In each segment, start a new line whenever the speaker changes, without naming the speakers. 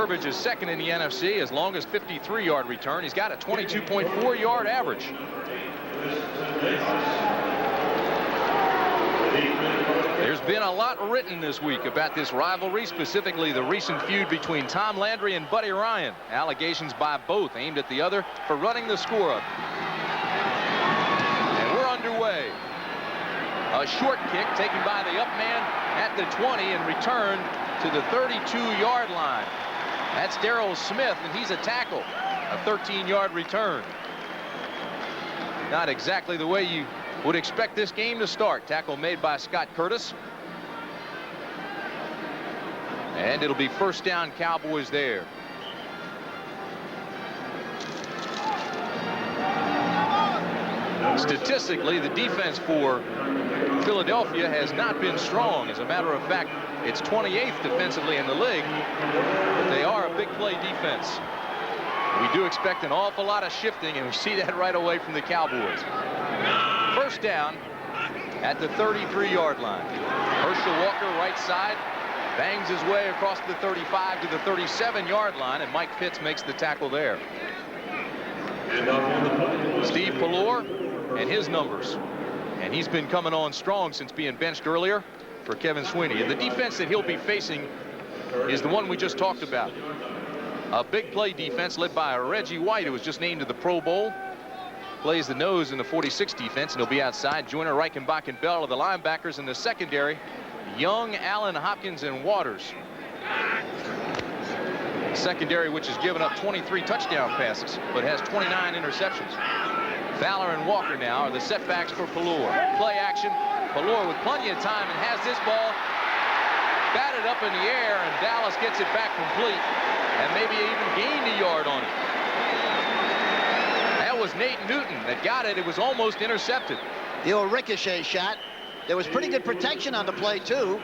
Burbage is second in the NFC, his longest 53-yard return. He's got a 22.4-yard average. There's been a lot written this week about this rivalry, specifically the recent feud between Tom Landry and Buddy Ryan. Allegations by both aimed at the other for running the score up. And we're underway. A short kick taken by the up man at the 20 and returned to the 32-yard line. That's Darrell Smith, and he's a tackle. A 13-yard return. Not exactly the way you would expect this game to start. Tackle made by Scott Curtis. And it'll be first down Cowboys there. Statistically, the defense for Philadelphia has not been strong. As a matter of fact, it's 28th defensively in the league, but they are a big play defense. We do expect an awful lot of shifting, and we see that right away from the Cowboys. First down at the 33-yard line. Herschel Walker, right side, bangs his way across the 35 to the 37-yard line, and Mike Pitts makes the tackle there. Steve Pallor and his numbers. And he's been coming on strong since being benched earlier for Kevin Sweeney. And the defense that he'll be facing is the one we just talked about. A big play defense led by Reggie White, who was just named to the Pro Bowl. Plays the nose in the 46 defense, and he'll be outside. Joyner, Reichenbach, and Bell are the linebackers. In the secondary, Young, Allen, Hopkins, and Waters. Secondary, which has given up 23 touchdown passes, but has 29 interceptions. Fowler and Walker now are the setbacks for Pallor. Play action. Pallor with plenty of time and has this ball batted up in the air, and Dallas gets it back complete and maybe even gained a yard on it. That was Nate Newton that got it. It was almost intercepted.
The old ricochet shot. There was pretty good protection on the play, too.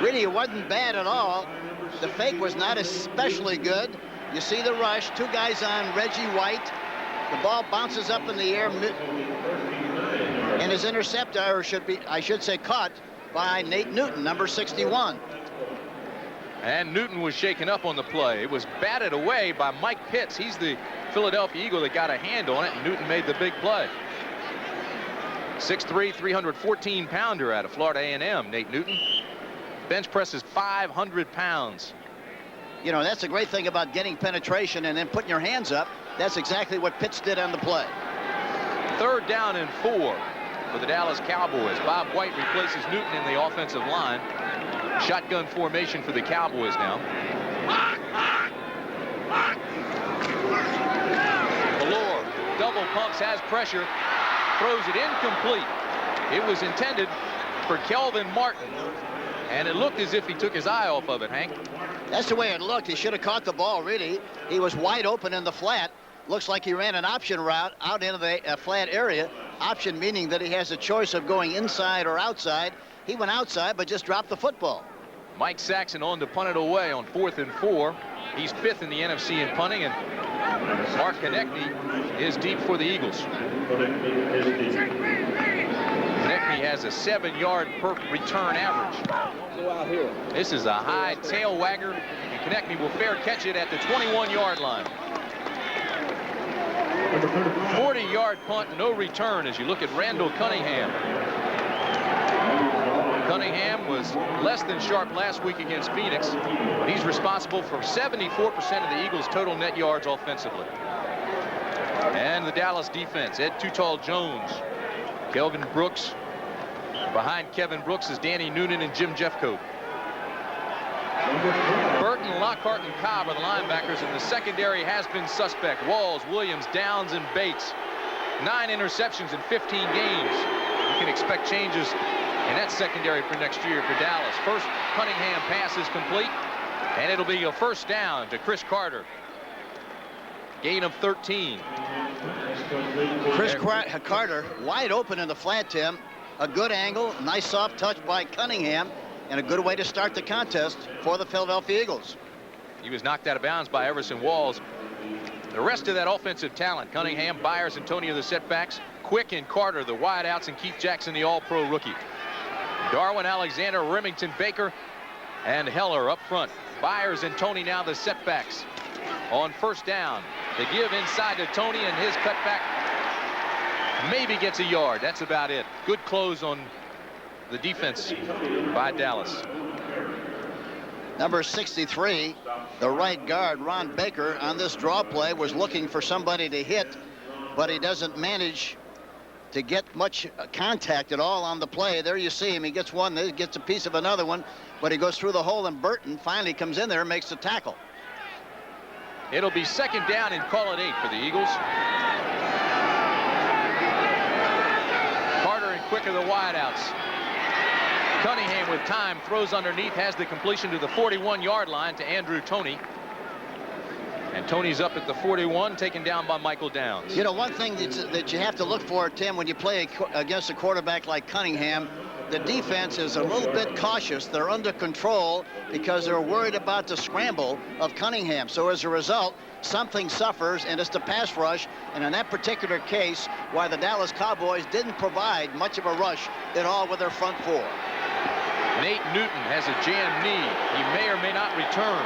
Really, it wasn't bad at all. The fake was not especially good. You see the rush. Two guys on Reggie White. The ball bounces up in the air and is intercepted, or I should say caught, by Nate Newton, number 61.
And Newton was shaken up on the play. It was batted away by Mike Pitts. He's the Philadelphia Eagle that got a hand on it, and Newton made the big play. 6'3", 314-pounder out of Florida A&M, Nate Newton. Bench presses 500 pounds.
You know, that's the great thing about getting penetration and then putting your hands up. That's exactly what Pitts did on the play.
Third down and 4 for the Dallas Cowboys. Bob White replaces Newton in the offensive line. Shotgun formation for the Cowboys now. Pallor double pumps, has pressure, throws it incomplete. It was intended for Kelvin Martin, and it looked as if he took his eye off of it, Hank.
That's the way it looked. He should have caught the ball, really. He was wide open in the flat. Looks like he ran an option route out into the flat area. Option meaning that he has a choice of going inside or outside. He went outside, but just dropped the football.
Mike Saxon on to punt it away on 4th and 4. He's 5th in the NFC in punting, and Mark Konechny is deep for the Eagles. Konechny has a 7-yard per return average. This is a high tail wagger, and Konechny will fair catch it at the 21-yard line. 40-yard punt, no return as you look at Randall Cunningham. Cunningham was less than sharp last week against Phoenix, but he's responsible for 74% of the Eagles' total net yards offensively. And the Dallas defense, Ed Too Tall Jones, Kelvin Brooks. Behind Kevin Brooks is Danny Noonan and Jim Jeffcoat. Burton, Lockhart, and Cobb are the linebackers, and the secondary has been suspect. Walls, Williams, Downs, and Bates. 9 interceptions in 15 games. You can expect changes in that secondary for next year for Dallas. First Cunningham pass is complete, and it'll be a first down to Chris Carter. Gain of 13.
Chris Carter wide open in the flat, Tim. A good angle, nice soft touch by Cunningham, and a good way to start the contest for the Philadelphia Eagles.
He was knocked out of bounds by Everson Walls. The rest of that offensive talent, Cunningham, Byers, and Tony are the setbacks. Quick and Carter, the wideouts, and Keith Jackson, the all-pro rookie. Darwin, Alexander, Remington, Baker, and Heller up front. Byers and Tony now the setbacks. On first down, they give inside to Tony, and his cutback maybe gets a yard. That's about it. Good close on the defense by Dallas.
Number 63, the right guard, Ron Baker, on this draw play was looking for somebody to hit, but he doesn't manage to get much contact at all on the play. There you see him. He gets one, he gets a piece of another one, but he goes through the hole, and Burton finally comes in there and makes the tackle.
It'll be second down and call it 8 for the Eagles. Carter and Quick are the wideouts. Cunningham with time throws underneath, has the completion to the 41-yard line to Andrew Toney. And Tony's up at the 41, taken down by Michael Downs.
You know, one thing that you have to look for, Tim, when you play against a quarterback like Cunningham, the defense is a little bit cautious. They're under control because they're worried about the scramble of Cunningham. So as a result, something suffers, and it's the pass rush. And in that particular case, why the Dallas Cowboys didn't provide much of a rush at all with their front four.
Nate Newton has a jammed knee. He may or may not return.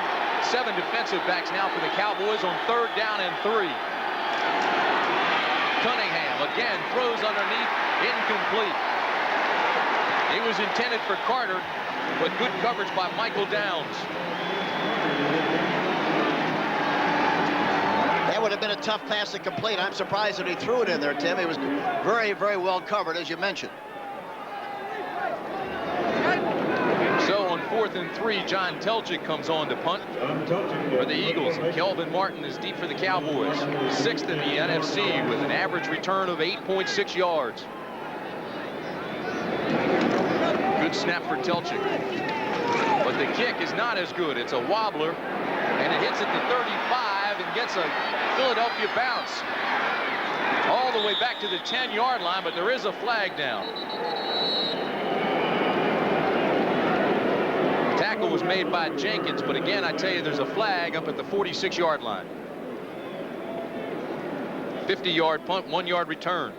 7 defensive backs now for the Cowboys on third down and 3. Cunningham again throws underneath, incomplete. It was intended for Carter, but good coverage by Michael Downs.
That would have been a tough pass to complete. I'm surprised that he threw it in there, Tim. It was very, very well covered, as you mentioned.
So on 4th and 3, John Telchik comes on to punt for the Eagles. And Kelvin Martin is deep for the Cowboys. 6th in the NFC with an average return of 8.6 yards. Good snap for Telchik. But the kick is not as good. It's a wobbler, and it hits at the 35 and gets a Philadelphia bounce. All the way back to the 10-yard line, but there is a flag down. Tackle was made by Jenkins, but again, I tell you, there's a flag up at the 46-yard line. 50-yard punt, 1-yard return.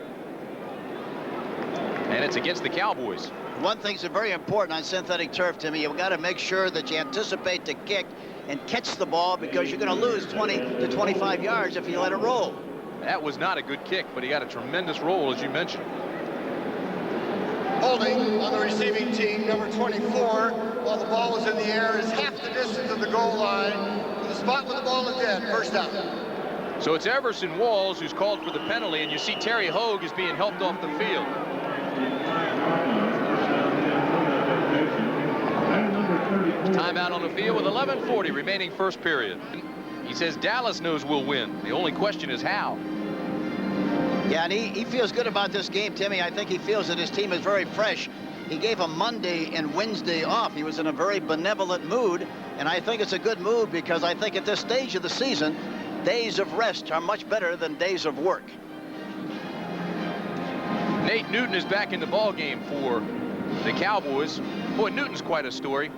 And it's against the Cowboys.
One thing's very important on synthetic turf, Timmy. You've got to make sure that you anticipate the kick and catch the ball, because you're going to lose 20 to 25 yards if you let it roll.
That was not a good kick, but he got a tremendous roll, as you mentioned.
Holding on the receiving team, number 24, while the ball was in the air, is half the distance of the goal line to the spot where the ball is dead. First down.
So it's Everson Walls who's called for the penalty, and you see Terry Hogue is being helped off the field. Timeout on the field with 11:40 remaining first period. He says Dallas knows we'll win. The only question is how.
Yeah, and he feels good about this game, Timmy. I think he feels that his team is very fresh. He gave him Monday and Wednesday off. He was in a very benevolent mood, and I think it's a good move, because I think at this stage of the season, days of rest are much better than days of work.
Nate Newton is back in the ball game for the Cowboys. Boy, Newton's quite a story.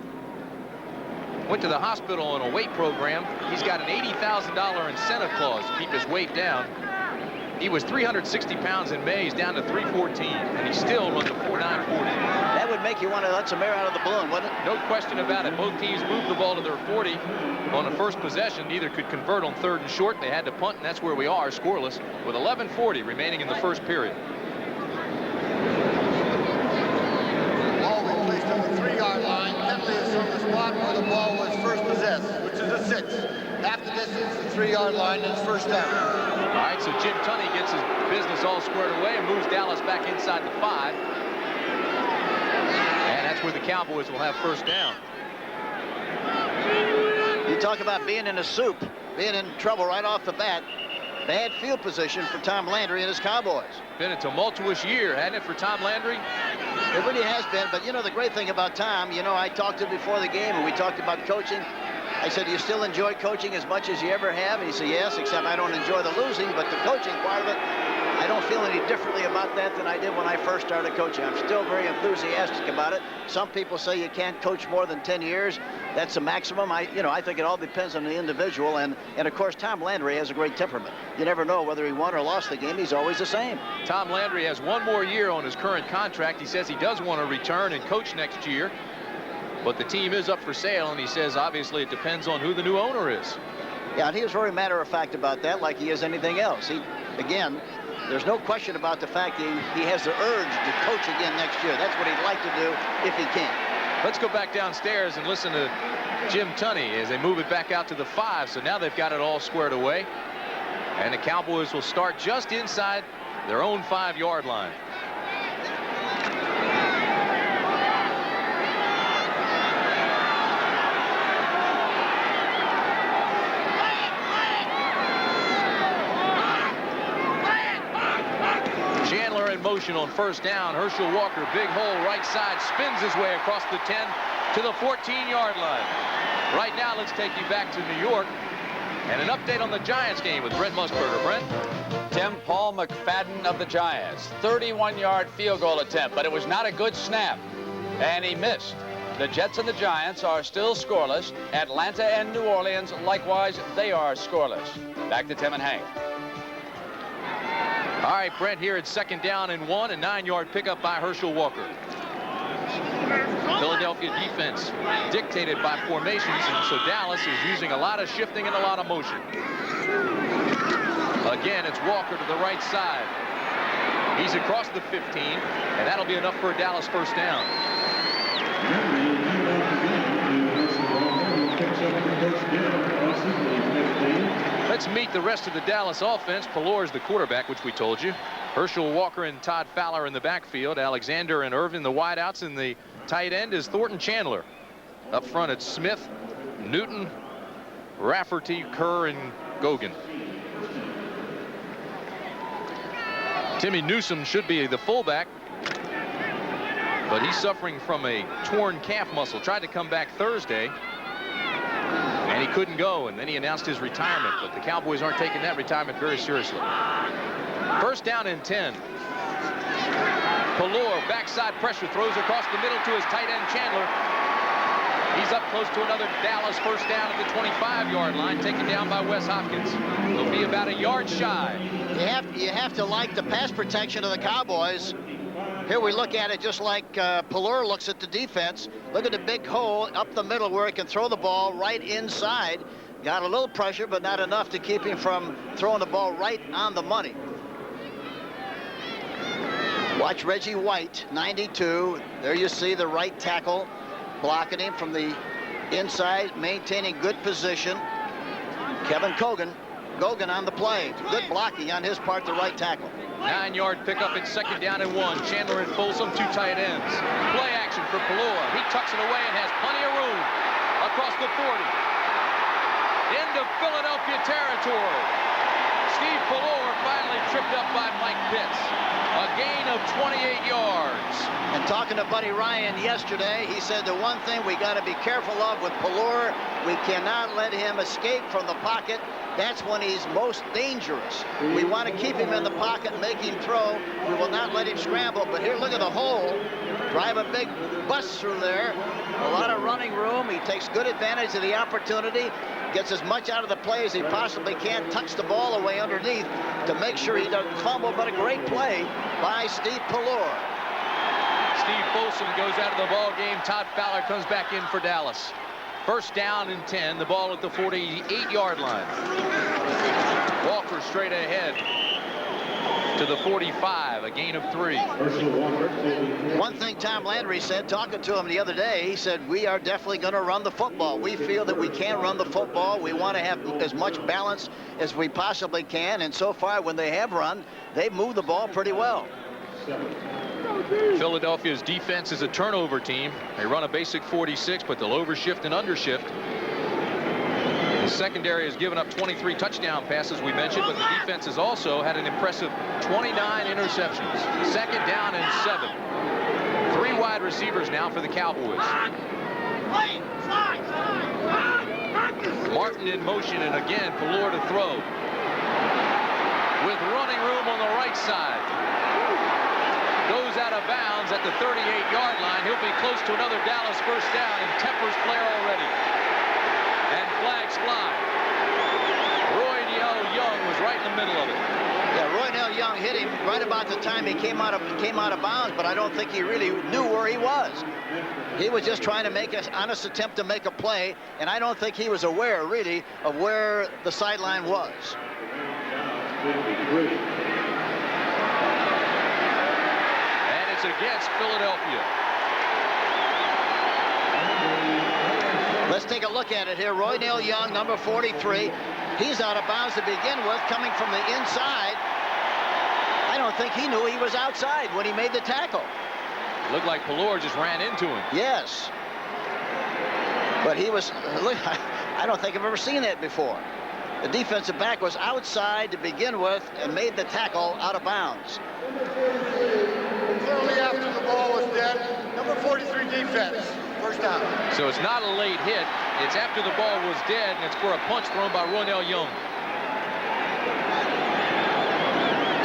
Went to the hospital on a weight program. He's got an $80,000 incentive clause to keep his weight down. He was 360 pounds in May. He's down to 314, and he still runs a 4.940.
That would make you want to let some air out of the balloon, wouldn't it?
No question about it. Both teams moved the ball to their 40 on the first possession. Neither could convert on 3rd and short. They had to punt, and that's where we are, scoreless, with 11:40 remaining in the first period.
Ball will be placed on the 3-yard line. Penalty is from the spot where the ball was first possessed, which is a 6. Half the distance, the 3-yard line, and it's first down.
All right, so Jim Tunney gets his business all squared away and moves Dallas back inside the 5. And that's where the Cowboys will have first down.
You talk about being in a soup, being in trouble right off the bat. Bad field position for Tom Landry and his Cowboys.
Been a tumultuous year, hasn't it, for Tom Landry?
It really has been, but you know, the great thing about Tom, you know, I talked to him before the game, and we talked about coaching. I said, do you still enjoy coaching as much as you ever have? And he said, yes, except I don't enjoy the losing, but the coaching part of it, I don't feel any differently about that than I did when I first started coaching. I'm still very enthusiastic about it. Some people say you can't coach more than 10 years. That's the maximum. I think it all depends on the individual. And of course, Tom Landry has a great temperament. You never know whether he won or lost the game. He's always the same.
Tom Landry has 1 more year on his current contract. He says he does want to return and coach next year. But the team is up for sale, and he says obviously it depends on who the new owner is.
Yeah, and he was very matter of fact about that, like he is anything else. Again, there's no question about the fact that he has the urge to coach again next year. That's what he'd like to do if he can.
Let's go back downstairs and listen to Jim Tunney as they move it back out to the 5. So now they've got it all squared away. And the Cowboys will start just inside their own 5-yard line. Chandler in motion on first down. Herschel Walker, big hole, right side, spins his way across the 10 to the 14-yard line. Right now, let's take you back to New York and an update on the Giants game with Brent Musburger. Brent?
Tim, Paul McFadden of the Giants. 31-yard field goal attempt, but it was not a good snap, and he missed. The Jets and the Giants are still scoreless. Atlanta and New Orleans, likewise, they are scoreless. Back to Tim and Hank.
All right, Brent, here it's 2nd down and 1, a 9-yard pickup by Herschel Walker. Philadelphia defense dictated by formations, and so Dallas is using a lot of shifting and a lot of motion. Again, it's Walker to the right side. He's across the 15, and that'll be enough for a Dallas first down. Let's meet the rest of the Dallas offense. Pelor is the quarterback, which we told you. Herschel Walker and Todd Fowler in the backfield. Alexander and Irvin the wideouts, and the tight end is Thornton Chandler. Up front it's Smith, Newton, Rafferty, Kerr, and Gogan. Timmy Newsome should be the fullback, but he's suffering from a torn calf muscle. Tried to come back Thursday, and he couldn't go, and then he announced his retirement, but the Cowboys aren't taking that retirement very seriously. First down and 10. Pelor, backside pressure, throws across the middle to his tight end Chandler. He's up close to another Dallas first down at the 25-yard line, taken down by Wes Hopkins. He'll be about a yard shy.
You have to like the pass protection of the Cowboys. Here we look at it just like Pelor looks at the defense. Look at the big hole up the middle where he can throw the ball right inside. Got a little pressure, but not enough to keep him from throwing the ball right on the money. Watch Reggie White, 92. There you see the right tackle blocking him from the inside, maintaining good position. Kevin Gogan on the play. Good blocking on his part, the right tackle.
9-yard pickup at 2nd down and 1. Chandler and Folsom, 2 tight ends. Play action for Pelor. He tucks it away and has plenty of room across the 40. Into Philadelphia territory. Steve Pelor finally tripped up by Mike Pitts. A gain of 28 yards.
And talking to Buddy Ryan yesterday, he said the one thing we got to be careful of with Pelor, we cannot let him escape from the pocket. That's when he's most dangerous. We want to keep him in the pocket and make him throw. We will not let him scramble. But here, look at the hole. Drive a big bus through there. A lot of running room. He takes good advantage of the opportunity. Gets as much out of the play as he possibly can. Tucks the ball away underneath to make sure he doesn't fumble. But a great play by Steve Pelor.
Steve Folsom goes out of the ball game. Todd Fowler comes back in for Dallas. First down and 10. The ball at the 48-yard line. Walker straight ahead to the 45, a gain of 3.
One thing Tom Landry said, talking to him the other day, he said, we are definitely going to run the football. We feel that we can run the football. We want to have as much balance as we possibly can. And so far, when they have run, they've moved the ball pretty well.
Philadelphia's defense is a turnover team. They run a basic 46, but they'll overshift and undershift. The secondary has given up 23 touchdown passes, we mentioned, but the defense has also had an impressive 29 interceptions. 2nd down and 7. 3 wide receivers now for the Cowboys. Martin in motion, and again, Pelor to throw. With running room on the right side. Goes out of bounds at the 38-yard line. He'll be close to another Dallas first down, and tempers Flair already. And flags fly. Roy Young was right in the middle of it.
Yeah, Roy Young hit him right right about the time he came out of bounds, but I don't think he really knew where he was. He was just trying to make an honest attempt to make a play, and I don't think he was aware, really, of where the sideline was.
And it's against Philadelphia.
Let's take a look at it here. Roydell Young, number 43. He's out of bounds to begin with, coming from the inside. I don't think he knew he was outside when he made the tackle.
Looked like Pelor just ran into him.
Yes. But he was, look, I don't think I've ever seen that before. The defensive back was outside to begin with and made the tackle out of bounds.
Clearly after the ball was dead, number 43 defense, first down.
So it's not a late hit. It's after the ball was dead, and it's for a punch thrown by Roydell Young.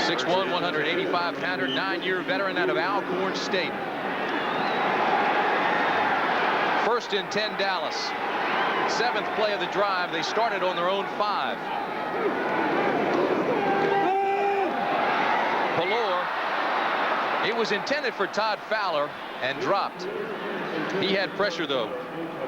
6'1", 185-pounder, 9-year veteran out of Alcorn State. 1st and 10 Dallas. 7th play of the drive. They started on their own 5. Pelor. It was intended for Todd Fowler and dropped. He had pressure, though.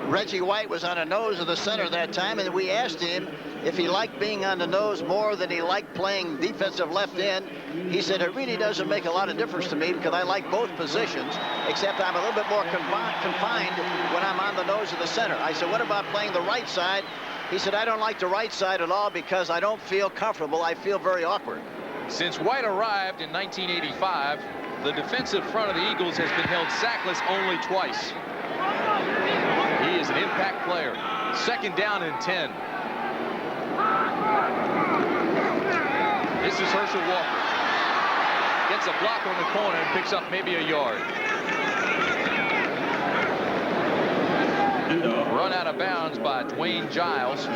Reggie White was on the nose of the center that time, and we asked him if he liked being on the nose more than he liked playing defensive left end. He said, it really doesn't make a lot of difference to me because I like both positions, except I'm a little bit more confined when I'm on the nose of the center. I said, what about playing the right side? He said, I don't like the right side at all because I don't feel comfortable. I feel very awkward.
Since White arrived in 1985, the defensive front of the Eagles has been held sackless only twice. He is an impact player. 2nd down and 10. This is Herschel Walker. Gets a block on the corner and picks up maybe a yard. Run out of bounds by Dwayne Giles.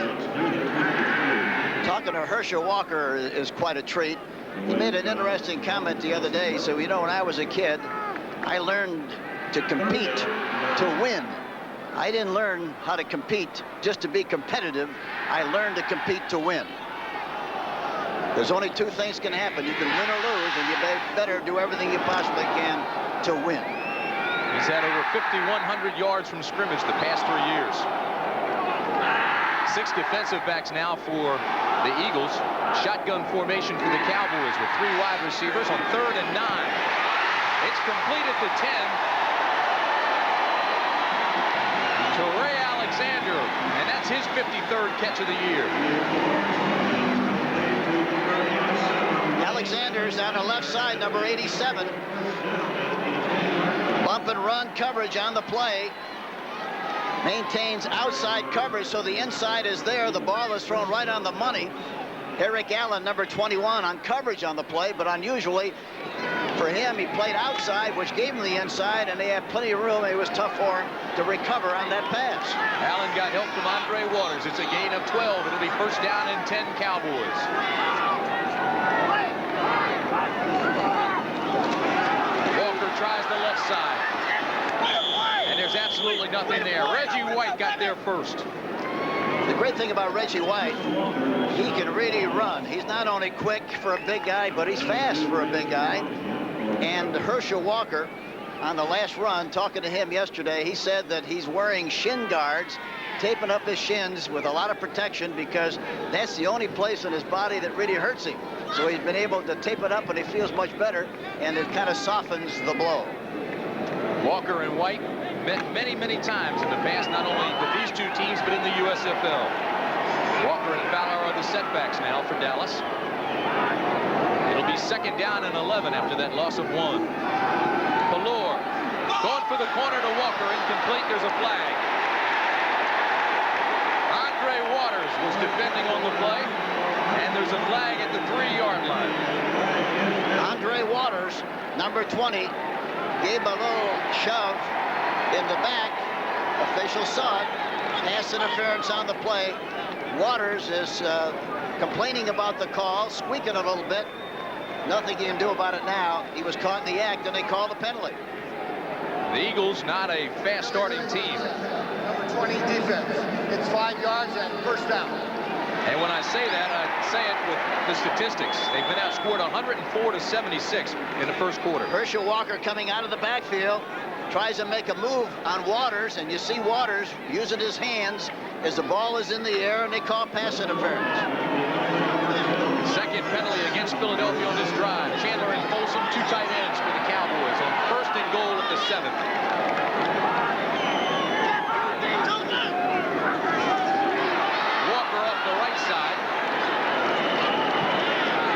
Talking to Herschel Walker is quite a treat. He made an interesting comment the other day. So, you know, when I was a kid, I learned to compete to win. I didn't learn how to compete just to be competitive. I learned to compete to win. There's only 2 things can happen. You can win or lose, and you better do everything you possibly can to win.
He's had over 5,100 yards from scrimmage the past 3 years. 6 defensive backs now for the Eagles. Shotgun formation for the Cowboys with 3 wide receivers on 3rd and 9. It's complete at the 10. To Ray Alexander, and that's his 53rd catch of the year.
Alexander's on the left side, number 87. Bump and run coverage on the play. Maintains outside coverage, so the inside is there. The ball is thrown right on the money. Eric Allen, number 21, on coverage on the play, but unusually for him, he played outside, which gave him the inside, and they had plenty of room. It was tough for him to recover on that pass.
Allen got help from Andre Waters. It's a gain of 12. It'll be 1st down and 10 Cowboys. Walker tries the left side. And there's absolutely nothing there. Reggie White got there first.
The great thing about Reggie White, he can really run. He's not only quick for a big guy, but he's fast for a big guy. And Herschel Walker, on the last run, talking to him yesterday, he said that he's wearing shin guards, taping up his shins with a lot of protection because that's the only place in his body that really hurts him. So he's been able to tape it up and he feels much better, and it kind of softens the blow.
Walker and White met many, many times in the past, not only with these 2 teams, but in the USFL. Walker and Fowler are the setbacks now for Dallas. It'll be 2nd down and 11 after that loss of 1. Pelor going for the corner to Walker, incomplete. There's a flag. Andre Waters was defending on the play, and there's a flag at the 3-yard line.
Andre Waters, number 20, gave a little shove in the back. Officials saw it. Pass interference on the play. Waters is complaining about the call, squeaking a little bit. Nothing he can do about it now. He was caught in the act, and they called the penalty.
The Eagles, not a fast starting team.
20 defense. It's 5 yards and first down.
And when I say that, I say it with the statistics. They've been outscored 104 to 76 in the first quarter.
Herschel Walker coming out of the backfield, tries to make a move on Waters, and you see Waters using his hands as the ball is in the air, and they call pass interference.
Second penalty against Philadelphia on this drive. Chandler and Folsom, 2 tight ends for the Cowboys on 1st and goal at the 7th. Walker off the right side.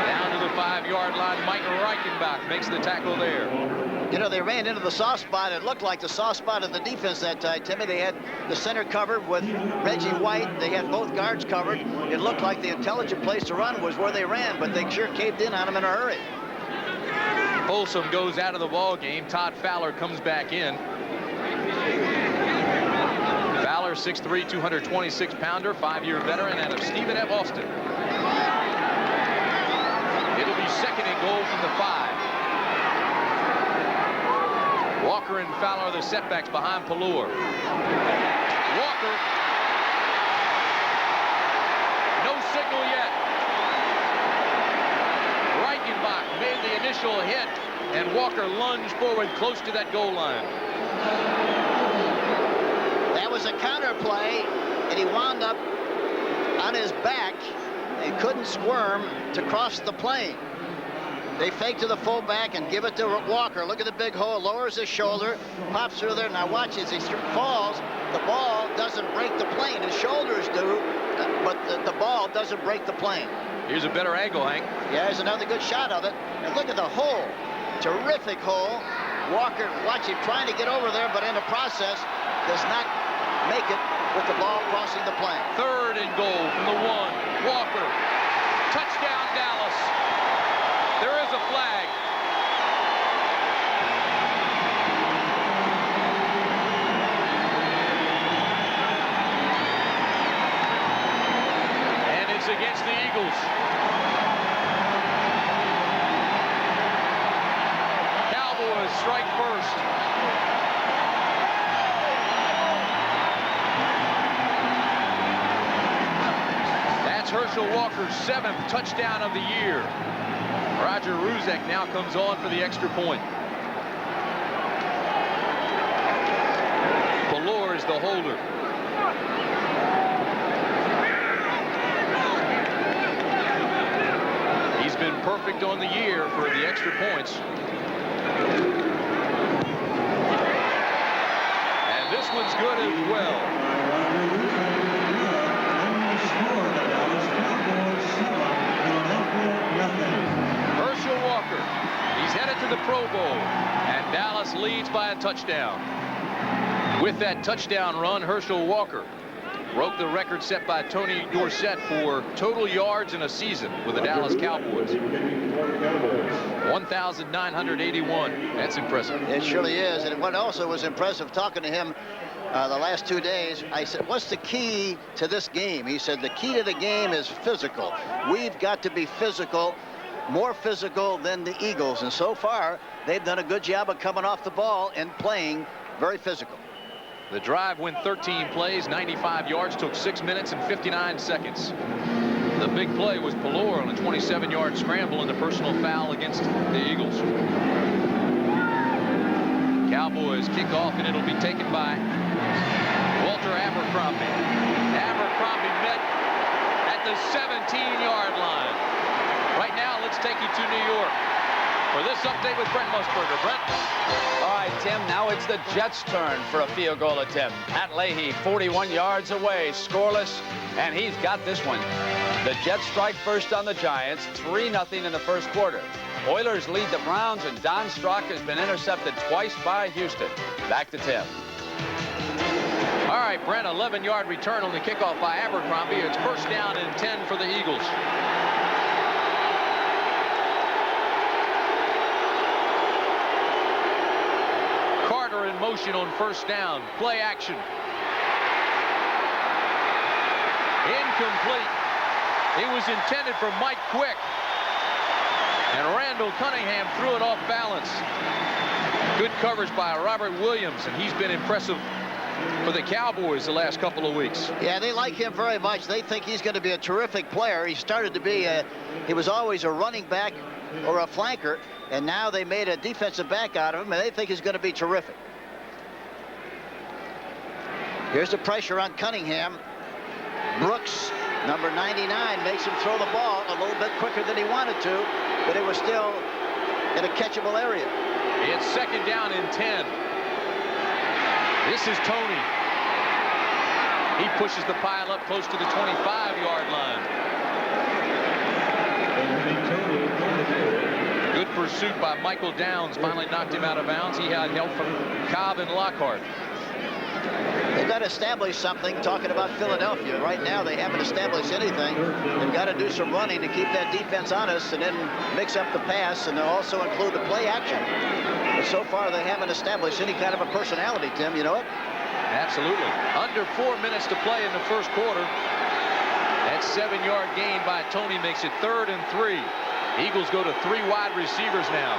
Down to the 5-yard line. Mike Reichenbach makes the tackle there.
You know, they ran into the soft spot. It looked like the soft spot of the defense that time, Timmy. They had the center covered with Reggie White. They had both guards covered. It looked like the intelligent place to run was where they ran, but they sure caved in on them in a hurry.
Folsom goes out of the ball game. Todd Fowler comes back in. Fowler, 6'3", 226-pounder, 5-year veteran out of Stephen F. Austin. It'll be 2nd and goal from the 5. Walker and Fowler are the setbacks behind Pallure. Walker. No signal yet. Reichenbach made the initial hit, and Walker lunged forward close to that goal line.
That was a counter play, and he wound up on his back and couldn't squirm to cross the plane. They fake to the fullback and give it to Walker. Look at the big hole, lowers his shoulder, pops through there. Now watch as he falls. The ball doesn't break the plane. His shoulders do, but the ball doesn't break the plane.
Here's a better angle, Hank.
Yeah, here's another good shot of it. And look at the hole. Terrific hole. Walker, watch him trying to get over there, but in the process, does not make it with the ball crossing the plane.
3rd and goal from the 1. Walker. Touchdown, Dallas. There is a flag. And it's against the Eagles. Cowboys strike first. That's Herschel Walker's 7th touchdown of the year. Roger Ruzek now comes on for the extra point. Pallure is the holder. He's been perfect on the year for the extra points. And this one's good as well. He's headed to the Pro Bowl, and Dallas leads by a touchdown. With that touchdown run, Herschel Walker broke the record set by Tony Dorsett for total yards in a season with the Dallas Cowboys. 1,981. That's impressive.
It surely is. And what also was impressive, talking to him the last 2 days, I said, what's the key to this game? He said, the key to the game is physical. We've got to be physical. More physical than the Eagles, and so far they've done a good job of coming off the ball and playing very physical.
The drive went 13 plays, 95 yards, took 6 minutes and 59 seconds. The big play was Pallure on a 27-yard scramble and the personal foul against the Eagles. Cowboys kick off, and it'll be taken by Walter Abercrombie. Abercrombie met at the 17-yard line. Right now, let's take you to New York for this update with Brent Musburger. Brent?
All right, Tim, now it's the Jets' turn for a field goal attempt. Pat Leahy, 41 yards away, scoreless, and he's got this one. The Jets strike first on the Giants, 3-0 in the first quarter. Oilers lead the Browns, and Don Strock has been intercepted twice by Houston. Back to Tim.
All right, Brent, 11-yard return on the kickoff by Abercrombie. It's first down and 10 for the Eagles. Carter in motion on first down. Play action. Incomplete. It was intended for Mike Quick. And Randall Cunningham threw it off balance. Good coverage by Robert Williams, and he's been impressive for the Cowboys the last couple of weeks.
Yeah, they like him very much. They think he's going to be a terrific player. He started to be he was always a running back or a flanker, and now they made a defensive back out of him, and they think he's going to be terrific. Here's the pressure on Cunningham. Brooks, number 99, makes him throw the ball a little bit quicker than he wanted to, but it was still in a catchable area.
It's second down and 10. This is Tony. He pushes the pile up close to the 25-yard line. Good pursuit by Michael Downs. Finally knocked him out of bounds. He had help from Cobb and Lockhart.
They've got to establish something, talking about Philadelphia. Right now, they haven't established anything. They've got to do some running to keep that defense honest and then mix up the pass and also include the play action. But so far, they haven't established any kind of a personality, Tim. You know it?
Absolutely. Under 4 minutes to play in the first quarter. That 7-yard gain by Tony makes it 3rd and 3. Eagles go to 3 wide receivers now.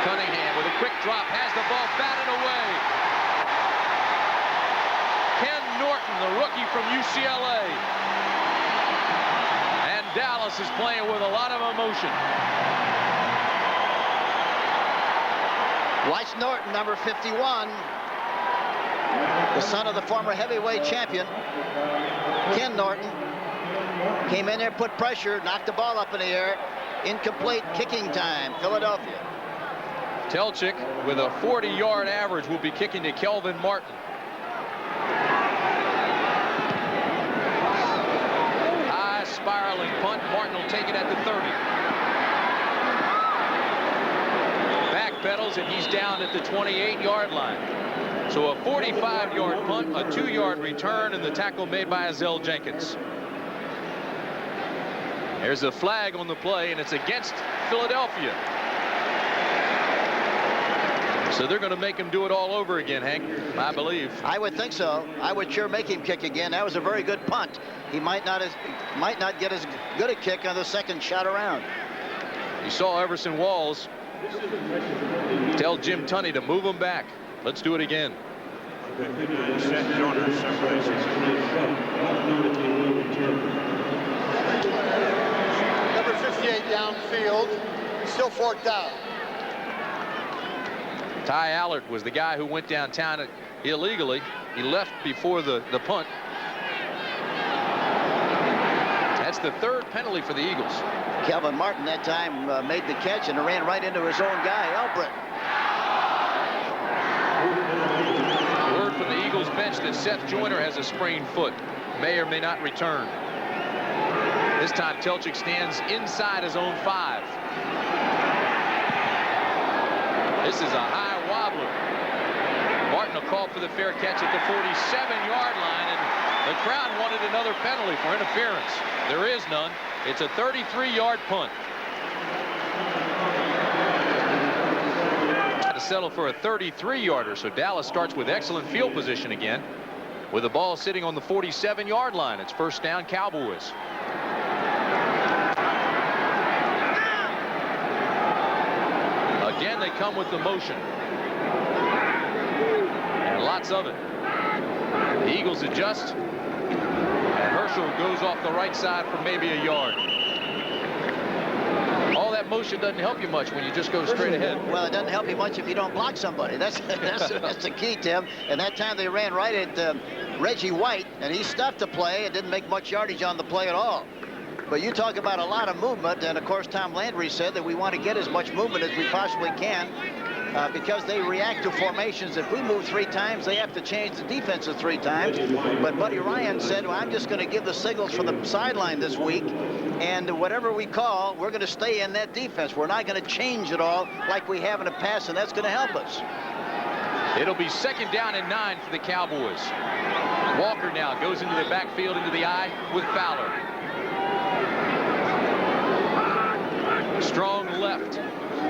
Cunningham with a quick drop has the ball batted away. Ken Norton, the rookie from UCLA. And Dallas is playing with a lot of emotion.
Watch Norton, number 51. The son of the former heavyweight champion, Ken Norton. Came in there, put pressure, knocked the ball up in the air. Incomplete, kicking time, Philadelphia.
Telchik with a 40-yard average will be kicking to Kelvin Martin. High spiraling punt. Martin will take it at the 30. Backpedals and he's down at the 28-yard line. So a 45-yard punt, a 2-yard return, and the tackle made by Azell Jenkins. There's a flag on the play, and it's against Philadelphia. So they're going to make him do it all over again, Hank, I believe.
I would think so. I would sure make him kick again. That was a very good punt. He might not get as good a kick on the second shot around.
You saw Everson Walls tell Jim Tunney to move him back. Let's do it again.
Number 58 downfield, still 4th down.
Ty Allard was the guy who went downtown illegally. He left before the punt. That's the 3rd penalty for the Eagles.
Kelvin Martin that time made the catch and ran right into his own guy, Elbrick.
Word from the Eagles bench that Seth Joyner has a sprained foot. May or may not return. This time Telchik stands inside his own 5. This is a high wobbler. Martin will call for the fair catch at the 47-yard line, and the crowd wanted another penalty for interference. There is none. It's a 33-yard punt. Had to settle for a 33-yarder, so Dallas starts with excellent field position again. With the ball sitting on the 47-yard line, it's 1st down, Cowboys. Again, they come with the motion. And lots of it. The Eagles adjust. And Herschel goes off the right side for maybe a yard. All that motion doesn't help you much when you just go straight ahead.
Well, it doesn't help you much if you don't block somebody. That's the key, Tim. And that time they ran right at Reggie White, and he stuffed the play and didn't make much yardage on the play at all. But you talk about a lot of movement, and of course Tom Landry said that we want to get as much movement as we possibly can because they react to formations. If we move 3 times, they have to change the defenses 3 times. But Buddy Ryan said, well, I'm just going to give the signals from the sideline this week, and whatever we call, we're going to stay in that defense. We're not going to change it all like we have in the past, and that's going to help us.
It'll be 2nd down and 9 for the Cowboys. Walker now goes into the backfield, into the eye with Fowler. Strong left.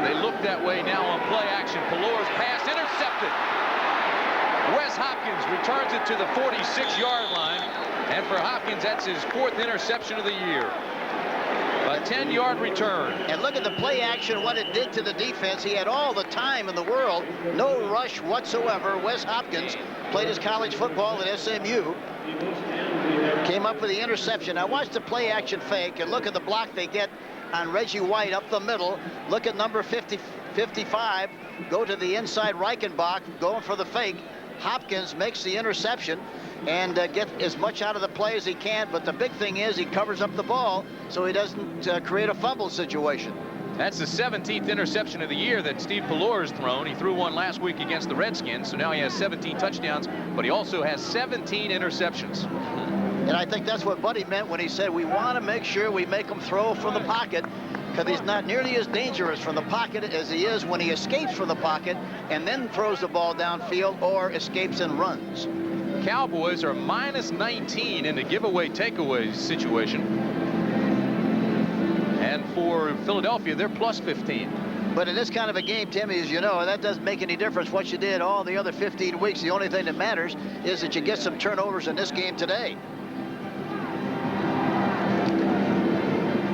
They look that way now on play action. Pelor's pass intercepted. Wes Hopkins returns it to the 46-yard line. And for Hopkins, that's his 4th interception of the year. A 10-yard return.
And look at the play action, what it did to the defense. He had all the time in the world, no rush whatsoever. Wes Hopkins played his college football at SMU. Came up with the interception. Now watch the play action fake and look at the block they get on Reggie White up the middle. Look at number 55. Go to the inside Reichenbach, going for the fake. Hopkins makes the interception and get as much out of the play as he can. But the big thing is he covers up the ball so he doesn't create a fumble situation.
That's the 17th interception of the year that Steve Pallor has thrown. He threw one last week against the Redskins, so now he has 17 touchdowns, but he also has 17 interceptions.
And I think that's what Buddy meant when he said we want to make sure we make him throw from the pocket, because he's not nearly as dangerous from the pocket as he is when he escapes from the pocket and then throws the ball downfield or escapes and runs.
Cowboys are minus 19 in the giveaway takeaway situation. And for Philadelphia, they're plus 15.
But in this kind of a game, Timmy, as you know, that doesn't make any difference what you did all the other 15 weeks. The only thing that matters is that you get some turnovers in this game today.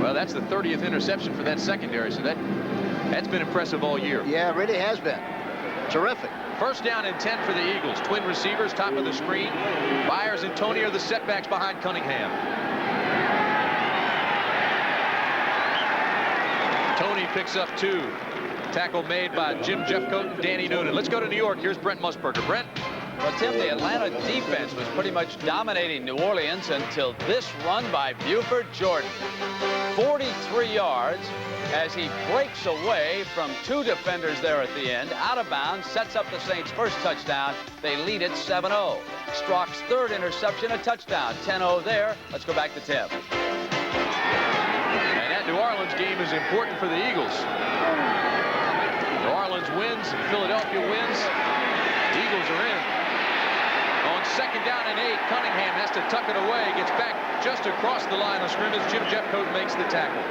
Well, that's the 30th interception for that secondary, so that's been impressive all year.
Yeah, it really has been. Terrific.
First down and 10 for the Eagles. Twin receivers, top of the screen. Byers and Tony are the setbacks behind Cunningham. Tony picks up 2. Tackle made by Jim Jeffcoat and Danny Noonan. Let's go to New York. Here's Brent Musburger. Brent?
Well, Tim, the Atlanta defense was pretty much dominating New Orleans until this run by Buford Jordan. 43 yards as he breaks away from 2 defenders there at the end, out of bounds, sets up the Saints' first touchdown. They lead it 7-0. Strock's 3rd interception, a touchdown. 10-0 there. Let's go back to Tim.
And that New Orleans game is important for the Eagles. New Orleans wins and Philadelphia wins. The Eagles are in. On 2nd down and 8, Cunningham has to tuck it away. Gets back just across the line of scrimmage. Jim Jeffcoat makes the tackle.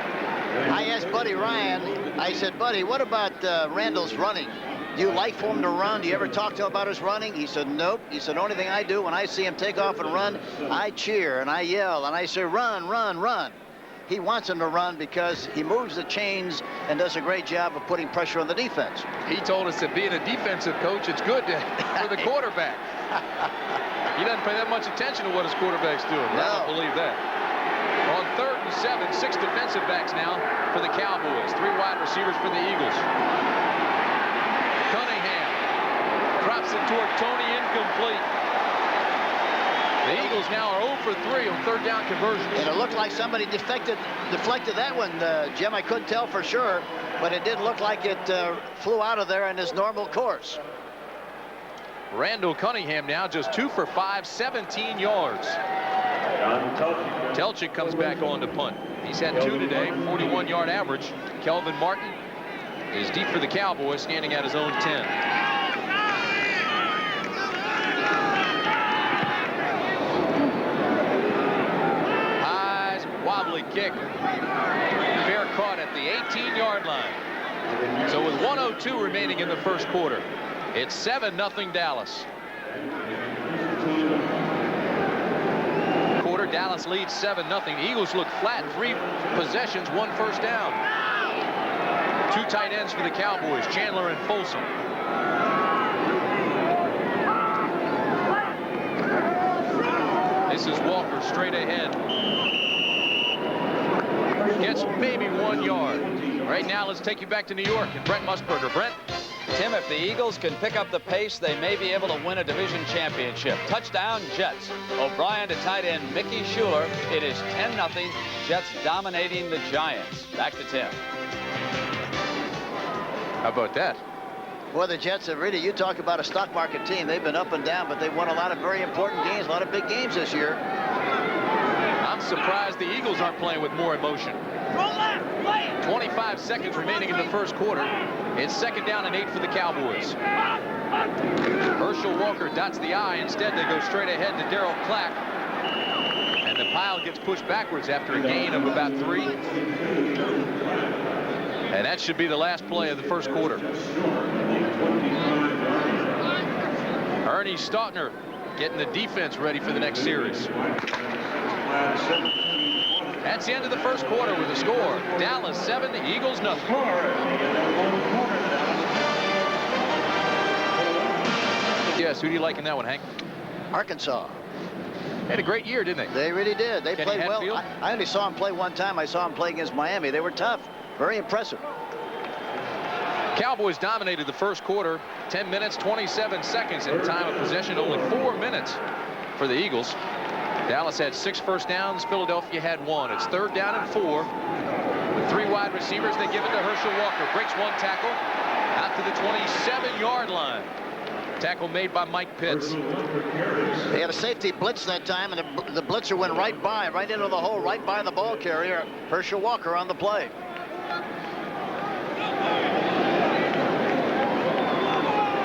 I asked Buddy Ryan, I said, Buddy, what about Randall's running? Do you like for him to run? Do you ever talk to him about his running? He said, nope. He said, only thing I do when I see him take off and run, I cheer and I yell and I say, run, run, run. He wants him to run because he moves the chains and does a great job of putting pressure on the defense.
He told us that being a defensive coach, it's good for the quarterback. He doesn't pay that much attention to what his quarterback's doing.
No.
I don't believe that. On 3rd and 7, 6 defensive backs now for the Cowboys. 3 wide receivers for the Eagles. Cunningham drops it toward Tony, incomplete. The Eagles now are 0 for 3 on 3rd down conversions.
And it looked like somebody deflected that one, Jim. I couldn't tell for sure, but it did look like it flew out of there in his normal course.
Randall Cunningham now just 2 for 5, 17 yards. Telchik comes back on to punt. He's had 2 today, 41-yard average. Kelvin Martin is deep for the Cowboys, standing at his own 10. High, wobbly kick. Fair caught at the 18-yard line. So with 1:02 remaining in the first quarter, it's 7-0 Dallas. Dallas leads 7-0. The Eagles look flat. 3 possessions, 1 first down. 2 tight ends for the Cowboys, Chandler and Folsom. This is Walker straight ahead. Gets maybe 1 yard. Right now, let's take you back to New York and Brent Musburger. Brent?
Tim, if the Eagles can pick up the pace, they may be able to win a division championship. Touchdown, Jets. O'Brien to tight end Mickey Schuler. It is 10-0. Jets dominating the Giants. Back to Tim.
How about that?
Well, the Jets have really, you talk about a stock market team. They've been up and down, but they've won a lot of very important games, a lot of big games this year.
I'm surprised the Eagles aren't playing with more emotion. 25 seconds remaining in the first quarter. It's 2nd down and 8 for the Cowboys. Herschel Walker dots the I. Instead, they go straight ahead to Darryl Clack. And the pile gets pushed backwards after a gain of about 3. And that should be the last play of the first quarter. Ernie Stautner getting the defense ready for the next series. That's the end of the first quarter with a score. Dallas 7, Eagles nothing. Yes, who do you like in that one, Hank?
Arkansas.
They had a great year, didn't they?
They really did. They
Kenny
played well.
Hatfield?
I only saw them play one time. I saw them play against Miami. They were tough. Very impressive.
Cowboys dominated the first quarter. 10 minutes, 27 seconds in time of possession. Only 4 minutes for the Eagles. Dallas had 6 first downs. Philadelphia had 1. It's 3rd down and 4. With 3 wide receivers, they give it to Herschel Walker. Breaks 1 tackle out to the 27-yard line. Tackle made by Mike Pitts.
They had a safety blitz that time, and the blitzer went right into the hole, right by the ball carrier. Herschel Walker on the play.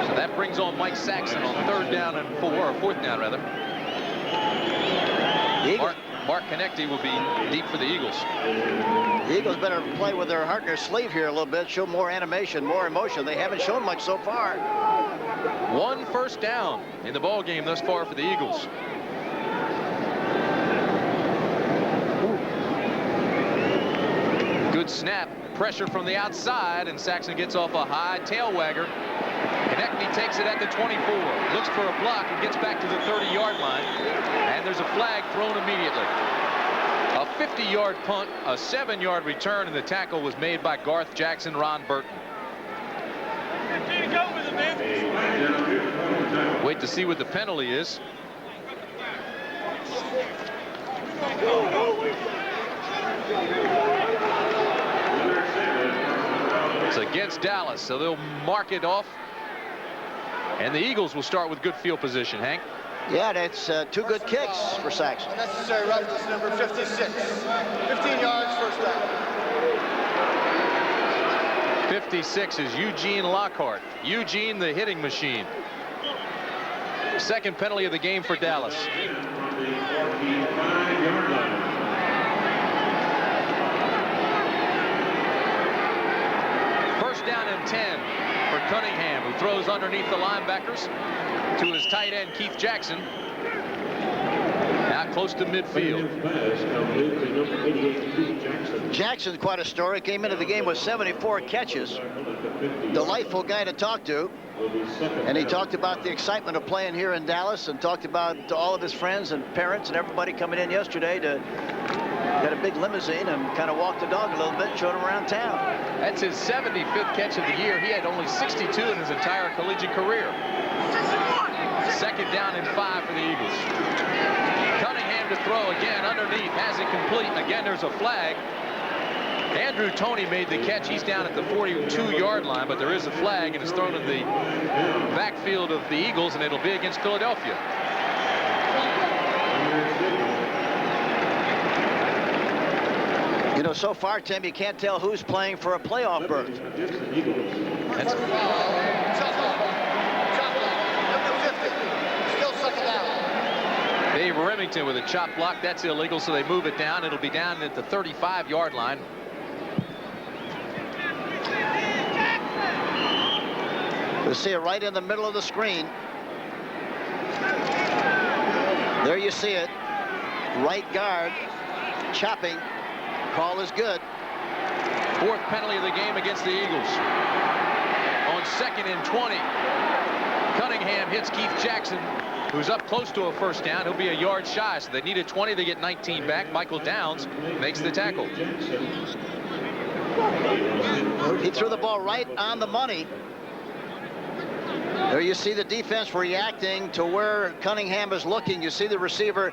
So that brings on Mike Saxon on 3rd down and 4, or 4th down rather. Mark Connecty will be deep for the Eagles.
The Eagles better play with their heart in their sleeve here a little bit, show more animation, more emotion. They haven't shown much so far.
1 first down in the ball game thus far for the Eagles. Good snap, pressure from the outside, and Saxon gets off a high tail wagger. Konechny takes it at the 24, looks for a block and gets back to the 30-yard line, and there's a flag thrown immediately. A 50-yard punt, a 7-yard return, and the tackle was made by Garth Jackson, Ron Burton. Wait to see what the penalty is. It's against Dallas, so they'll mark it off. And the Eagles will start with good field position, Hank.
Yeah, that's 2 good kicks for Saxon.
Unnecessary roughness, number 56. 15 yards, first down.
56 is Eugene Lockhart. Eugene, the hitting machine. 2nd penalty of the game for Dallas. First down and 10 for Cunningham, who throws underneath the linebackers to his tight end, Keith Jackson. Now close to midfield.
Jackson's quite a story. Came into the game with 74 catches. Delightful guy to talk to. And he talked about the excitement of playing here in Dallas, and talked about all of his friends and parents and everybody coming in yesterday to get a big limousine and kind of walk the dog a little bit and show him around town.
That's his 75th catch of the year. He had only 62 in his entire collegiate career. 2nd down and 5 for the Eagles. Cunningham to throw again underneath, has it complete. Again, there's a flag. Andrew Toney made the catch. He's down at the 42-yard line, but there is a flag, and it's thrown in the backfield of the Eagles, and it'll be against Philadelphia.
You know, so far, Tim, you can't tell who's playing for a playoff berth.
That's Dave Remington with a chop block. That's illegal, so they move it down. It'll be down at the 35-yard line.
You see it right in the middle of the screen. There you see it. Right guard chopping. Call is good.
4th penalty of the game against the Eagles. On 2nd and 20, Cunningham hits Keith Jackson, who's up close to a first down. He'll be a yard shy, so they needed 20 to get 19 back. Michael Downs makes the tackle.
He threw the ball right on the money. There you see the defense reacting to where Cunningham is looking. You see the receiver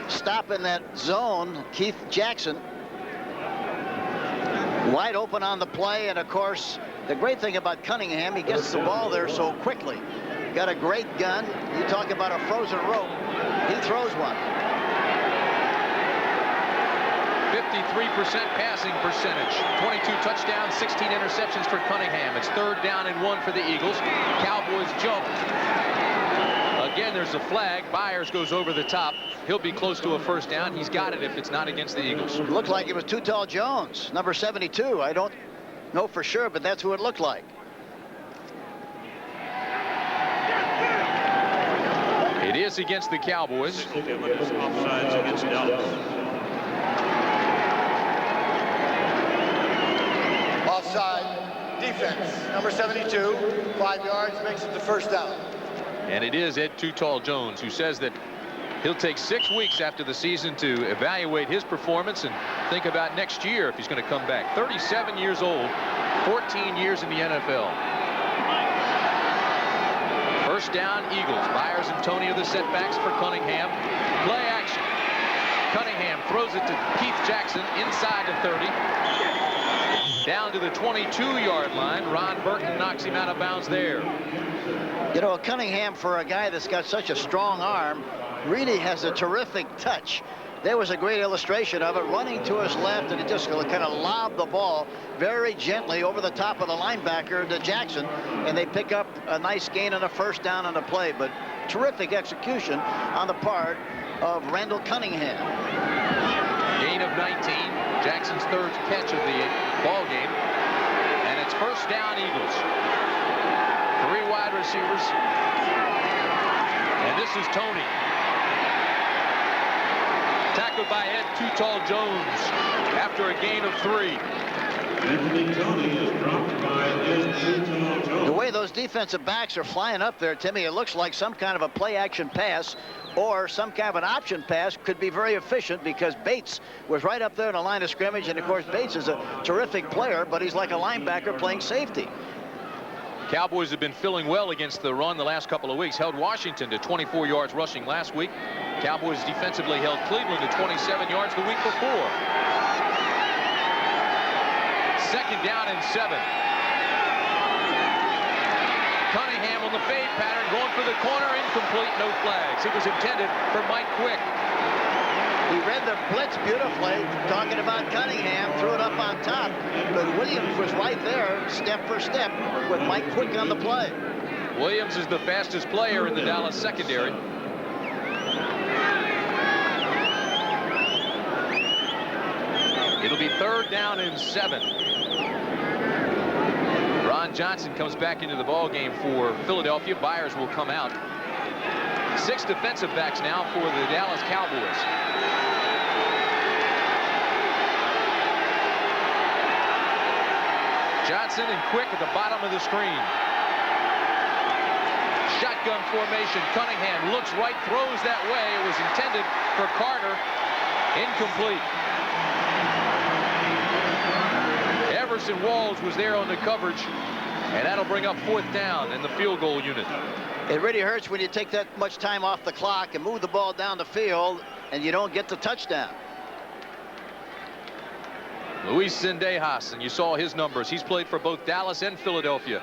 stop in that zone, Keith Jackson. Wide open on the play, and of course, the great thing about Cunningham, he gets the ball there so quickly. Got a great gun. You talk about a frozen rope. He throws one.
53% passing percentage. 22 touchdowns, 16 interceptions for Cunningham. It's 3rd down and 1 for the Eagles. Cowboys jump. Again, there's a flag. Byers goes over the top. He'll be close to a first down. He's got it if it's not against the Eagles.
It looked like it was Too Tall Jones, number 72. I don't know for sure, but that's who it looked like.
It is against the Cowboys.
Offsides against Dallas.
defense. Number 72, 5 yards, makes it the first down.
And it is Ed Too Tall Jones who says that he'll take 6 weeks after the season to evaluate his performance and think about next year if he's going to come back. 37 years old, 14 years in the NFL. First down, Eagles. Byers and Tony are the setbacks for Cunningham. Play action. Cunningham throws it to Keith Jackson inside the 30. Down to the 22-yard line. Ron Burton knocks him out of bounds there.
You know, Cunningham, for a guy that's got such a strong arm, really has a terrific touch. There was a great illustration of it, running to his left, and he just kind of lobbed the ball very gently over the top of the linebacker to Jackson, and they pick up a nice gain and a first down on the play. But terrific execution on the part of Randall Cunningham.
Gain of 19, Jackson's third catch of the ball game, and it's first down, Eagles. 3 wide receivers, and this is Tony. Tackled by Ed Too Tall Jones after a gain of 3.
The way those defensive backs are flying up there, Timmy, it looks like some kind of a play-action pass or some kind of an option pass could be very efficient, because Bates was right up there in the line of scrimmage, and of course Bates is a terrific player, but he's like a linebacker playing safety.
Cowboys have been filling well against the run the last couple of weeks. Held Washington to 24 yards rushing last week. Cowboys defensively held Cleveland to 27 yards the week before. Second down and 7. Cunningham on the fade pattern, going for the corner, incomplete, no flags. It was intended for Mike Quick.
He read the blitz beautifully, talking about Cunningham, threw it up on top, but Williams was right there, step for step, with Mike Quick on the play.
Williams is the fastest player in the Dallas secondary. It'll be third down and 7. Ron Johnson comes back into the ball game for Philadelphia. Byers will come out. 6 defensive backs now for the Dallas Cowboys. Johnson and Quick at the bottom of the screen. Shotgun formation. Cunningham looks right, throws that way. It was intended for Carter. Incomplete. Everson Walls was there on the coverage, and that'll bring up 4th down in the field goal unit.
It really hurts when you take that much time off the clock and move the ball down the field and you don't get the touchdown.
Luis Zendejas, and you saw his numbers. He's played for both Dallas and Philadelphia.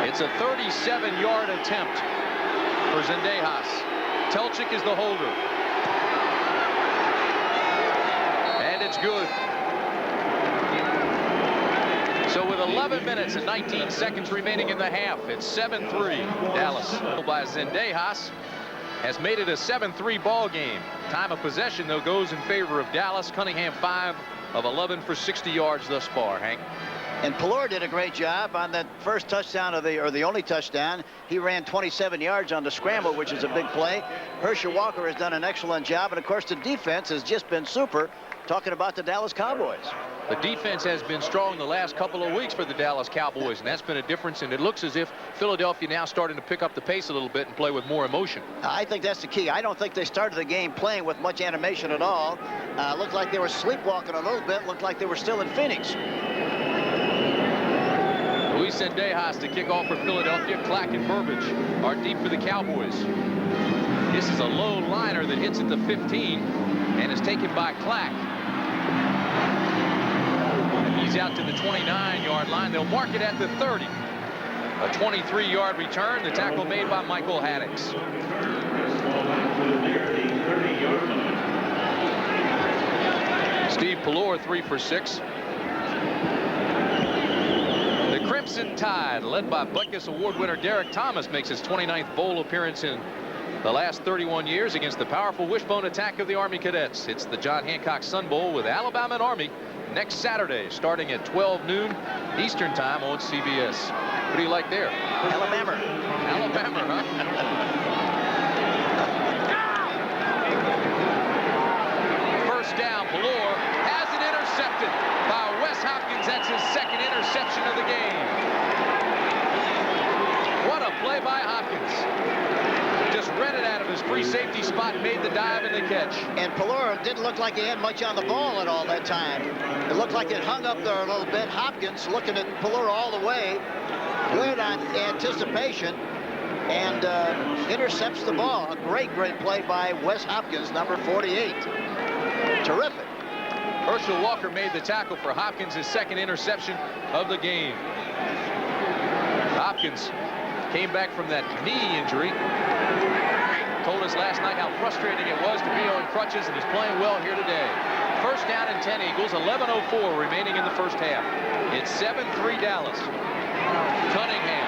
It's a 37-yard attempt for Zendejas. Telchik is the holder. And it's good. So with 11 minutes and 19 seconds remaining in the half, it's 7-3 Dallas. By Zendejas has made it a 7-3 ball game. Time of possession, though, goes in favor of Dallas. Cunningham 5 of 11 for 60 yards thus far, Hank.
And Pelor did a great job on that first touchdown or the only touchdown. He ran 27 yards on the scramble, which is a big play. Herschel Walker has done an excellent job, and of course the defense has just been super. Talking about the Dallas Cowboys.
The defense has been strong the last couple of weeks for the Dallas Cowboys, and that's been a difference, and it looks as if Philadelphia now starting to pick up the pace a little bit and play with more emotion.
I think that's the key. I don't think they started the game playing with much animation at all. Looked like they were sleepwalking a little bit. Looked like they were still in Phoenix.
Luis Zendejas to kick off for Philadelphia. Clack and Burbage are deep for the Cowboys. This is a low liner that hits at the 15 and is taken by Clack. He's out to the 29-yard line. They'll mark it at the 30. A 23-yard return. The tackle made by Michael Haddix. Steve Pelor 3 for 6. The Crimson Tide, led by Butkus Award winner Derek Thomas, makes his 29th bowl appearance in the last 31 years against the powerful wishbone attack of the Army Cadets. It's the John Hancock Sun Bowl with Alabama and Army next Saturday, starting at 12 noon Eastern time on CBS. What do you like there?
Alabama.
Alabama, huh? Pelor has it intercepted by Wes Hopkins. That's his second interception of the game. What a play by Hopkins. Just read it out of his free safety spot, made the dive and the catch.
And Pelor didn't look like he had much on the ball at all that time. It looked like it hung up there a little bit. Hopkins looking at Pelor all the way. Good on anticipation. And intercepts the ball. A great play by Wes Hopkins, number 48. Terrific.
Herschel Walker made the tackle for Hopkins, his second interception of the game. Hopkins came back from that knee injury. Told us last night how frustrating it was to be on crutches, and he's playing well here today. First down and 10 Eagles, 11:04 remaining in the first half. It's 7-3 Dallas. Cunningham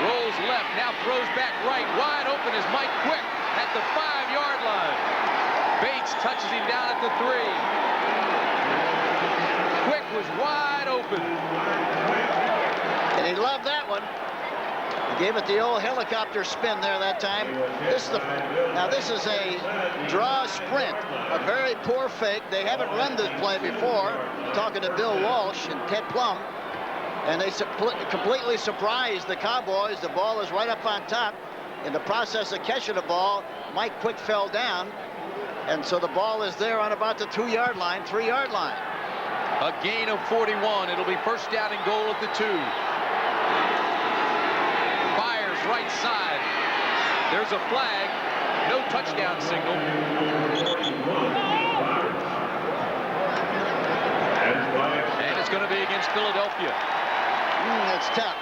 rolls left, now throws back right. Wide open is Mike Quick at the 5-yard line. Bates touches him down at the 3. Quick was wide open.
And he loved that one. He gave it the old helicopter spin there that time. This is a draw sprint, a very poor fake. They haven't run this play before. Talking to Bill Walsh and Ted Plum. And they completely surprised the Cowboys. The ball is right up on top. In the process of catching the ball, Mike Quick fell down. And so the ball is there on about the 2-yard line, 3-yard line.
A gain of 41. It'll be first down and goal at the 2. Byers right side. There's a flag. No touchdown signal. And it's going to be against Philadelphia.
It's tough.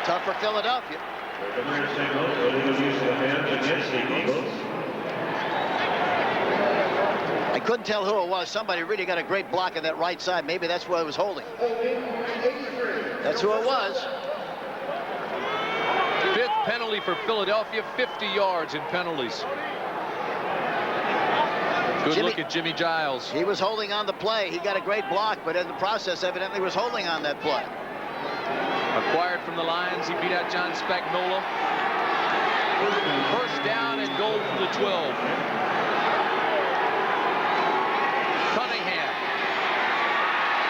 Tough for Philadelphia. I couldn't tell who it was. Somebody really got a great block on that right side. Maybe that's what it was holding. That's who it was.
5th penalty for Philadelphia, 50 yards in penalties. Good look at Jimmy Giles.
He was holding on the play. He got a great block, but in the process, evidently was holding on that play.
Acquired from the Lions, he beat out John Spagnuolo. First down and goal from the 12. Cunningham.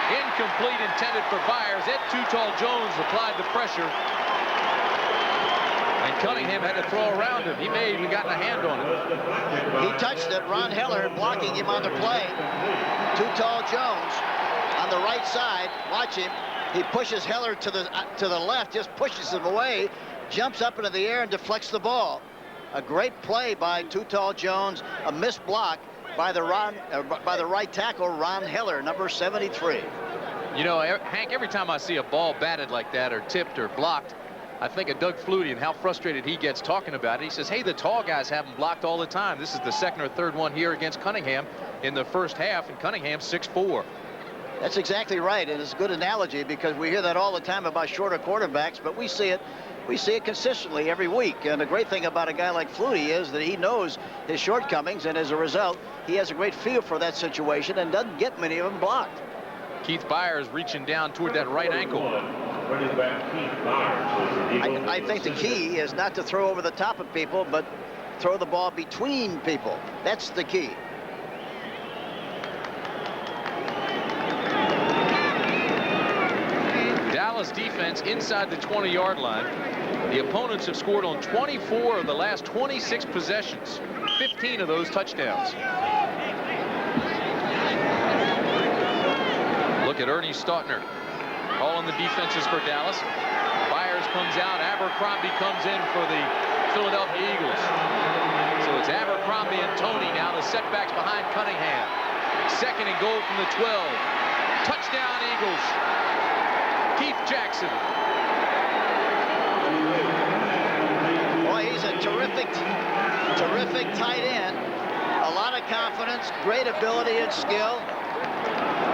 Incomplete, intended for Byers. Ed Too-Tall Jones applied the pressure. And Cunningham had to throw around him. He may have even gotten a hand on it.
He touched it. Ron Heller blocking him on the play. Too-Tall Jones on the right side. Watch him. He pushes Heller to the left, just pushes him away, jumps up into the air and deflects the ball. A great play by Too-Tall Jones. A missed block by the right tackle, Ron Heller, number 73.
You know, Hank, every time I see a ball batted like that or tipped or blocked, I think of Doug Flutie and how frustrated he gets talking about it. He says, hey, the tall guys have them blocked all the time. This is the second or third one here against Cunningham in the first half, and Cunningham's 6'4".
That's exactly right, and it's a good analogy because we hear that all the time about shorter quarterbacks, but we see it consistently every week. And the great thing about a guy like Flutie is that he knows his shortcomings, and as a result, he has a great feel for that situation and doesn't get many of them blocked.
Keith Byers reaching down toward that right ankle.
I think the key is not to throw over the top of people, but throw the ball between people. That's the key.
Dallas defense inside the 20-yard line. The opponents have scored on 24 of the last 26 possessions. 15 of those touchdowns. Look at Ernie Stautner. All in the defenses for Dallas. Byers comes out. Abercrombie comes in for the Philadelphia Eagles. So it's Abercrombie and Tony now, the setbacks behind Cunningham. Second and goal from the 12. Touchdown Eagles. Keith Jackson.
Boy, he's a terrific tight end. A lot of confidence, great ability and skill.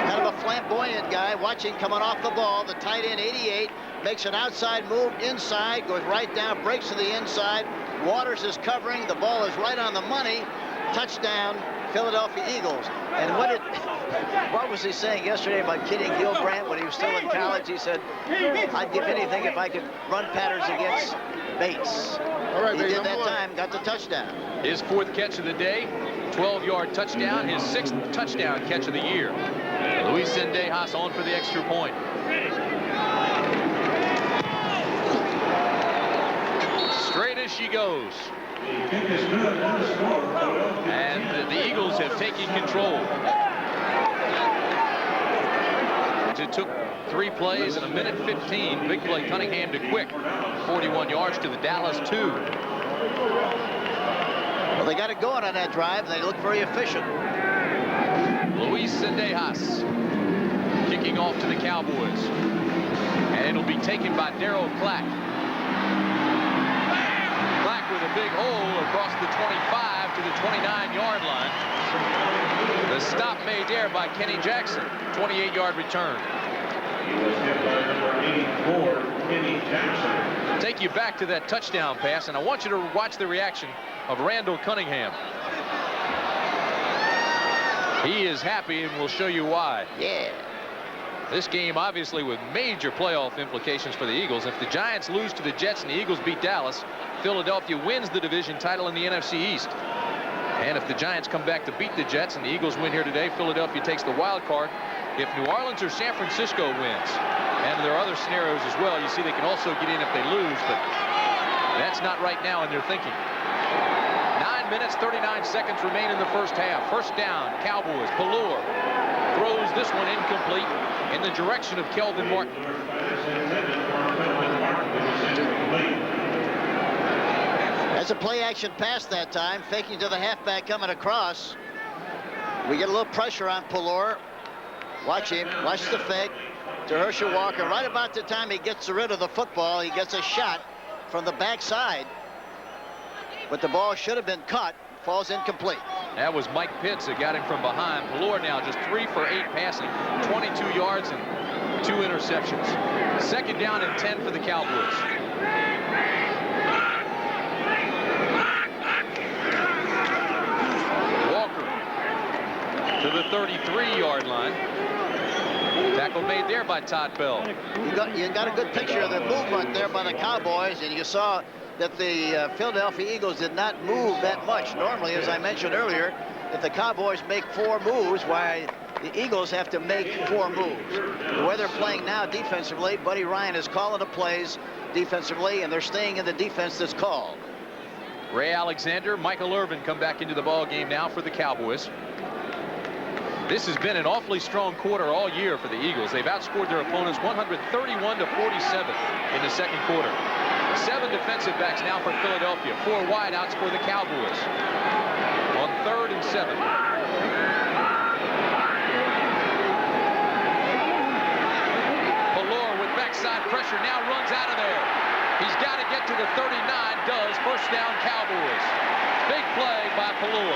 Kind of a flamboyant guy. Watch him coming off the ball. The tight end, 88, makes an outside move inside, goes right down, breaks to the inside. Waters is covering. The ball is right on the money. Touchdown, Philadelphia Eagles. And what was he saying yesterday about kidding Gilbrandt when he was still in college? He said, I'd give anything if I could run patterns against Bates.
All right,
He
Bates,
did that
I'm
time, got the touchdown.
His 4th catch of the day, 12-yard touchdown, his 6th touchdown catch of the year. Luis Zendejas on for the extra point. Straight as she goes. And the Eagles have taken control. It took 3 plays in 1:15. Big play Cunningham to Quick. 41 yards to the Dallas 2.
Well, they got it going on that drive. They look very efficient.
Luis Zendejas kicking off to the Cowboys. And it'll be taken by Darryl Clack. Clack with a big hole across the 25 to the 29-yard line. The stop made there by Kenny Jackson. 28-yard return. Take you back to that touchdown pass, and I want you to watch the reaction of Randall Cunningham. He is happy, and we'll show you why.
Yeah.
This game obviously with major playoff implications for the Eagles. If the Giants lose to the Jets and the Eagles beat Dallas, Philadelphia wins the division title in the NFC East. And if the Giants come back to beat the Jets and the Eagles win here today, Philadelphia takes the wild card. If New Orleans or San Francisco wins, and there are other scenarios as well, you see they can also get in if they lose, but that's not right now in their thinking. 9 minutes, 39 seconds remain in the first half. First down, Cowboys. Pallur throws this one incomplete in the direction of Kelvin Martin.
That's a play action pass that time, faking to the halfback coming across. We get a little pressure on Pallur. Watch him, watch the fake to Herschel Walker. Right about the time he gets rid of the football, he gets a shot from the backside. But the ball should have been caught, falls incomplete.
That was Mike Pitts that got him from behind. Pallur now just 3 for 8 passing, 22 yards and 2 interceptions. Second down and 10 for the Cowboys. Walker to the 33-yard line. Tackle made there by Todd Bell.
You got a good picture of the movement there by the Cowboys, and you saw that the Philadelphia Eagles did not move that much. Normally, as I mentioned earlier, if the Cowboys make 4 moves, why the Eagles have to make 4 moves. The way they're playing now defensively, Buddy Ryan is calling the plays defensively, and they're staying in the defense that's called.
Ray Alexander, Michael Irvin come back into the ball game now for the Cowboys. This has been an awfully strong quarter all year for the Eagles. They've outscored their opponents 131 to 47 in the second quarter. 7 defensive backs now for Philadelphia. 4 wideouts for the Cowboys. On 3rd and 7. Pallur with backside pressure now runs out of there. He's got to get to the 39, does. First down, Cowboys. Big play by Pallur.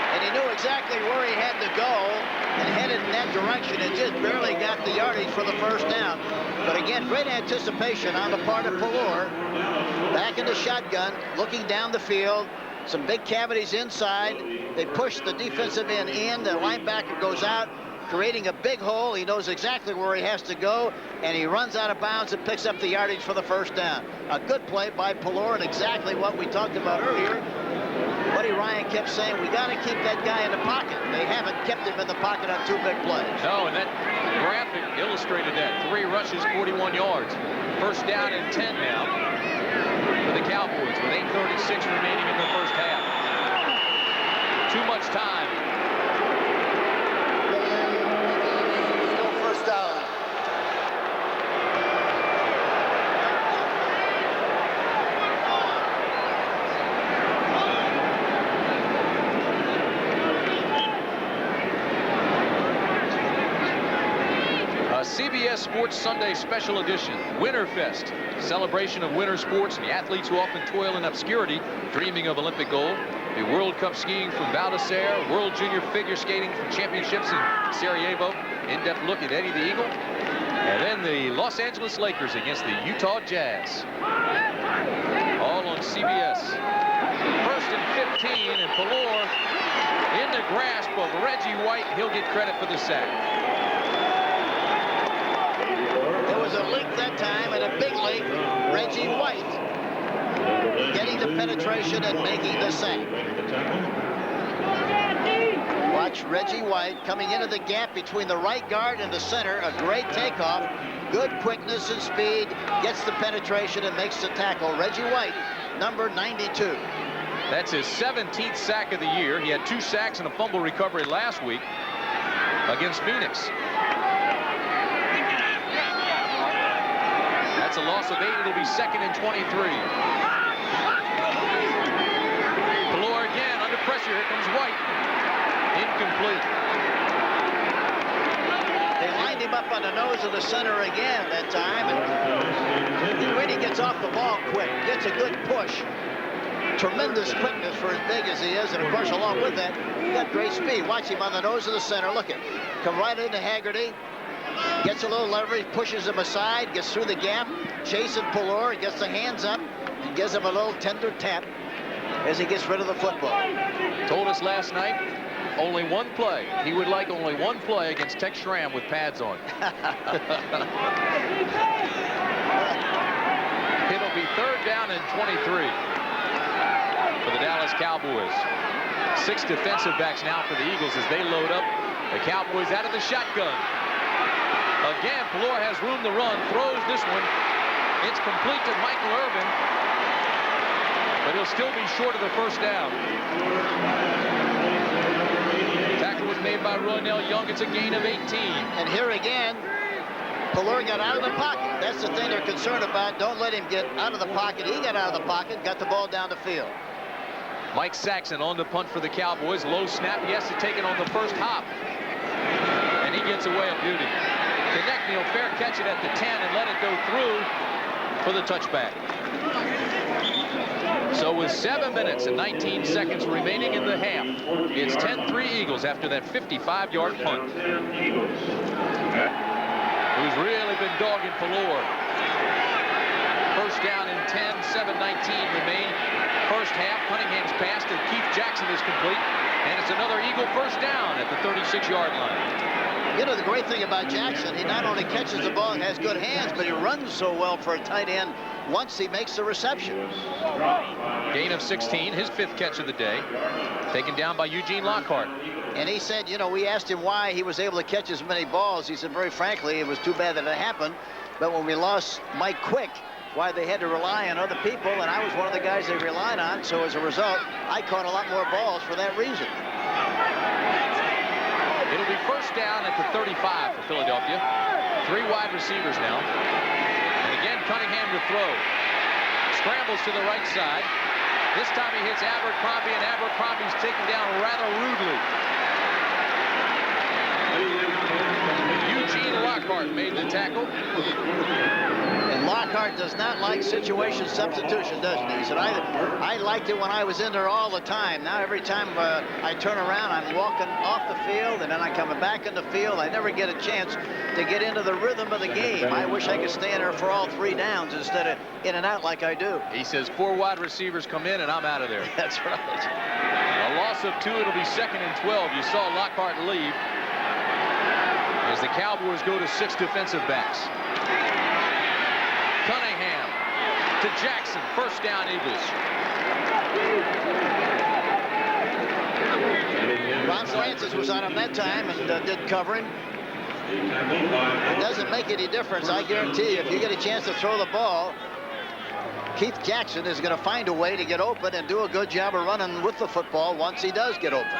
And he knew exactly where he had to go and headed in that direction and just barely got the yardage for the first down. But again, great anticipation on the part of Pallur. Back in the shotgun, looking down the field. Some big cavities inside. They push the defensive end in. The linebacker goes out, creating a big hole. He knows exactly where he has to go, and he runs out of bounds and picks up the yardage for the first down. A good play by Pallur, and exactly what we talked about earlier. Buddy Ryan kept saying, we got to keep that guy in the pocket. They haven't kept him in the pocket on 2 big plays.
No, and that graphic illustrated that. 3 rushes, 41 yards. First down and 10 now for the Cowboys with 8:36 remaining in the first half. Too much time.
Still first down.
CBS Sports Sunday Special Edition, Winterfest, celebration of winter sports and the athletes who often toil in obscurity, dreaming of Olympic gold. The World Cup skiing from Val d'Isere, World Junior figure skating from championships in Sarajevo. In-depth look at Eddie the Eagle. And then the Los Angeles Lakers against the Utah Jazz. All on CBS. 1st and 15, and Pelor in the grasp of Reggie White. He'll get credit for the sack.
There was a leak that time, and a big leak. Reggie White getting the penetration and making the sack. Watch Reggie White coming into the gap between the right guard and the center. A great takeoff. Good quickness and speed. Gets the penetration and makes the tackle. Reggie White, number 92.
That's his 17th sack of the year. He had 2 sacks and a fumble recovery last week against Phoenix. That's a loss of 8. It'll be 2nd and 23. Pelor again under pressure. Here comes White. Incomplete.
They lined him up on the nose of the center again that time, and he really gets off the ball quick. Gets a good push. Tremendous quickness for as big as he is, and of course along with that, he got great speed. Watch him on the nose of the center. Look at him. Come right into Haggerty. Gets a little leverage, pushes him aside, gets through the gap, chasing Pelor, gets the hands up, and gives him a little tender tap as he gets rid of the football.
Told us last night, only one play. He would like only one play against Tex Schramm with pads on. It'll be 3rd down and 23 for the Dallas Cowboys. 6 defensive backs now for the Eagles as they load up. The Cowboys out of the shotgun. Again, Pelor has room to run, throws this one. It's complete to Michael Irvin, but he'll still be short of the 1st down. Tackle was made by Ronell Young. It's a gain of 18.
And here again, Pelor got out of the pocket. That's the thing they're concerned about. Don't let him get out of the pocket. He got out of the pocket, got the ball down the field.
Mike Saxon on the punt for the Cowboys. Low snap. He has to take it on the 1st hop. And he gets away of duty. Konechny will fair catch it at the 10 and let it go through for the touchback. So with 7 minutes and 19 seconds remaining in the half, it's 10-3 Eagles after that 55-yard punt. Who's really been dogging Pelor. 1st down and 10, 7:19 remain. 1st half, Cunningham's pass to Keith Jackson is complete, and it's another Eagle 1st down at the 36-yard line.
You know, the great thing about Jackson, he not only catches the ball and has good hands, but he runs so well for a tight end once he makes the reception.
Gain of 16, his 5th catch of the day, taken down by Eugene Lockhart.
And he said, you know, we asked him why he was able to catch as many balls. He said, very frankly, it was too bad that it happened. But when we lost Mike Quick, why they had to rely on other people, and I was one of the guys they relied on. So as a result, I caught a lot more balls for that reason.
It'll be 1st down at the 35 for Philadelphia. 3 wide receivers now. And again, Cunningham to throw. Scrambles to the right side. This time he hits Abercrombie, and Abercrombie's taken down rather rudely. Eugene Lockhart made the tackle.
And Lockhart does not like situation substitution, doesn't he? He said, I liked it when I was in there all the time. Now every time I turn around, I'm walking off the field, and then I'm coming back in the field. I never get a chance to get into the rhythm of the game. I wish I could stay in there for all 3 downs instead of in and out like I do.
He says 4 wide receivers come in, and I'm out of there.
That's right.
A loss of 2, it'll be 2nd and 12. You saw Lockhart leave as the Cowboys go to 6 defensive backs. Cunningham to Jackson. 1st down, Eagles.
Ron Francis was on him that time and did covering. It doesn't make any difference. I guarantee you, if you get a chance to throw the ball, Keith Jackson is going to find a way to get open and do a good job of running with the football once he does get open.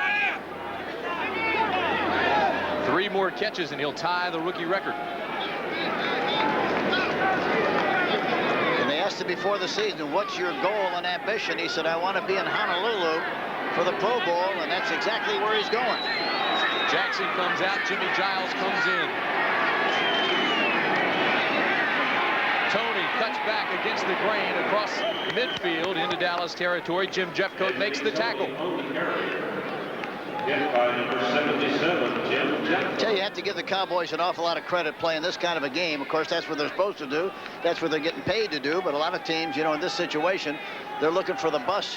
3 more catches and he'll tie the rookie record.
And they asked him before the season, what's your goal and ambition? He said, I want to be in Honolulu for the Pro Bowl, and that's exactly where he's going.
Jackson comes out, Jimmy Giles comes in. Tony cuts back against the grain across midfield into Dallas territory. Jim Jeffcoat makes the tackle.
Hit by number 77, Jim Jackson.
Tell you have to give the Cowboys an awful lot of credit playing this kind of a game. Of course, that's what they're supposed to do. That's what they're getting paid to do. But a lot of teams, you know, in this situation, they're looking for the bus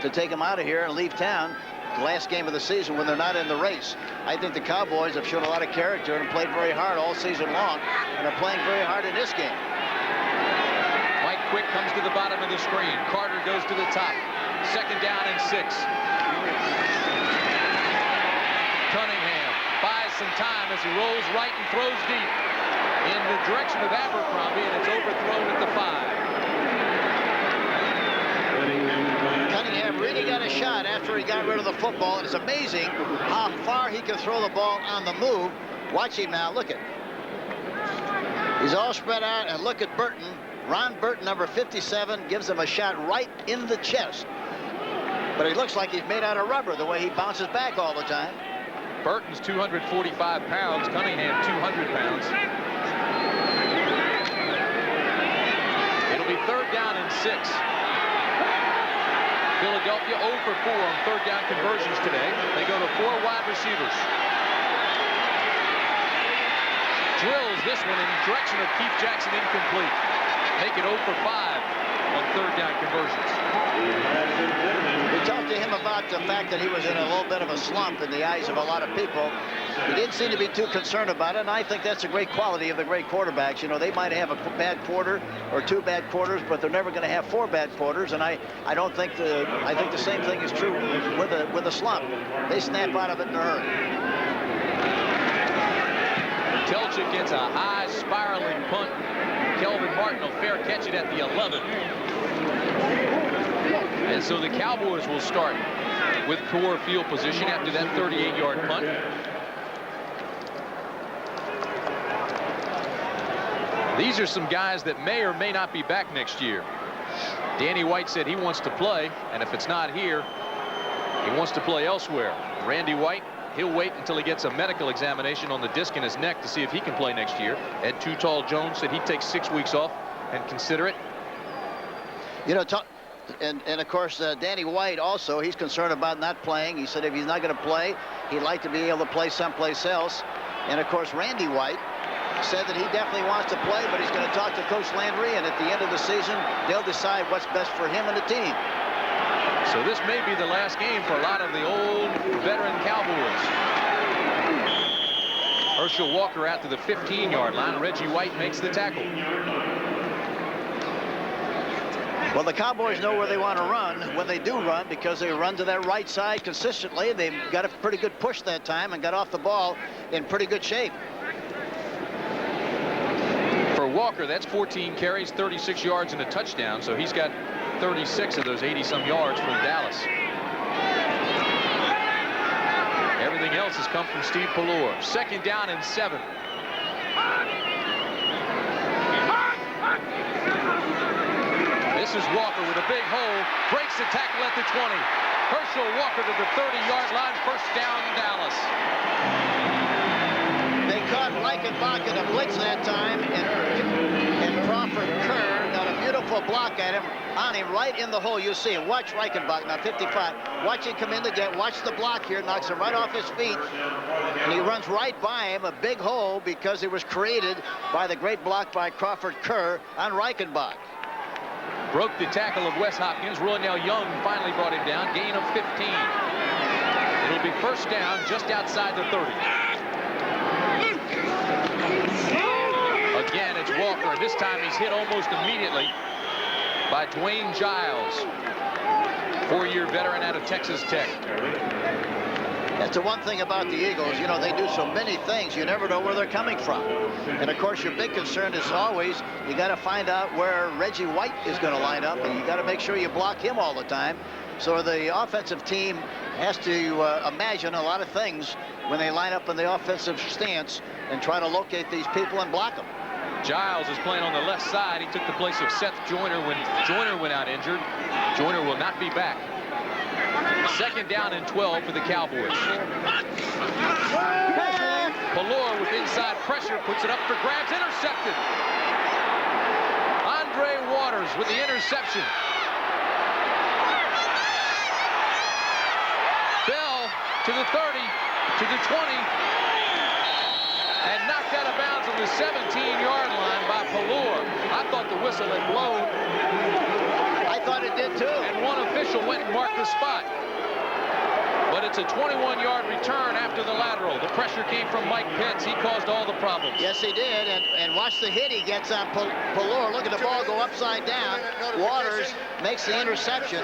to take them out of here and leave town. The last game of the season when they're not in the race. I think the Cowboys have shown a lot of character and played very hard all season long, and are playing very hard in this game.
Mike Quick comes to the bottom of the screen. Carter goes to the top. Second down and 6. Cunningham buys some time as he rolls right and throws deep in the direction of Abercrombie, and it's overthrown at the 5.
Cunningham really got a shot after he got rid of the football. It's amazing how far he can throw the ball on the move. Watch him now. Look at. He's all spread out, and look at Burton. Ron Burton, number 57, gives him a shot right in the chest. But he looks like he's made out of rubber the way he bounces back all the time.
Burton's 245 pounds. Cunningham 200 pounds. It'll be third down and 6. Philadelphia 0 for 4 on third down conversions today. They go to 4 wide receivers. Drills this one in the direction of Keith Jackson, incomplete. Make it 0 for 5 on third down conversions.
We talked to him about the fact that he was in a little bit of a slump in the eyes of a lot of people. He didn't seem to be too concerned about it, and I think that's a great quality of the great quarterbacks. You know, they might have a bad quarter or 2 bad quarters, but they're never going to have 4 bad quarters. And I think the same thing is true with a slump. They snap out of it in a hurry.
Telchik gets a high spiraling punt. Kelvin Martin will fair catch it at the 11. And so the Cowboys will start with poor field position after that 38-yard punt. These are some guys that may or may not be back next year. Danny White said he wants to play, and if it's not here, he wants to play elsewhere. Randy White, he'll wait until he gets a medical examination on the disc in his neck to see if he can play next year. Ed Too Tall Jones said he'd take 6 weeks off and consider it.
You know, and of course, Danny White also, he's concerned about not playing. He said if he's not going to play, he'd like to be able to play someplace else. And of course, Randy White said that he definitely wants to play, but he's going to talk to Coach Landry, and at the end of the season, they'll decide what's best for him and the team.
So this may be the last game for a lot of the old veteran Cowboys. Herschel Walker out to the 15-yard line. Reggie White makes the tackle.
Well, the Cowboys know where they want to run when they do run, because they run to that right side consistently. They've got a pretty good push that time and got off the ball in pretty good shape.
For Walker, that's 14 carries, 36 yards, and a touchdown. So he's got 36 of those 80-some yards from Dallas. Everything else has come from Steve Pallor. Second down and 7. This is Walker with a big hole. Breaks the tackle at the 20. Herschel Walker to the 30-yard line. First down, Dallas.
They caught Reichenbach in a blitz that time, and Crawford Kerr got a beautiful block at him, on him right in the hole. You see him. Watch Reichenbach now, 55. Watch him come in the get. Watch the block here. Knocks him right off his feet, and he runs right by him. A big hole because it was created by the great block by Crawford Kerr on Reichenbach.
Broke the tackle of Wes Hopkins. Roynell Young finally brought him down. Gain of 15. It'll be first down just outside the 30. Again, it's Walker, and this time he's hit almost immediately by Dwayne Giles, 4-year veteran out of Texas Tech.
That's the one thing about the Eagles. You know, they do so many things, you never know where they're coming from. And of course, your big concern is always you got to find out where Reggie White is going to line up, and you got to make sure you block him all the time. So the offensive team has to imagine a lot of things when they line up in the offensive stance and try to locate these people and block them.
Giles is playing on the left side. He took the place of Seth Joyner when Joyner went out injured. Joyner will not be back. Second down and 12 for the Cowboys. Pallor with inside pressure puts it up for grabs. Intercepted. Andre Waters with the interception. Bell to the 30, to the 20, and knocked out of bounds on the 17-yard line by Pelor. I thought the whistle had blown.
I thought it did too.
And one official went and marked the spot. But it's a 21-yard return after the lateral. The pressure came from Mike Pitts. He caused all the problems.
Yes, he did. And watch the hit he gets on Pelor. Look at the ball go upside down. Waters makes the interception.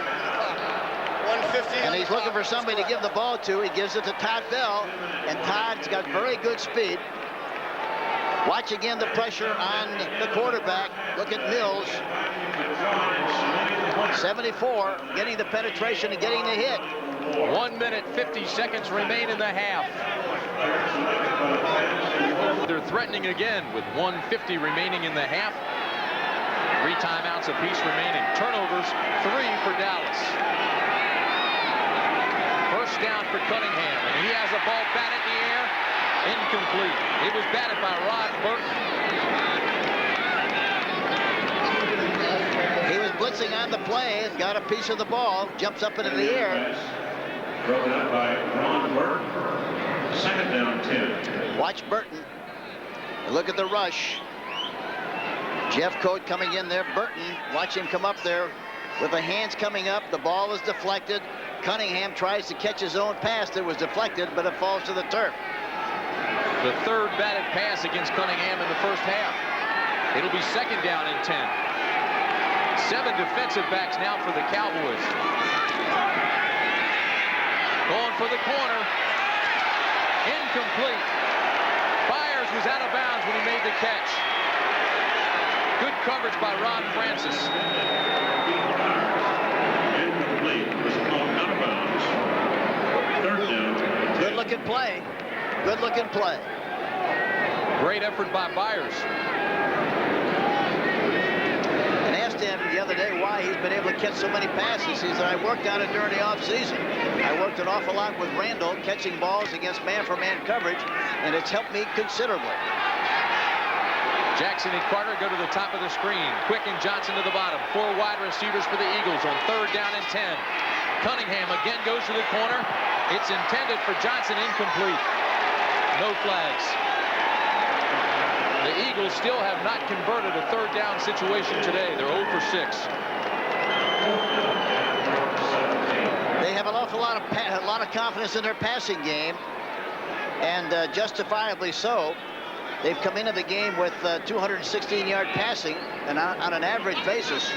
And he's looking for somebody to give the ball to. He gives it to Todd Bell. And Todd's got very good speed. Watch again the pressure on the quarterback. Look at Mills. 74, getting the penetration and getting the hit.
1 minute, 50 seconds remain in the half. They're threatening again with 1:50 remaining in the half. 3 timeouts apiece remaining. Turnovers, 3 for Dallas. First down for Cunningham, and he has a ball batted in the air. Incomplete. It was batted by Rod Burton.
He was blitzing on the play and got a piece of the ball. Jumps up into the air.
Broken up by Ron Burton. Second down 10.
Watch Burton. Look at the rush. Jeff Coat coming in there. Burton, watch him come up there with the hands coming up. The ball is deflected. Cunningham tries to catch his own pass that was deflected, but it falls to the turf.
The third batted pass against Cunningham in the first half. It'll be second down and 10. 7 defensive backs now for the Cowboys. Going for the corner. Incomplete. Byers was out of bounds when he made the catch. Good coverage by Ron Francis.
Incomplete. Was called out of bounds. Third down.
Good looking play. Good looking play.
Great effort by Byers.
And asked him the other day why he's been able to catch so many passes. He said, I worked on it during the offseason. I worked an awful lot with Randall, catching balls against man-for-man coverage, and it's helped me considerably.
Jackson and Carter go to the top of the screen. Quick and Johnson to the bottom. 4 wide receivers for the Eagles on third down and 10. Cunningham again goes to the corner. It's intended for Johnson, incomplete. No flags. The Eagles still have not converted a third down situation today. They're 0 for 6.
They have an awful lot of confidence in their passing game, and justifiably so. They've come into the game with 216-yard passing and on an average basis,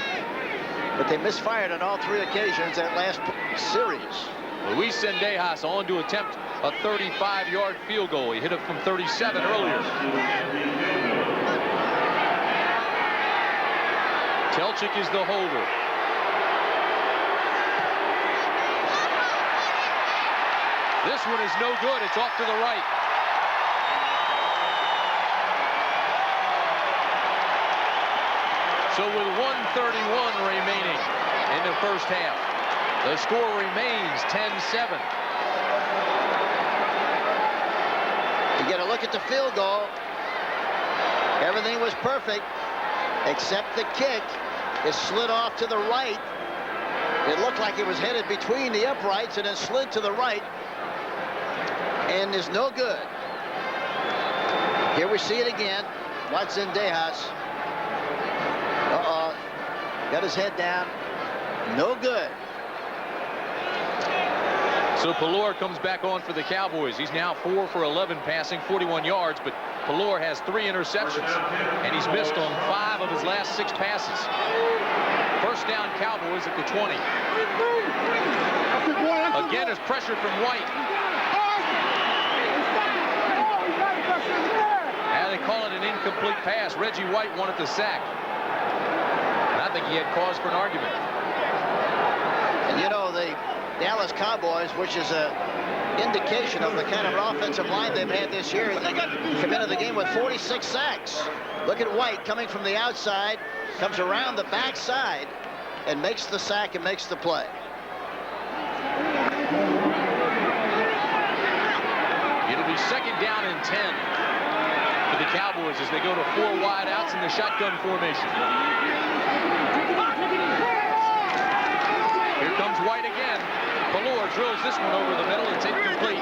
but they misfired on all 3 occasions that last series.
Luis Zendejas on to attempt a 35-yard field goal. He hit it from 37 earlier. Telchik is the holder. This one is no good. It's off to the right. So with 1:31 remaining in the first half, the score remains 10-7.
You get a look at the field goal. Everything was perfect, except the kick. It slid off to the right. It looked like it was headed between the uprights and then slid to the right, and is no good. Here we see it again. Watch Zendejas. Uh-oh. Got his head down. No good.
So Pelor comes back on for the Cowboys. He's now 4 for 11 passing, 41 yards, but Pelor has 3 interceptions, and he's missed on 5 of his last 6 passes. First down, Cowboys at the 20. Again, there's pressure from White. Now they call it an incomplete pass. Reggie White wanted the sack. And I think he had cause for an argument.
And you know, the Dallas Cowboys, which is an indication of the kind of offensive line they've had this year, they come into the game with 46 sacks. Look at White coming from the outside, comes around the backside, and makes the sack and makes the play.
It'll be second down and 10 for the Cowboys as they go to 4 wide outs in the shotgun formation. Here comes White again. Pelor drills this one over the middle. It's incomplete.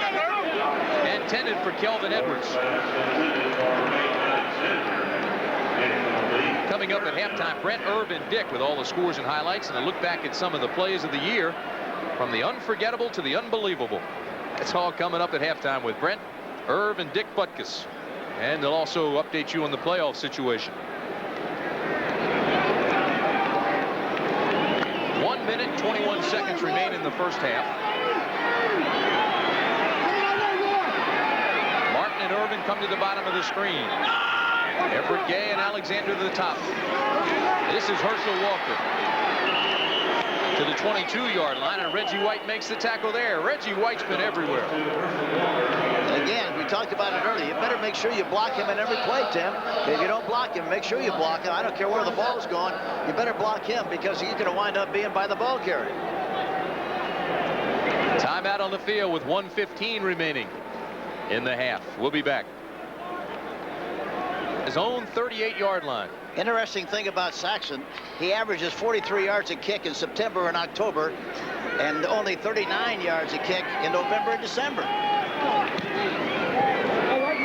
Intended for Kelvin Edwards. Coming up at halftime, Brent, Irv, and Dick with all the scores and highlights, and a look back at some of the plays of the year, from the unforgettable to the unbelievable. It's all coming up at halftime with Brent, Irv, and Dick Butkus. And they'll also update you on the playoff situation. 1 minute, 21 seconds remain in the first half. Martin and Irvin come to the bottom of the screen. Everett Gay and Alexander to the top. This is Herschel Walker to the 22-yard line, and Reggie White makes the tackle there. Reggie White's been everywhere.
And again, we talked about it earlier. You better make sure you block him in every play, Tim. If you don't block him, make sure you block him. I don't care where the ball's going. You better block him because he's going to wind up being by the ball carrier.
Timeout on the field with 1:15 remaining in the half. We'll be back. His own 38-yard line.
Interesting thing about Saxon, he averages 43 yards a kick in September and October, and only 39 yards a kick in November and December.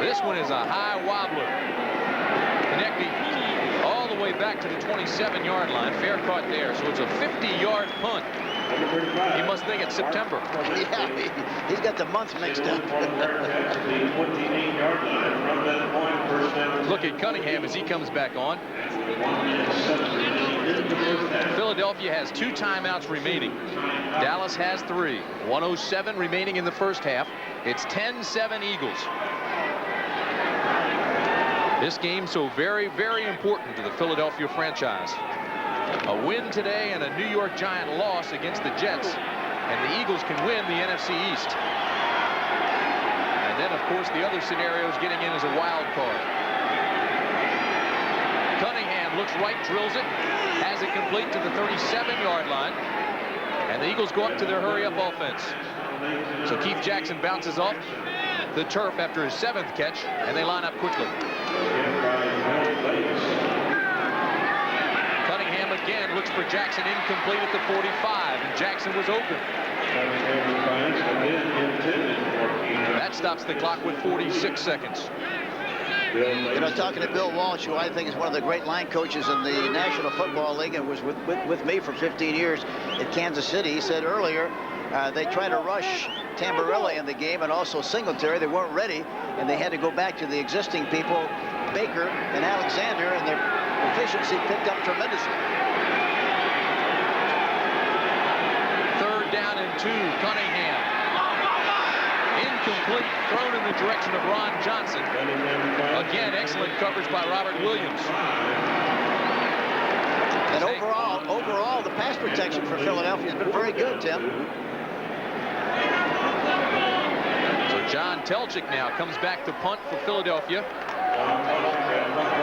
This one is a high wobbler. Connecting all the way back to the 27-yard line. Fair caught there, so it's a 50-yard punt. He must think it's September.
Yeah, he's got the months mixed up.
Look at Cunningham as he comes back on. Philadelphia has 2 timeouts remaining. Dallas has 3. 1:07 remaining in the first half. It's 10-7 Eagles. This game so very, very important to the Philadelphia franchise. A win today and a New York Giant loss against the Jets, and the Eagles can win the NFC East. And then, of course, the other scenario is getting in as a wild card. Cunningham looks right, drills it, has it complete to the 37-yard line, and the Eagles go up to their hurry-up offense. So Keith Jackson bounces off the turf after his 7th catch, and they line up quickly. Cunningham again looks for Jackson, incomplete at the 45, and Jackson was open. That stops the clock with 46 seconds.
You know, talking to Bill Walsh, who I think is one of the great line coaches in the National Football League and was with me for 15 years at Kansas City, he said earlier they tried to rush Tamburelli in the game and also Singletary. They weren't ready, and they had to go back to the existing people, Baker and Alexander, and their efficiency picked up tremendously.
3rd down and 2, Cunningham. Incomplete, thrown in the direction of Ron Johnson. Again, excellent coverage by Robert Williams.
And overall, the pass protection for Philadelphia has been very good, Tim.
So John Telchik now comes back to punt for Philadelphia.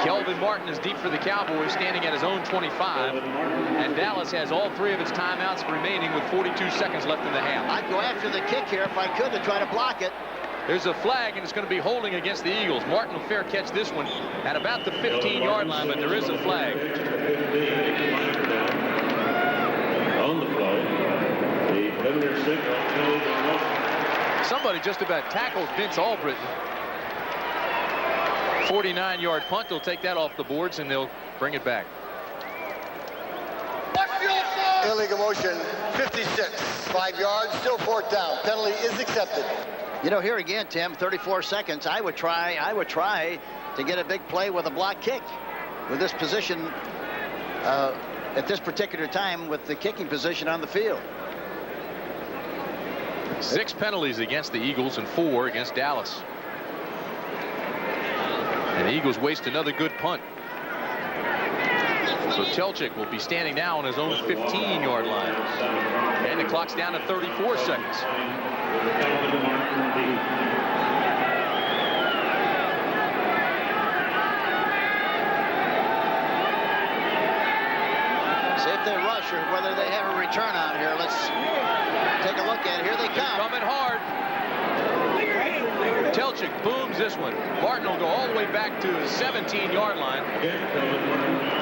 Kelvin Martin is deep for the Cowboys, standing at his own 25. And Dallas has all 3 of its timeouts remaining with 42 seconds left in the half.
I'd go after the kick here if I could to try to block it.
There's a flag, and it's going to be holding against the Eagles. Martin will fair catch this one at about the 15-yard line, but there is a flag.
On the play, the Governor signal.
Somebody just about tackled Vince Albritton. 49-yard punt. They'll take that off the boards, and they'll bring it back.
Illegal motion, 56. 5 yards, still 4th down. Penalty is accepted.
You know, here again, Tim, 34 seconds. I would try to get a big play with a block kick with this position at this particular time with the kicking position on the field.
6 penalties against the Eagles and 4 against Dallas. And the Eagles waste another good punt. So Telchik will be standing now on his own 15-yard line. And the clock's down to 34 seconds.
See if they rush or whether they have a return on here. Let's take a look at it. Here they come.
Coming hard. Telchik booms this one. Barton will go all the way back to his 17-yard line.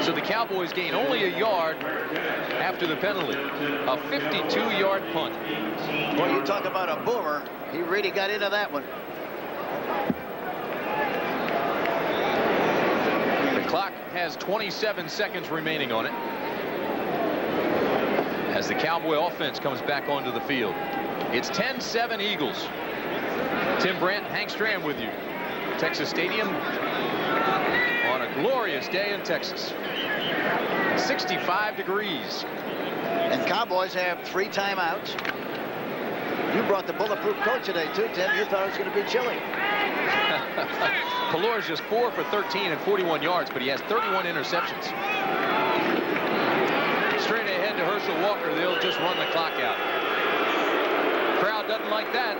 So the Cowboys gain only a yard after the penalty. A 52-yard punt.
Well, you talk about a boomer. He really got into that one.
The clock has 27 seconds remaining on it as the Cowboy offense comes back onto the field. It's 10-7 Eagles. Tim Brandt, Hank Strand with you. Texas Stadium on a glorious day in Texas. 65 degrees.
And Cowboys have 3 timeouts. You brought the bulletproof coat today, too, Tim. You thought it was going to be chilly.
Pelor's just 4 for 13 and 41 yards, but he has 31 interceptions. Straight ahead to Herschel Walker. They'll just run the clock out. Crowd doesn't like that.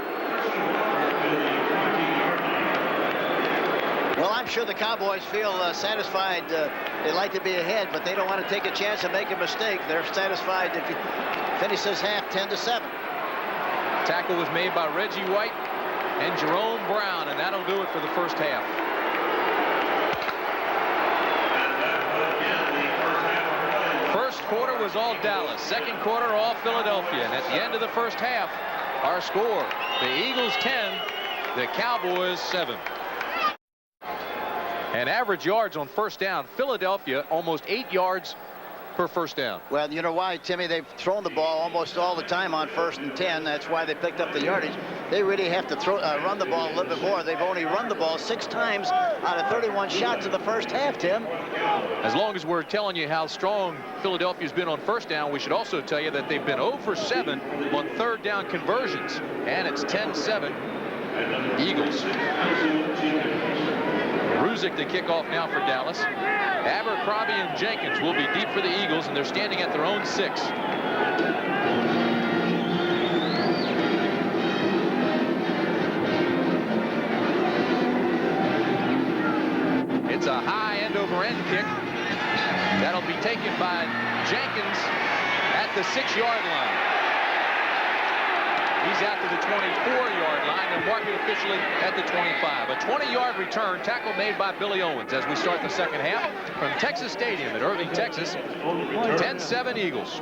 Well, I'm sure the Cowboys feel satisfied. They like to be ahead, but they don't want to take a chance and make a mistake. They're satisfied if he finishes half 10-7.
Tackle was made by Reggie White and Jerome Brown, and that'll do it for the first half. First quarter was all Dallas. Second quarter all Philadelphia. And at the end of the first half, our score, the Eagles 10, the Cowboys 7. And average yards on first down, Philadelphia almost 8 yards per first down.
Well, you know why, Timmy? They've thrown the ball almost all the time on 1st and 10. That's why they picked up the yardage. They really have to run the ball a little bit more. They've only run the ball 6 times out of 31 shots in the first half, Tim.
As long as we're telling you how strong Philadelphia's been on first down, we should also tell you that they've been 0 for 7 on third down conversions. And it's 10-7 Eagles. Ruzick the kickoff now for Dallas. Abercrombie and Jenkins will be deep for the Eagles, and they're standing at their own 6. It's a high end-over-end kick. That'll be taken by Jenkins at the 6-yard line. He's out to the 24-yard line and marked it officially at the 25. A 20-yard return, tackle made by Billy Owens as we start the second half from Texas Stadium at Irving, Texas. 10-7 Eagles.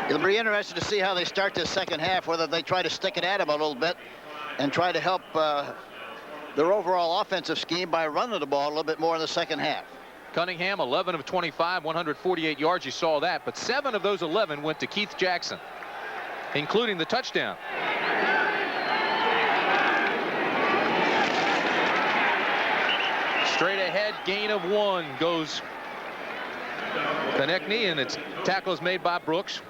It'll be interesting to see how they start this second half, whether they try to stick it at him a little bit and try to help their overall offensive scheme by running the ball a little bit more in the second half.
Cunningham, 11 of 25, 148 yards. You saw that, but 7 of those 11 went to Keith Jackson, including the touchdown. Straight ahead, gain of 1 goes Konechny, and its tackle is made by Brooks.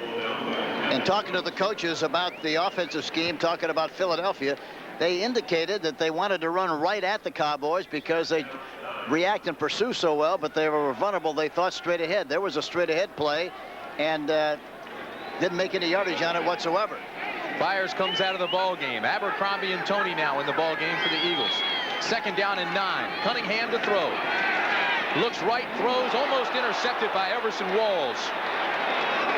And talking to the coaches about the offensive scheme, talking about Philadelphia, they indicated that they wanted to run right at the Cowboys because they react and pursue so well, but they were vulnerable. They thought straight ahead. There was a straight ahead play, and didn't make any yardage on it whatsoever.
Byers comes out of the ball game. Abercrombie and Tony now in the ball game for the Eagles. Second down and 9. Cunningham to throw. Looks right, throws, almost intercepted by Everson Walls.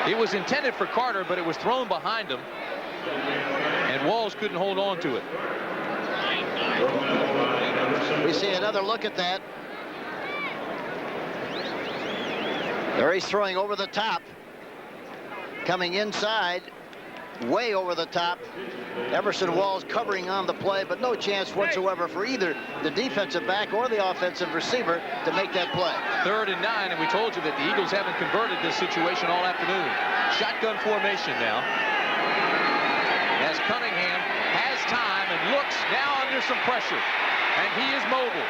It was intended for Carter, but it was thrown behind him, and Walls couldn't hold on to it.
We see another look at that. There he's throwing over the top. Coming inside, way over the top. Everson Walls covering on the play, but no chance whatsoever for either the defensive back or the offensive receiver to make that play.
3rd and 9, and we told you that the Eagles haven't converted this situation all afternoon. Shotgun formation now. As Cunningham has time and looks now under some pressure, and he is mobile.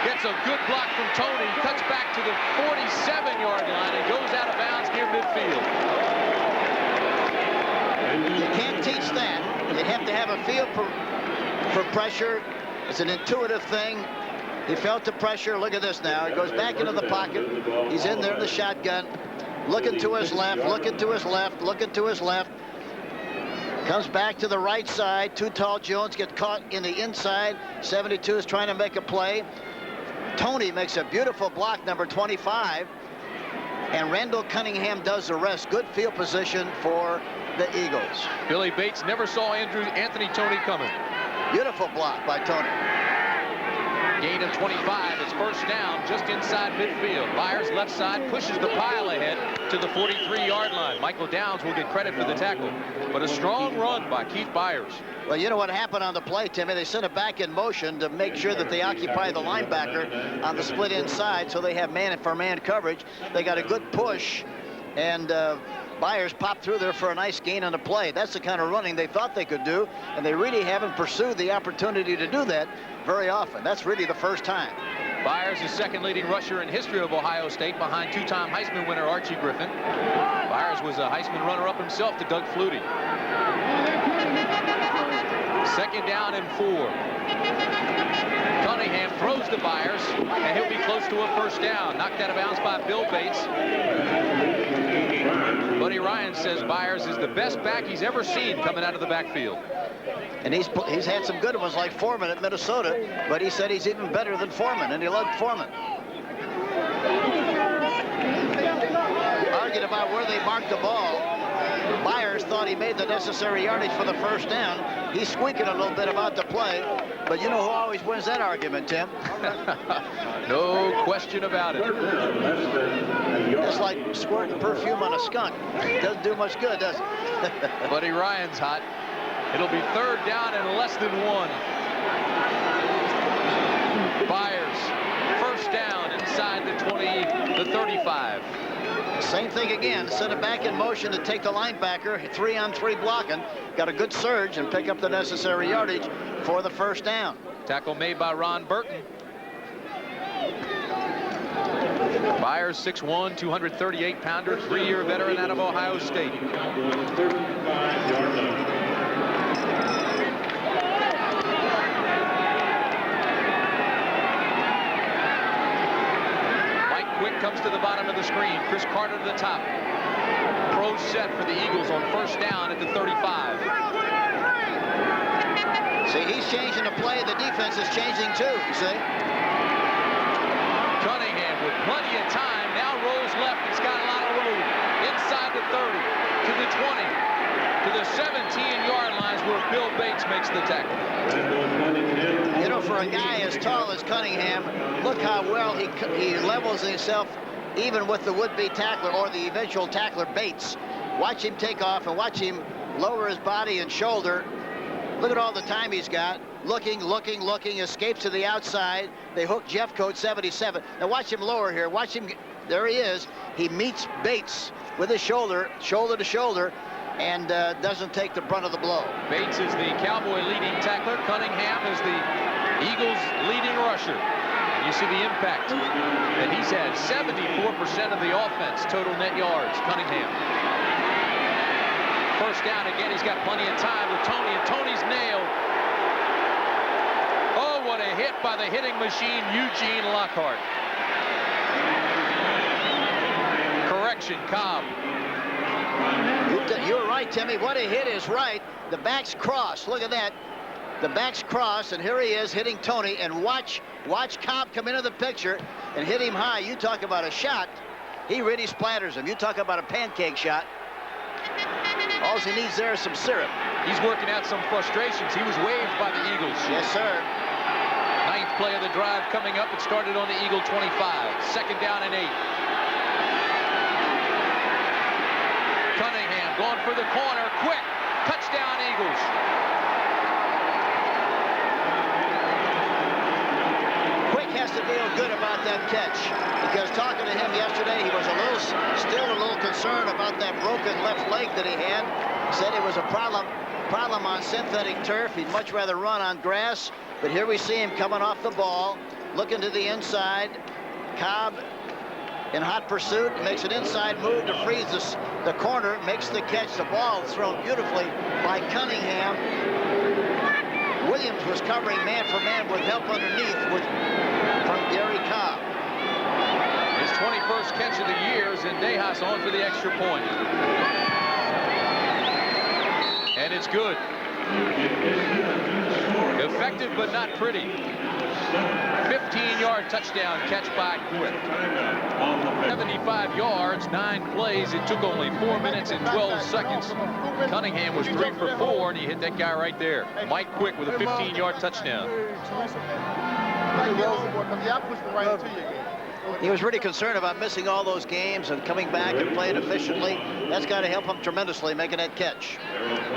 Gets a good block from Tony, cuts back to the 47-yard line and goes out of bounds near midfield.
You can't teach that. You have to have a feel for pressure. It's an intuitive thing. He felt the pressure. Look at this now. He goes back into the pocket. He's in there in the shotgun. Looking to his left, looking to his left, looking to his left. Comes back to the right side. Too Tall Jones gets caught in the inside. 72 is trying to make a play. Tony makes a beautiful block, number 25. And Randall Cunningham does the rest. Good field position for the Eagles.
Billy Bates never saw Anthony Toney coming.
Beautiful block by Toney.
Gain of 25. It's first down just inside midfield. Byers left side pushes the pile ahead to the 43-yard line. Michael Downs will get credit for the tackle, but a strong run by Keith Byers.
Well, you know what happened on the play, Timmy? They sent it back in motion to make sure that they occupy the linebacker on the split inside, so they have man-for-man coverage. They got a good push, and Byers popped through there for a nice gain on the play. That's the kind of running they thought they could do, and they really haven't pursued the opportunity to do that very often. That's really the first time.
Byers is second leading rusher in history of Ohio State behind two-time Heisman winner Archie Griffin. Byers was a Heisman runner-up himself to Doug Flutie. Second down and 4. Cunningham throws to Byers, and he'll be close to a first down. Knocked out of bounds by Bill Bates. Buddy Ryan says Byers is the best back he's ever seen coming out of the backfield.
And he's had some good ones like Foreman at Minnesota, but he said he's even better than Foreman, and he loved Foreman. Argued about where they marked the ball. Byers thought he made the necessary yardage for the first down. He's squeaking a little bit about the play, but you know who always wins that argument, Tim?
No question about it.
It's like squirting perfume on a skunk. Doesn't do much good, does it?
Buddy Ryan's hot. It'll be third down and less than 1. Byers, first down inside the 20, the 35.
Same thing again. Send it back in motion to take the linebacker. 3-on-3 blocking. Got a good surge and pick up the necessary yardage for the first down.
Tackle made by Ron Burton. Byers, 6'1", 238-pounder, 3-year veteran out of Ohio State. Quick comes to the bottom of the screen. Chris Carter to the top. Pro set for the Eagles on first down at the 35.
See, he's changing the play. The defense is changing too, you see.
Cunningham with plenty of time. Now rolls left. He's got a lot of room. Inside the 30, to the 20, to the 17-yard lines where Bill Bates makes the tackle.
You know, for a guy as tall as Cunningham, look how well he levels himself even with the would-be tackler or the eventual tackler Bates. Watch him take off and watch him lower his body and shoulder. Look at all the time he's got. Looking, escapes to the outside. They hook Jeffcoat 77. Now watch him lower here. Watch him. There he is. He meets Bates with his shoulder to shoulder, and doesn't take the brunt of the blow.
Bates is the Cowboy leading tackler. Cunningham is the Eagles leading rusher. You see the impact that he's had. 74% of the offense, total net yards, Cunningham. First down again. He's got plenty of time with Toney, and Toney's nailed. Oh, what a hit by the hitting machine, Eugene Lockhart. Correction, Cobb.
You're right, Timmy. What a hit is right. The backs cross. Look at that. The backs cross, and here he is hitting Toney. And watch Cobb come into the picture and hit him high. You talk about a shot. He really splatters him. You talk about a pancake shot. All he needs there is some syrup.
He's working out some frustrations. He was waived by the Eagles.
Yes, sir.
9th play of the drive coming up. It started on the Eagle 25. Second down and 8. Cunningham going for the corner. Quick. Touchdown, Eagles.
Quick has to feel good about that catch, because talking to him yesterday, he was still a little concerned about that broken left leg that he had. Said it was a problem on synthetic turf. He'd much rather run on grass. But here we see him coming off the ball, looking to the inside. Cobb in hot pursuit, makes an inside move to freeze the corner, makes the catch. The ball thrown beautifully by Cunningham. Williams was covering man for man with help underneath from Gary Cobb.
His 21st catch of the year is Zendejas on for the extra point. And it's good. Effective but not pretty. 15-yard touchdown catch by Quick.
Paul McFadden.
75 yards, 9 plays. It took only 4 minutes and 12 seconds. Cunningham was 3 for 4, and he hit that guy right there. Mike Quick with a 15-yard touchdown.
He was really concerned about missing all those games and coming back and playing efficiently. That's got to help him tremendously making that catch.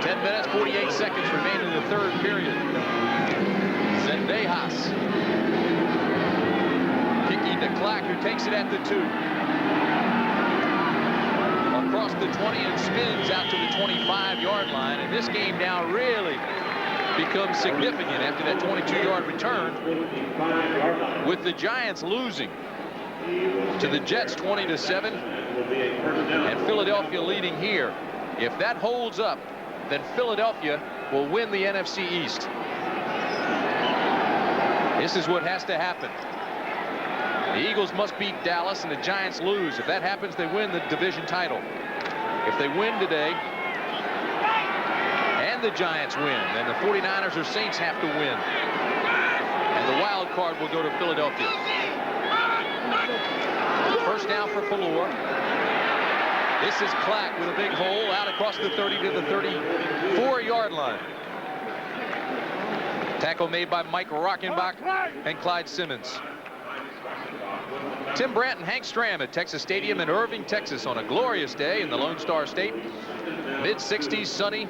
10 minutes, 48 seconds remain in the third period. Zendejas. Kicking to Clack, who takes it at the 2. Across the 20 and spins out to the 25-yard line. And this game now really becomes significant after that 22-yard return, with the Giants losing to the Jets 20-7 and Philadelphia leading here. If that holds up, then Philadelphia will win the NFC East. This is what has to happen. The Eagles must beat Dallas and the Giants lose. If that happens, they win the division title. If they win today and the Giants win, then the 49ers or Saints have to win. And the wild card will go to Philadelphia. First down for Pelor. This is Clack with a big hole out across the 30 to the 34-yard line. Tackle made by Mike Rockenbach and Clyde Simmons. Tim Brandt and Hank Stram at Texas Stadium in Irving, Texas on a glorious day in the Lone Star State. Mid-60s, sunny.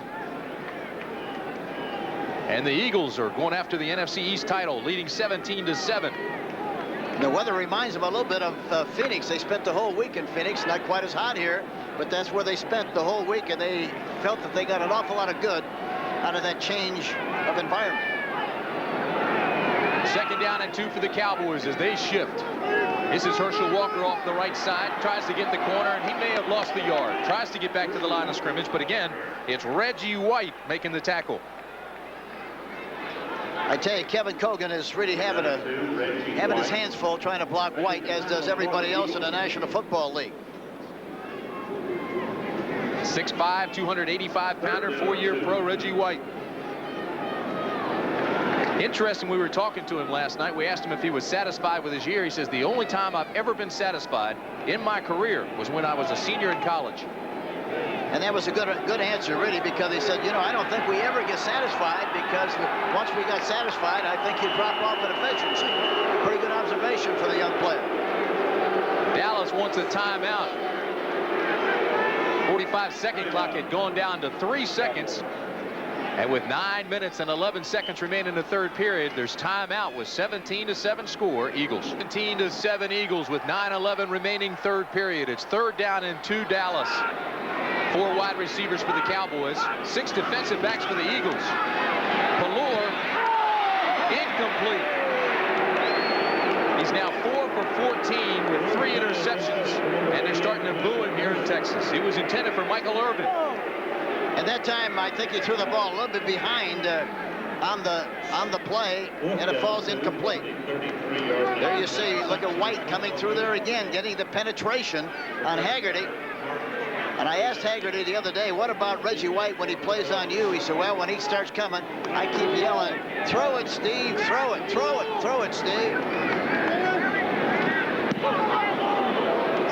And the Eagles are going after the NFC East title, leading 17-7.
The weather reminds them a little bit of Phoenix. They spent the whole week in Phoenix. Not quite as hot here, but that's where they spent the whole week, and they felt that they got an awful lot of good out of that change of environment.
Second down and 2 for the Cowboys as they shift. This is Herschel Walker off the right side. Tries to get the corner, and he may have lost the yard. Tries to get back to the line of scrimmage, but again, it's Reggie White making the tackle.
I tell you, Kevin Cogan is really having his hands full trying to block White, as does everybody else in the National Football League.
6'5", 285-pounder, 4-year pro Reggie White. Interesting, we were talking to him last night. We asked him if he was satisfied with his year. He says, the only time I've ever been satisfied in my career was when I was a senior in college.
And that was a good answer, really, because he said, you know, I don't think we ever get satisfied, because once we got satisfied, I think you drop off in efficiency. Pretty good observation for the young player.
Dallas wants a timeout. 45-second clock had gone down to 3 seconds. And with 9 minutes and 11 seconds remaining in the third period, there's timeout with 17-7 score, Eagles. 17-7 Eagles with 9:11 remaining third period. It's third down and 2 Dallas. 4 wide receivers for the Cowboys. 6 defensive backs for the Eagles. Pelor, incomplete. He's now 4 for 14 with 3 interceptions, and they're starting to boo him here in Texas. He was intended for Michael Irvin.
At that time, I think he threw the ball a little bit behind on the play, and it falls incomplete. There you see, look at White coming through there again, getting the penetration on Haggerty. And I asked Haggerty the other day, what about Reggie White when he plays on you? He said, well, when he starts coming, I keep yelling, throw it, Steve, throw it, throw it, throw it, Steve.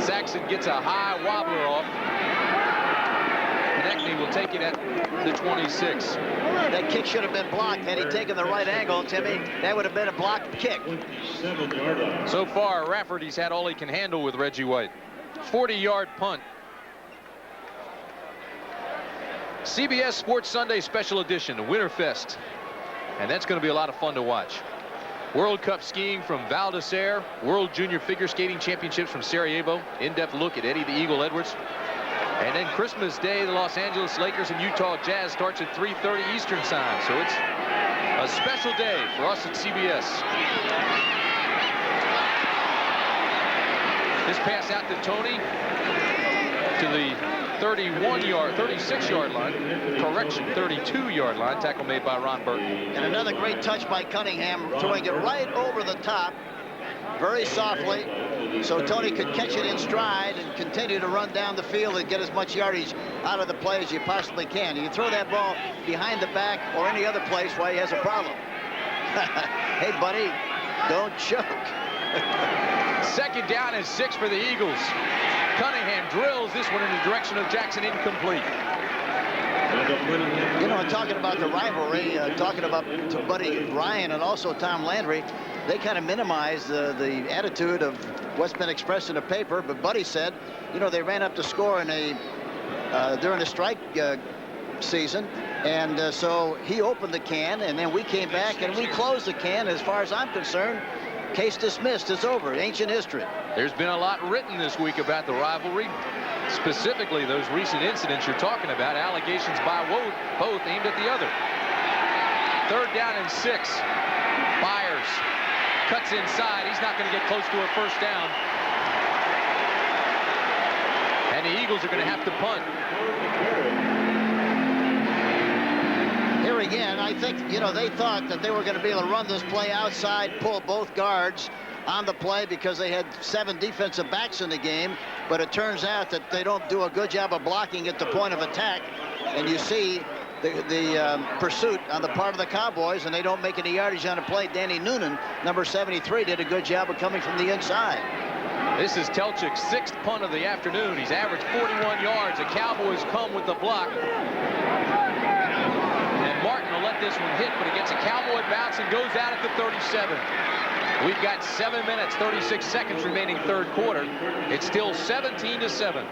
Saxon gets a high wobbler off. Konechny will take it at the 26.
That kick should have been blocked. Had he taken the right angle, Timmy, that would have been a blocked kick.
So far, Rafferty's had all he can handle with Reggie White. 40-yard punt. CBS Sports Sunday Special Edition, the Winterfest. And that's going to be a lot of fun to watch. World Cup skiing from Val d'Isere, World Junior Figure Skating Championships from Sarajevo. In-depth look at Eddie the Eagle Edwards. And then Christmas Day, the Los Angeles Lakers and Utah Jazz starts at 3:30 Eastern Time. So it's a special day for us at CBS. This pass out to Tony to the 36-yard line. Correction, 32-yard line. Tackle made by Ron Burton.
And another great touch by Cunningham, throwing it right over the top, very softly, so Tony could catch it in stride and continue to run down the field and get as much yardage out of the play as you possibly can. You throw that ball behind the back or any other place, why he has a problem. Hey, buddy, don't choke.
Second down and 6 for the Eagles. Cunningham drills this one in the direction of Jackson, incomplete.
You know, talking about the rivalry, talking about to Buddy Ryan and also Tom Landry, they kind of minimize the attitude of what's been expressed in the paper. But Buddy said, you know, they ran up the score in during the strike season, and so he opened the can, and then we came back and we closed the can. As far as I'm concerned, case dismissed. It's over. Ancient history.
There's been a lot written this week about the rivalry, specifically those recent incidents you're talking about, allegations by both aimed at the other. Third down and 6. Byers cuts inside. He's not going to get close to a first down. And the Eagles are going to have to punt.
Here again, I think, you know, they thought that they were going to be able to run this play outside, pull both guards on the play because they had 7 defensive backs in the game. But it turns out that they don't do a good job of blocking at the point of attack. And you see the pursuit on the part of the Cowboys, and they don't make any yardage on the play. Danny Noonan, number 73, did a good job of coming from the inside.
This is Telchik's 6th punt of the afternoon. He's averaged 41 yards. The Cowboys come with the block. And Martin will let this one hit, but it gets a Cowboy bounce and goes out at the 37. We've got 7 minutes, 36 seconds remaining third quarter. It's still 17-7.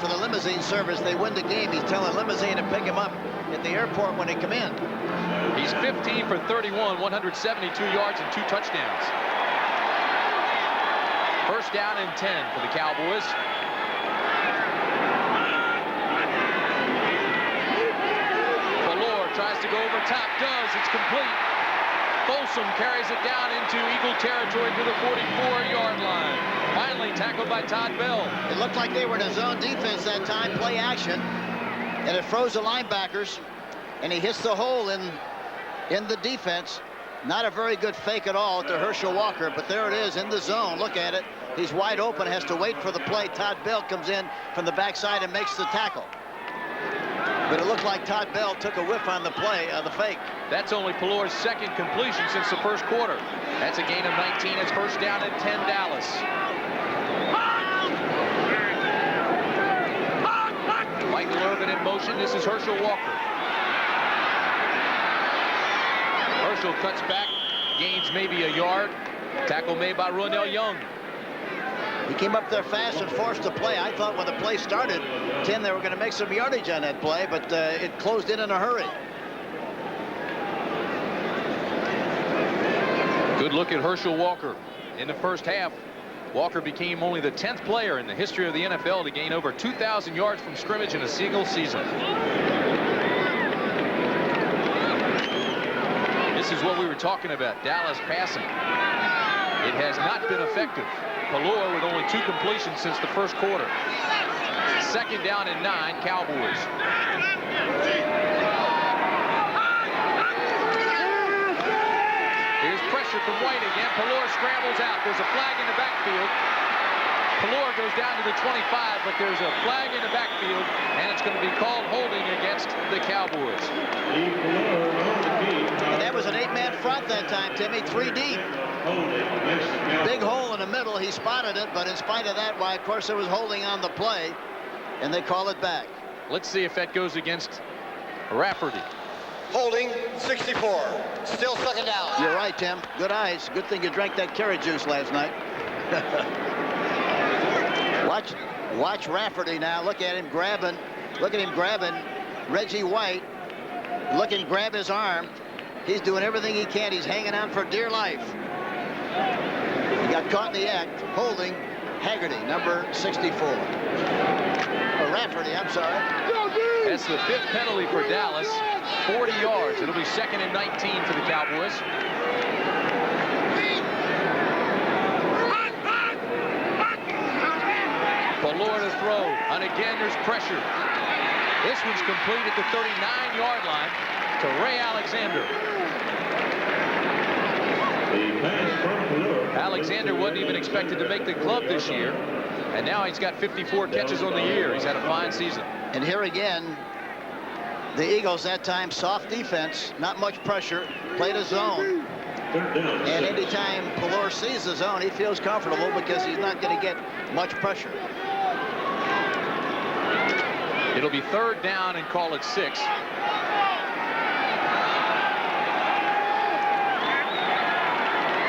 For the limousine service, they win the game. He's telling limousine to pick him up at the airport when they come in.
He's 15 for 31, 172 yards and 2 touchdowns. First down and 10 for the Cowboys. Valor tries to go over top, does. It's complete. Folsom carries it down into Eagle territory to the 44-yard line. Finally tackled by Todd Bell.
It looked like they were in a zone defense that time, play action, and it froze the linebackers, and he hits the hole in the defense. Not a very good fake at all to Herschel Walker, but there it is in the zone. Look at it. He's wide open, has to wait for the play. Todd Bell comes in from the backside and makes the tackle. But it looked like Todd Bell took a whiff on the play, the fake.
That's only Pelor's 2nd completion since the first quarter. That's a gain of 19. It's first down and 10 Dallas. Michael Irvin in motion. This is Herschel Walker. Herschel cuts back, gains maybe a yard. Tackle made by Ronell Young.
He came up there fast and forced the play. I thought when the play started, Tim, they were going to make some yardage on that play, but it closed in a hurry.
Good look at Herschel Walker. In the first half, Walker became only the 10th player in the history of the NFL to gain over 2,000 yards from scrimmage in a single season. This is what we were talking about, Dallas passing. It has not been effective. Pelor with only 2 completions since the first quarter. Second down and 9, Cowboys. Here's pressure from White again. Pelor scrambles out. There's a flag in the backfield. Pelor goes down to the 25, but there's a flag in the backfield, and it's going to be called holding against the Cowboys.
And that was an 8-man front that time, Timmy, 3 deep. Big hole in the middle. He spotted it, but in spite of that, why, of course, there was holding on the play, and they call it back.
Let's see if that goes against Rafferty.
Holding 64. Still second down.
You're right, Tim. Good eyes. Good thing you drank that carrot juice last night. Watch Rafferty now. Look at him grabbing. Look at him grabbing Reggie White. Look and grab his arm. He's doing everything he can. He's hanging on for dear life. He got caught in the act. Holding Haggerty, number 64. Or Rafferty, I'm sorry.
That's the 5th penalty for Dallas. 40 yards. It'll be 2nd and 19 for the Cowboys. Pelor to throw, and again there's pressure. This one's complete at the 39-yard line to Ray Alexander. Alexander wasn't even expected to make the club this year, and now he's got 54 catches on the year. He's had a fine season.
And here again, the Eagles that time, soft defense, not much pressure, played a zone.
Third down,
And
6.
anytime Pelor sees the zone, he feels comfortable because he's not going to get much pressure.
It'll be third down and call it 6.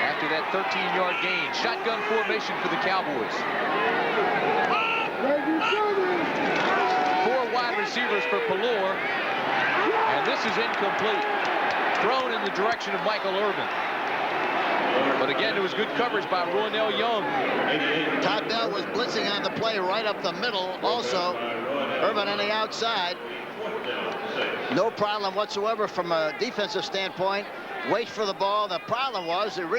After that 13-yard gain, shotgun formation for the Cowboys. 4 wide receivers for Pelor, and this is incomplete. Thrown in the direction of Michael Irvin. But again, there was good coverage by Roynell Young.
Todd Bell was blitzing on the play right up the middle. Also, Irvin on the outside. No problem whatsoever from a defensive standpoint. Waits for the ball. The problem was that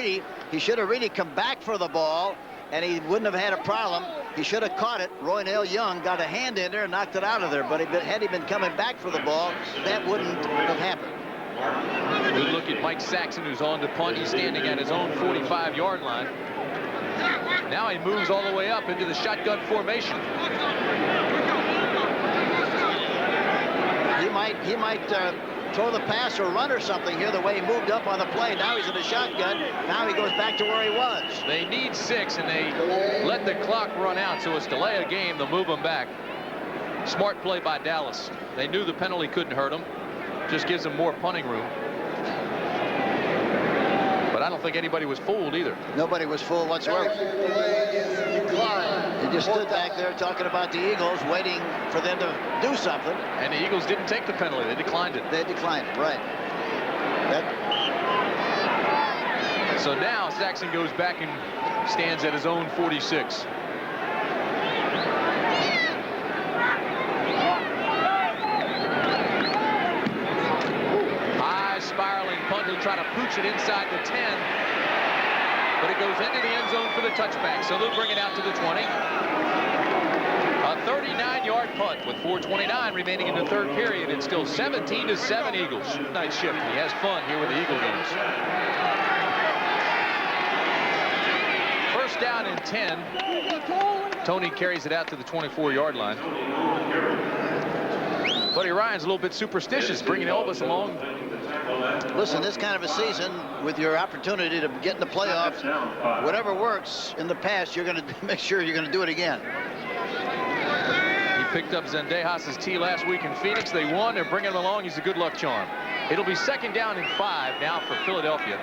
he should have really come back for the ball, and he wouldn't have had a problem. He should have caught it. Roynell Young got a hand in there and knocked it out of there. But had he been coming back for the ball, that wouldn't have happened.
Good look at Mike Saxon, who's on the punt. He's standing at his own 45-yard line. Now he moves all the way up into the shotgun formation.
He might throw the pass or run or something here, the way he moved up on the play. Now he's in the shotgun. Now he goes back to where he was.
They need 6, and they let the clock run out, so it's delay a game. They'll move them back. Smart play by Dallas. They knew the penalty couldn't hurt them. Just gives them more punting room. But I don't think anybody was fooled either.
Nobody was fooled whatsoever. He just stood back there talking about the Eagles, waiting for them to do something.
And the Eagles didn't take the penalty. They declined it.
They declined it, right.
So now Saxon goes back and stands at his own 46. Spiraling punt. He'll try to pooch it inside the 10, but it goes into the end zone for the touchback, so they'll bring it out to the 20. A 39-yard punt with 4:29 remaining in the third period. It's still 17-7 Eagles. Night shift. He has fun here with the Eagle games. First down and 10. Tony carries it out to the 24-yard line. Buddy Ryan's a little bit superstitious, bringing Elvis along.
Listen, this kind of a season, with your opportunity to get in the playoffs, whatever works in the past, you're going to make sure you're going to do it again.
He picked up Zendejas' tee last week in Phoenix. They won. They're bringing him along. He's a good luck charm. It'll be second down and 5 now for Philadelphia.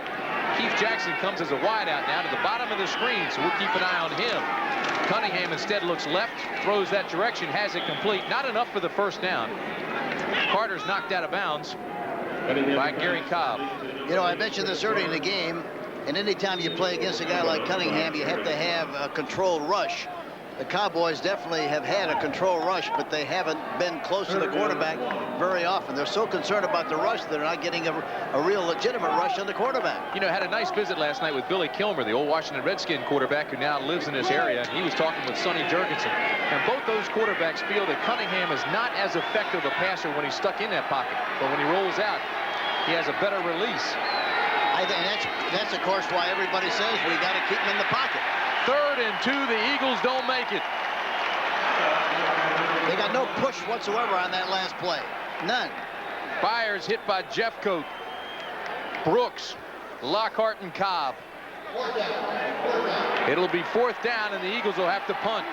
Keith Jackson comes as a wideout now to the bottom of the screen, so we'll keep an eye on him. Cunningham instead looks left, throws that direction, has it complete. Not enough for the first down. Carter's knocked out of bounds by Gary Cobb.
You know, I mentioned this early in the game, and anytime you play against a guy like Cunningham, you have to have a controlled rush. The Cowboys definitely have had a controlled rush, but they haven't been close to the quarterback very often. They're so concerned about the rush, they're not getting a real legitimate rush on the quarterback.
You know, had a nice visit last night with Billy Kilmer, the old Washington Redskin quarterback who now lives in this area. He was talking with Sonny Jurgensen. And both those quarterbacks feel that Cunningham is not as effective a passer when he's stuck in that pocket. But when he rolls out, he has a better release.
I think that's of course why everybody says we got to keep him in the pocket.
Third and 2, the Eagles don't make it.
They got no push whatsoever on that last play. None.
Byers hit by Jeffcoat, Brooks, Lockhart, and Cobb. It'll be fourth down, and the Eagles will have to punt.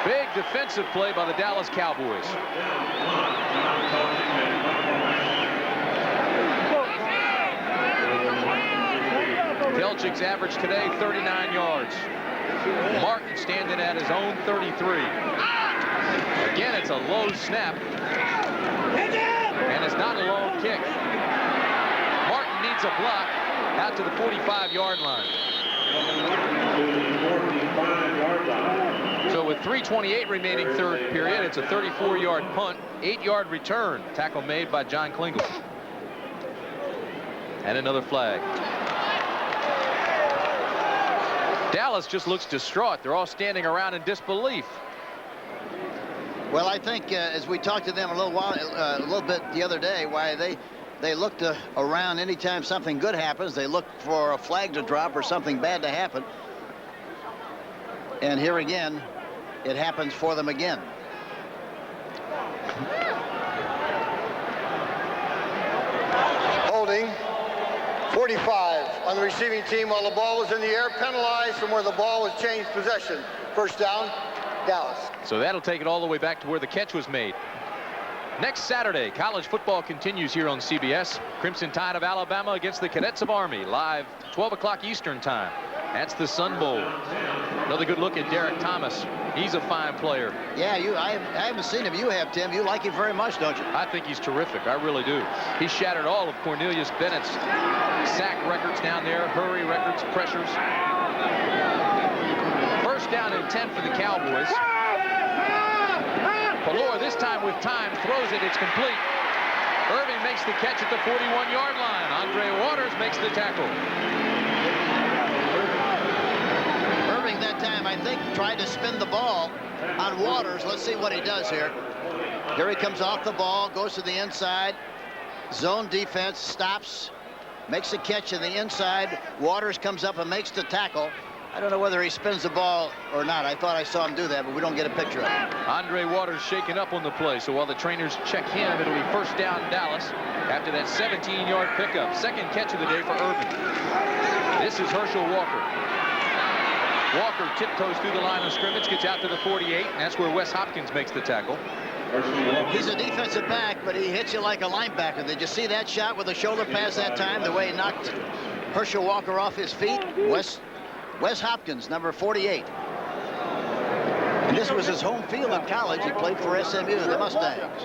Big defensive play by the Dallas Cowboys. Delchik's average today, 39 yards. Martin standing at his own 33. Again, it's a low snap. And it's not a long kick. Martin needs a block out to the 45-yard line. So with 3:28 remaining third period, it's a 34-yard punt, 8-yard return. Tackle made by John Klingel. And another flag. Dallas just looks distraught. They're all standing around in disbelief.
Well, I think as we talked to them a little bit the other day, why they look around anytime something good happens. They look for a flag to drop or something bad to happen. And here again, it happens for them again.
Holding. 14 45 on the receiving team while the ball was in the air, penalized from where the ball was changed possession. First down, Dallas.
So that'll take it all the way back to where the catch was made. Next Saturday, college football continues here on CBS. Crimson Tide of Alabama against the Cadets of Army, live 12 o'clock Eastern time. That's the Sun Bowl. Another good look at Derek Thomas. He's a fine player.
Yeah, I haven't seen him. You have, Tim. You like him very much, don't you?
I think he's terrific. I really do. He shattered all of Cornelius Bennett's sack records down there, hurry records, pressures. First down and 10 for the Cowboys. Pelor this time with time throws it. It's complete. Irving makes the catch at the 41-yard line. Andre Waters makes the tackle.
Irving that time, I think, tried to spin the ball on Waters. Let's see what he does here. Here he comes off the ball, goes to the inside. Zone defense, stops, makes the catch in the inside. Waters comes up and makes the tackle. I don't know whether he spins the ball or not. I thought I saw him do that, but we don't get a picture of it.
Andre Waters shaken up on the play, so while the trainers check him, it'll be first down Dallas after that 17-yard pickup. Second catch of the day for Irving. This is Herschel Walker. Walker tiptoes through the line of scrimmage, gets out to the 48, and that's where Wes Hopkins makes the tackle.
He's a defensive back, but he hits you like a linebacker. Did you see that shot with the shoulder pass that time, the way he knocked Herschel Walker off his feet? Wes Hopkins, number 48. And this was his home field in college. He played for SMU, the Mustangs.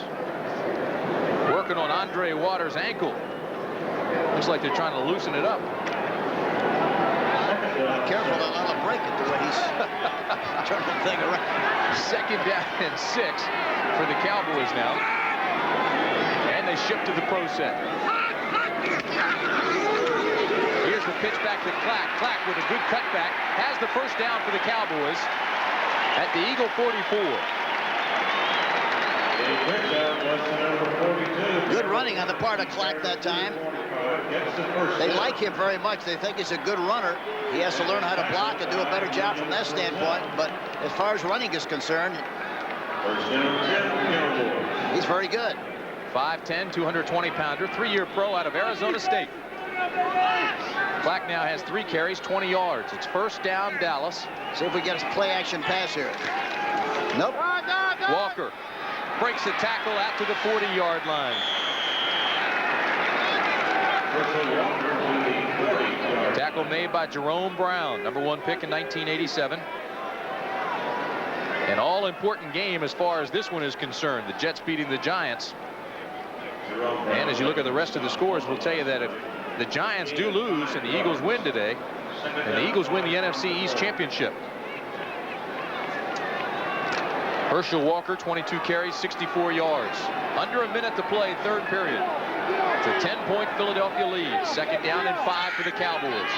Working on Andre Waters' ankle. Looks like they're trying to loosen it up.
Be careful, they'll let him break it the way he's turning the thing around.
Second down and 6 for the Cowboys now. And they shift to the pro set. Here's the pitch back to Clack. Clack with a good cutback has the first down for the Cowboys at the Eagle 44.
Good running on the part of Clack that time. They like him very much. They think he's a good runner. He has to learn how to block and do a better job from that standpoint. But as far as running is concerned, he's very good.
5'10", 220-pounder, 3-year pro out of Arizona State. Clack now has 3 carries, 20 yards. It's first down, Dallas.
See if we get a play-action pass here. Nope.
Walker breaks the tackle out to the 40-yard line. Tackle made by Jerome Brown, number 1 pick in 1987. An all-important game as far as this one is concerned. The Jets beating the Giants. And as you look at the rest of the scores, we'll tell you that if the Giants do lose and the Eagles win today, and the Eagles win the NFC East Championship. Herschel Walker, 22 carries, 64 yards. Under a minute to play, third period. It's a 10-point Philadelphia lead. Second down and 5 for the Cowboys.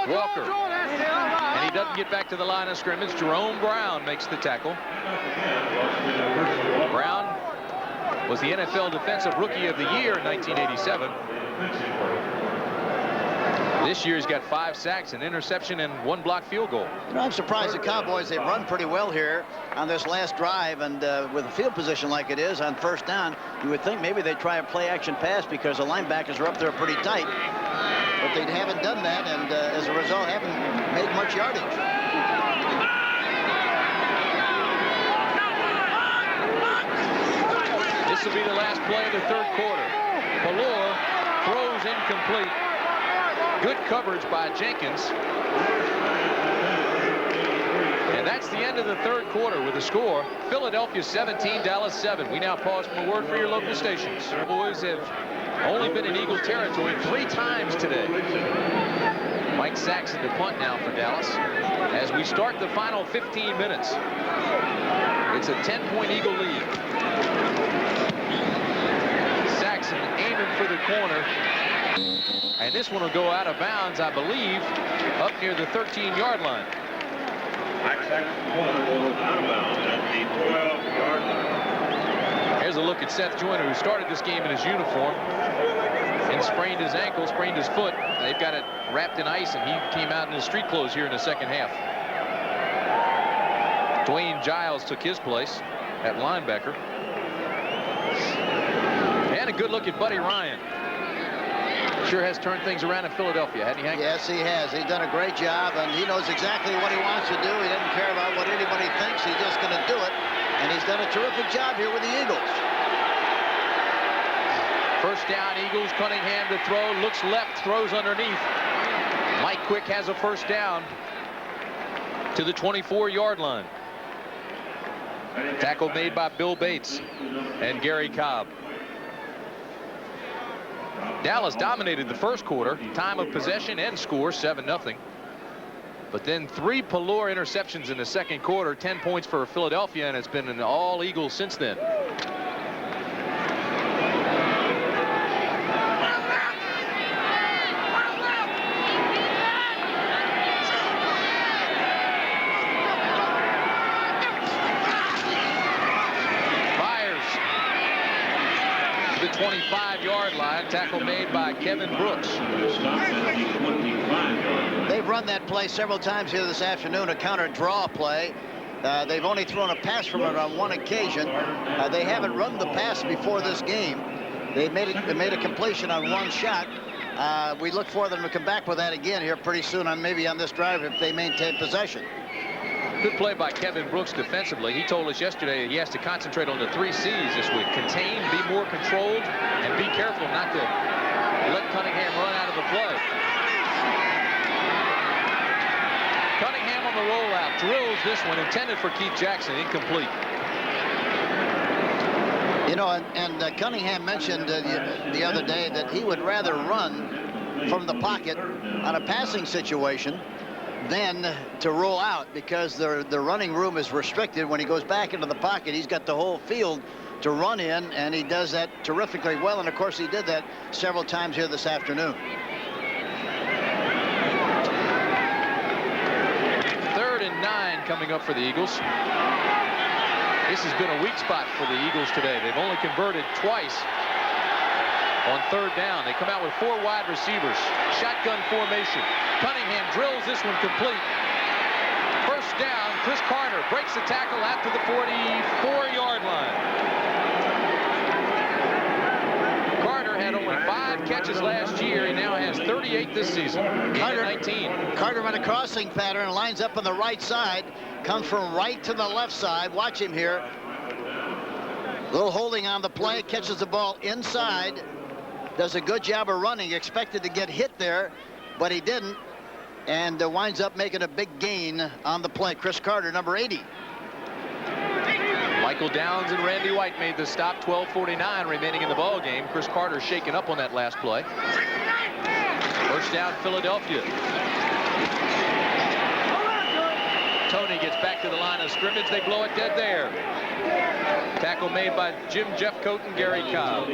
Walker. And he doesn't get back to the line of scrimmage. Jerome Brown makes the tackle. Brown was the NFL Defensive Rookie of the Year in 1987. This year he's got 5 sacks, an interception, and 1 blocked field goal.
You know, I'm surprised the Cowboys, they've run pretty well here on this last drive, and with a field position like it is on first down, you would think maybe they'd try a play-action pass because the linebackers are up there pretty tight. But they haven't done that, and as a result, haven't made much yardage.
This will be the last play of the third quarter. Pelor throws incomplete. Good coverage by Jenkins. And that's the end of the third quarter with the score. Philadelphia 17, Dallas 7. We now pause for a word for your local stations. The boys have only been in Eagle territory 3 times today. Mike Saxon to punt now for Dallas. As we start the final 15 minutes, it's a 10-point Eagle lead. Saxon aiming for the corner. And this one will go out of bounds, I believe, up near the 13-yard line. Here's a look at Seth Joyner, who started this game in his uniform and sprained his ankle, sprained his foot. They've got it wrapped in ice, and he came out in his street clothes here in the second half. Dwayne Giles took his place at linebacker. good look at Buddy Ryan. Sure has turned things around in Philadelphia, hasn't he, Hank?
Yes, he has. He's done a great job, and he knows exactly what he wants to do. He doesn't care about what anybody thinks. He's just going to do it, and he's done a terrific job here with the Eagles.
First down, Eagles. Cunningham to throw. Looks left, throws underneath. Mike Quick has a first down to the 24-yard line. Tackle made by Bill Bates and Gary Cobb. Dallas dominated the first quarter. Time of possession and score 7-0. But then 3 Pelor interceptions in the second quarter. 10 points for Philadelphia, and it's been an all Eagles since then. The 25-yard line. Tackle made by Kevin Brooks.
They've run that play several times here this afternoon, a counter draw play. They've only thrown a pass from it on one occasion. They haven't run the pass before this game. They made a completion on one shot. We look for them to come back with that again here pretty soon, maybe on this drive if they maintain possession.
Good play by Kevin Brooks defensively. He told us yesterday he has to concentrate on the 3 C's this week. Contain, be more controlled, and be careful not to let Cunningham run out of the play. Cunningham on the rollout. Drills this one, intended for Keith Jackson, incomplete.
You know, and Cunningham mentioned the other day that he would rather run from the pocket on a passing situation than to roll out, because the running room is restricted. When he goes back into the pocket, he's got the whole field to run in, and he does that terrifically well. And of course, he did that several times here this afternoon.
3rd and 9 coming up for the Eagles. This has been a weak spot for the Eagles today. They've only converted twice on 3rd down. They come out with 4 wide receivers. Shotgun formation. Cunningham drills this one complete. First down. Chris Carter breaks the tackle out to the 44-yard line. Carter had only 5 catches last year. He now has 38 this season. Carter 19.
Carter on a crossing pattern, lines up on the right side, comes from right to the left side. Watch him here. Little holding on the play, catches the ball inside. Does a good job of running. Expected to get hit there, but he didn't, and winds up making a big gain on the play. Chris Carter, number 80.
Michael Downs and Randy White made the stop. 12:49 remaining in the ball game. Chris Carter shaken up on that last play. First down, Philadelphia. Tony gets back to the line of scrimmage. They blow it dead there. Tackle made by Jim Jeffcoat and Gary Cobb.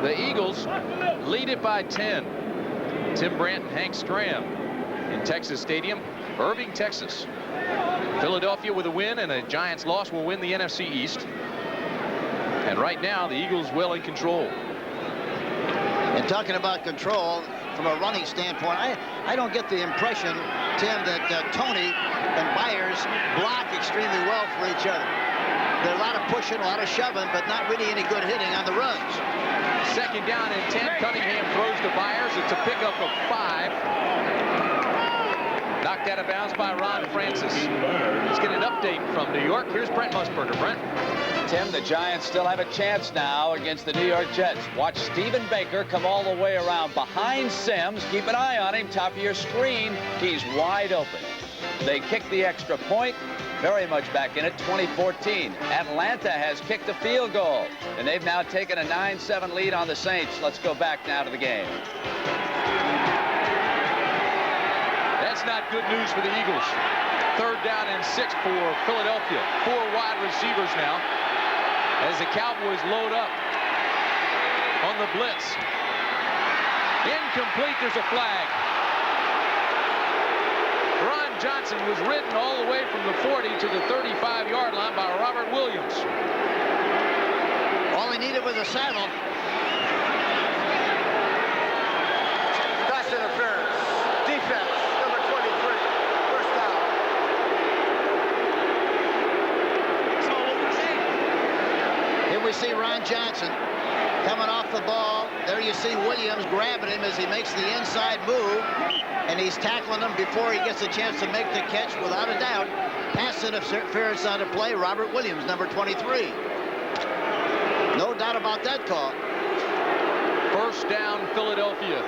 The Eagles lead it by 10. Tim Brandt and Hank Stram in Texas Stadium, Irving, Texas. Philadelphia with a win and a Giants loss will win the NFC East. And right now, the Eagles well in control.
And talking about control from a running standpoint, I don't get the impression, Tim, that Tony and Byers block extremely well for each other. There's a lot of pushing, a lot of shoving, but not really any good hitting on the runs.
Second down and 10. Cunningham throws to Byers. It's a pickup of 5. Knocked out of bounds by Ron Francis. Let's get an update from New York. Here's Brent Musburger. Brent.
Tim, the Giants still have a chance now against the New York Jets. Watch Stephen Baker come all the way around behind Sims. Keep an eye on him. Top of your screen. He's wide open. They kick the extra point. Very much back in it. 2014. Atlanta has kicked a field goal, and they've now taken a 9-7 lead on the Saints. Let's go back now to the game.
That's not good news for the Eagles. 3rd down and 6 for Philadelphia. 4 wide receivers now as the Cowboys load up on the blitz. Incomplete. There's a flag. Ron Johnson was ridden all the way from the 40 to the 35-yard line by Robert Williams.
All he needed was a saddle.
Pass interference. Defense, number 23. First down.
Here we see Ron Johnson coming off the ball. There you see Williams grabbing him as he makes the inside move. And he's tackling him before he gets a chance to make the catch, without a doubt. Pass interference on the play, Robert Williams, number 23. No doubt about that call.
First down, Philadelphia.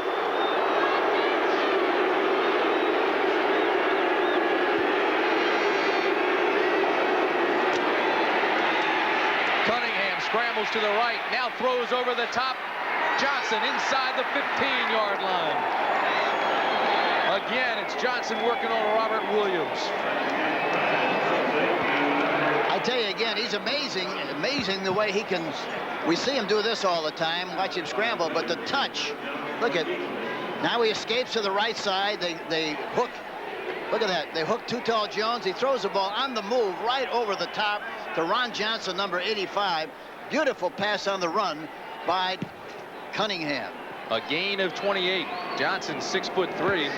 Cunningham scrambles to the right, now throws over the top. Johnson inside the 15-yard line. Again, it's Johnson working on Robert Williams.
I tell you again, he's amazing the way he can. We see him do this all the time, watch him scramble, but the touch, look at, now he escapes to the right side. They hook, look at that, they hook Too Tall Jones. He throws the ball on the move right over the top to Ron Johnson, number 85. Beautiful pass on the run by Cunningham.
A gain of 28. Johnson 6'3".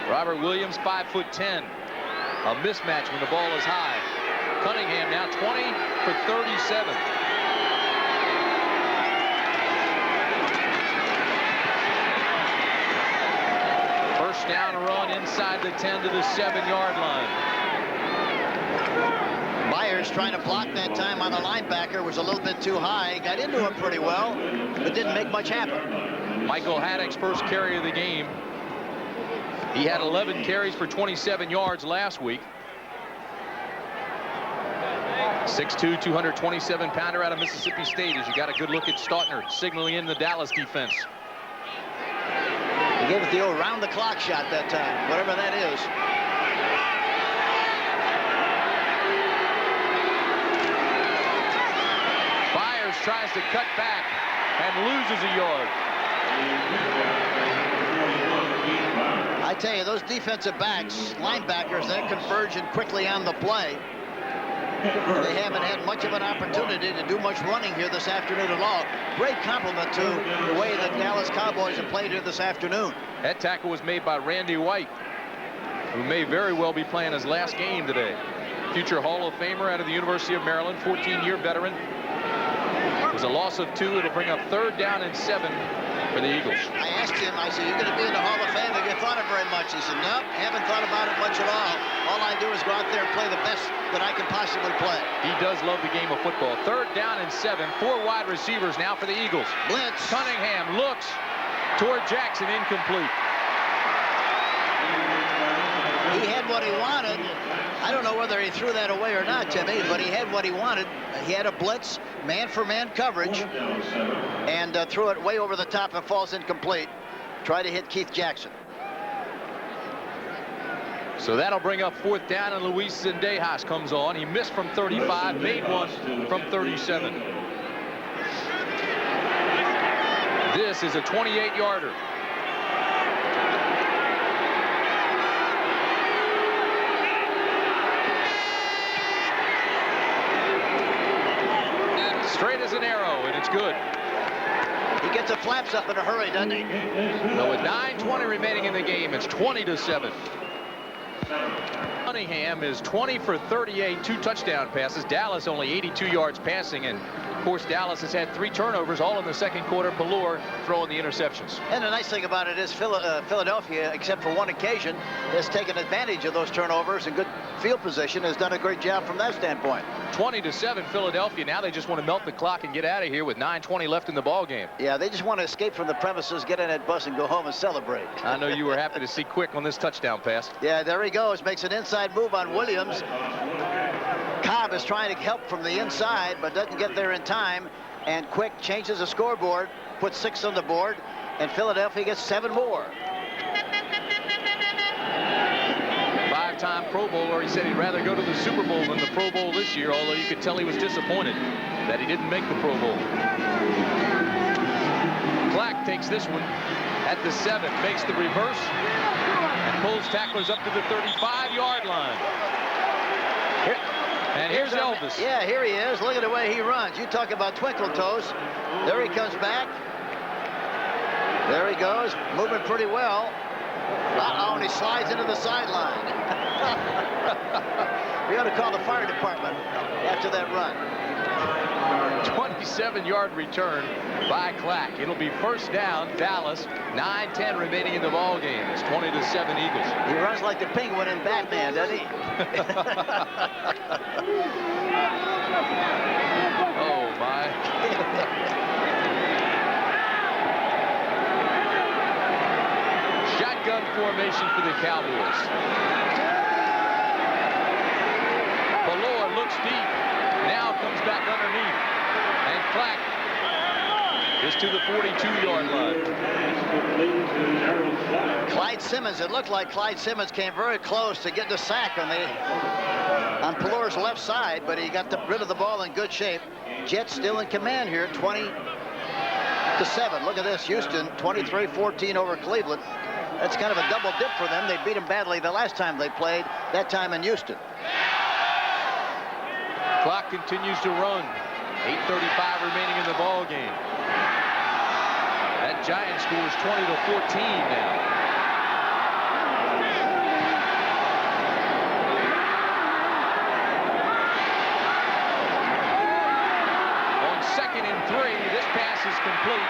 Robert Williams 5'10". A mismatch when the ball is high. Cunningham now 20 for 37. First down run inside the 10 to the 7-yard line.
Myers trying to block that time on the linebacker, was a little bit too high. Got into him pretty well, but didn't make much happen.
Michael Haddock's first carry of the game. He had 11 carries for 27 yards last week. 6'2", 227-pounder out of Mississippi State. As you got a good look at Stautner signaling in the Dallas defense.
He gave it the old round-the-clock shot that time, whatever that is.
Byers tries to cut back and loses a yard.
I tell you, those defensive backs, linebackers, they're converging quickly on the play. They haven't had much of an opportunity to do much running here this afternoon at all. Great compliment to the way the Dallas Cowboys have played here this afternoon.
That tackle was made by Randy White, who may very well be playing his last game today. Future Hall of Famer out of the University of Maryland, 14-year veteran. It was a loss of 2. It'll bring up 3rd down and 7 for the Eagles.
I asked him, I said, you're going to be in the Hall of Fame. Have you thought of very much? He said, nope, haven't thought about it much at all. All I do is go out there and play the best that I can possibly play.
He does love the game of football. 3rd down and 7. 4 wide receivers now for the Eagles.
Blitz.
Cunningham looks toward Jackson, incomplete.
He had what he wanted. I don't know whether he threw that away or not, Jimmy, but he had what he wanted. He had a blitz, man-for-man coverage, and threw it way over the top and falls incomplete. Tried to hit Keith Jackson.
So that'll bring up 4th down, and Luis Zendejas comes on. He missed from 35, made one from 37. This is a 28-yarder. Straight as an arrow, and it's good.
He gets the flaps up in a hurry, doesn't he?
Well, with 9:20 remaining in the game, it's 20-7. Cunningham is 20 for 38, 2 touchdown passes. Dallas only 82 yards passing, and of course Dallas has had 3 turnovers, all in the second quarter. Ballure throwing the interceptions.
And the nice thing about it is Philadelphia, except for one occasion, has taken advantage of those turnovers and good field position, has done a great job from that standpoint.
20-7 Philadelphia. Now they just want to melt the clock and get out of here with 9:20 left in the ball game.
Yeah, they just want to escape from the premises, get in that bus, and go home and celebrate.
I know you were happy to see Quick on this touchdown pass.
Yeah, there he goes. Makes an inside move on Williams. Cobb is trying to help from the inside, but doesn't get there in time. And Quick changes the scoreboard, puts 6 on the board, and Philadelphia gets 7 more.
5-time Pro Bowler. He said he'd rather go to the Super Bowl than the Pro Bowl this year, although you could tell he was disappointed that he didn't make the Pro Bowl. Clack takes this one at the 7, makes the reverse, and pulls tacklers up to the 35-yard line. And here's Elvis.
Yeah, here he is. Look at the way he runs. You talk about twinkle toes. There he comes back. There he goes, moving pretty well. Uh-oh, and he slides into the sideline. We ought to call the fire department after that run.
57-yard return by Clack. It'll be first down, Dallas. 9:10 remaining in the ball game. It's 20-7 Eagles.
He runs like the penguin in Batman, doesn't he?
Oh, my. Shotgun formation for the Cowboys. Valor looks deep. Now comes back underneath. And Clack is to the 42-yard line.
Clyde Simmons, it looked like Clyde Simmons came very close to getting a sack on Pelor's left side, but he got rid of the ball in good shape. Jets still in command here, 20-7. Look at this, Houston, 23-14 over Cleveland. That's kind of a double dip for them. They beat them badly the last time they played, that time in Houston.
Clock continues to run. 8:35 remaining in the ball game. That Giants scores 20-14 now. On 2nd and 3, this pass is complete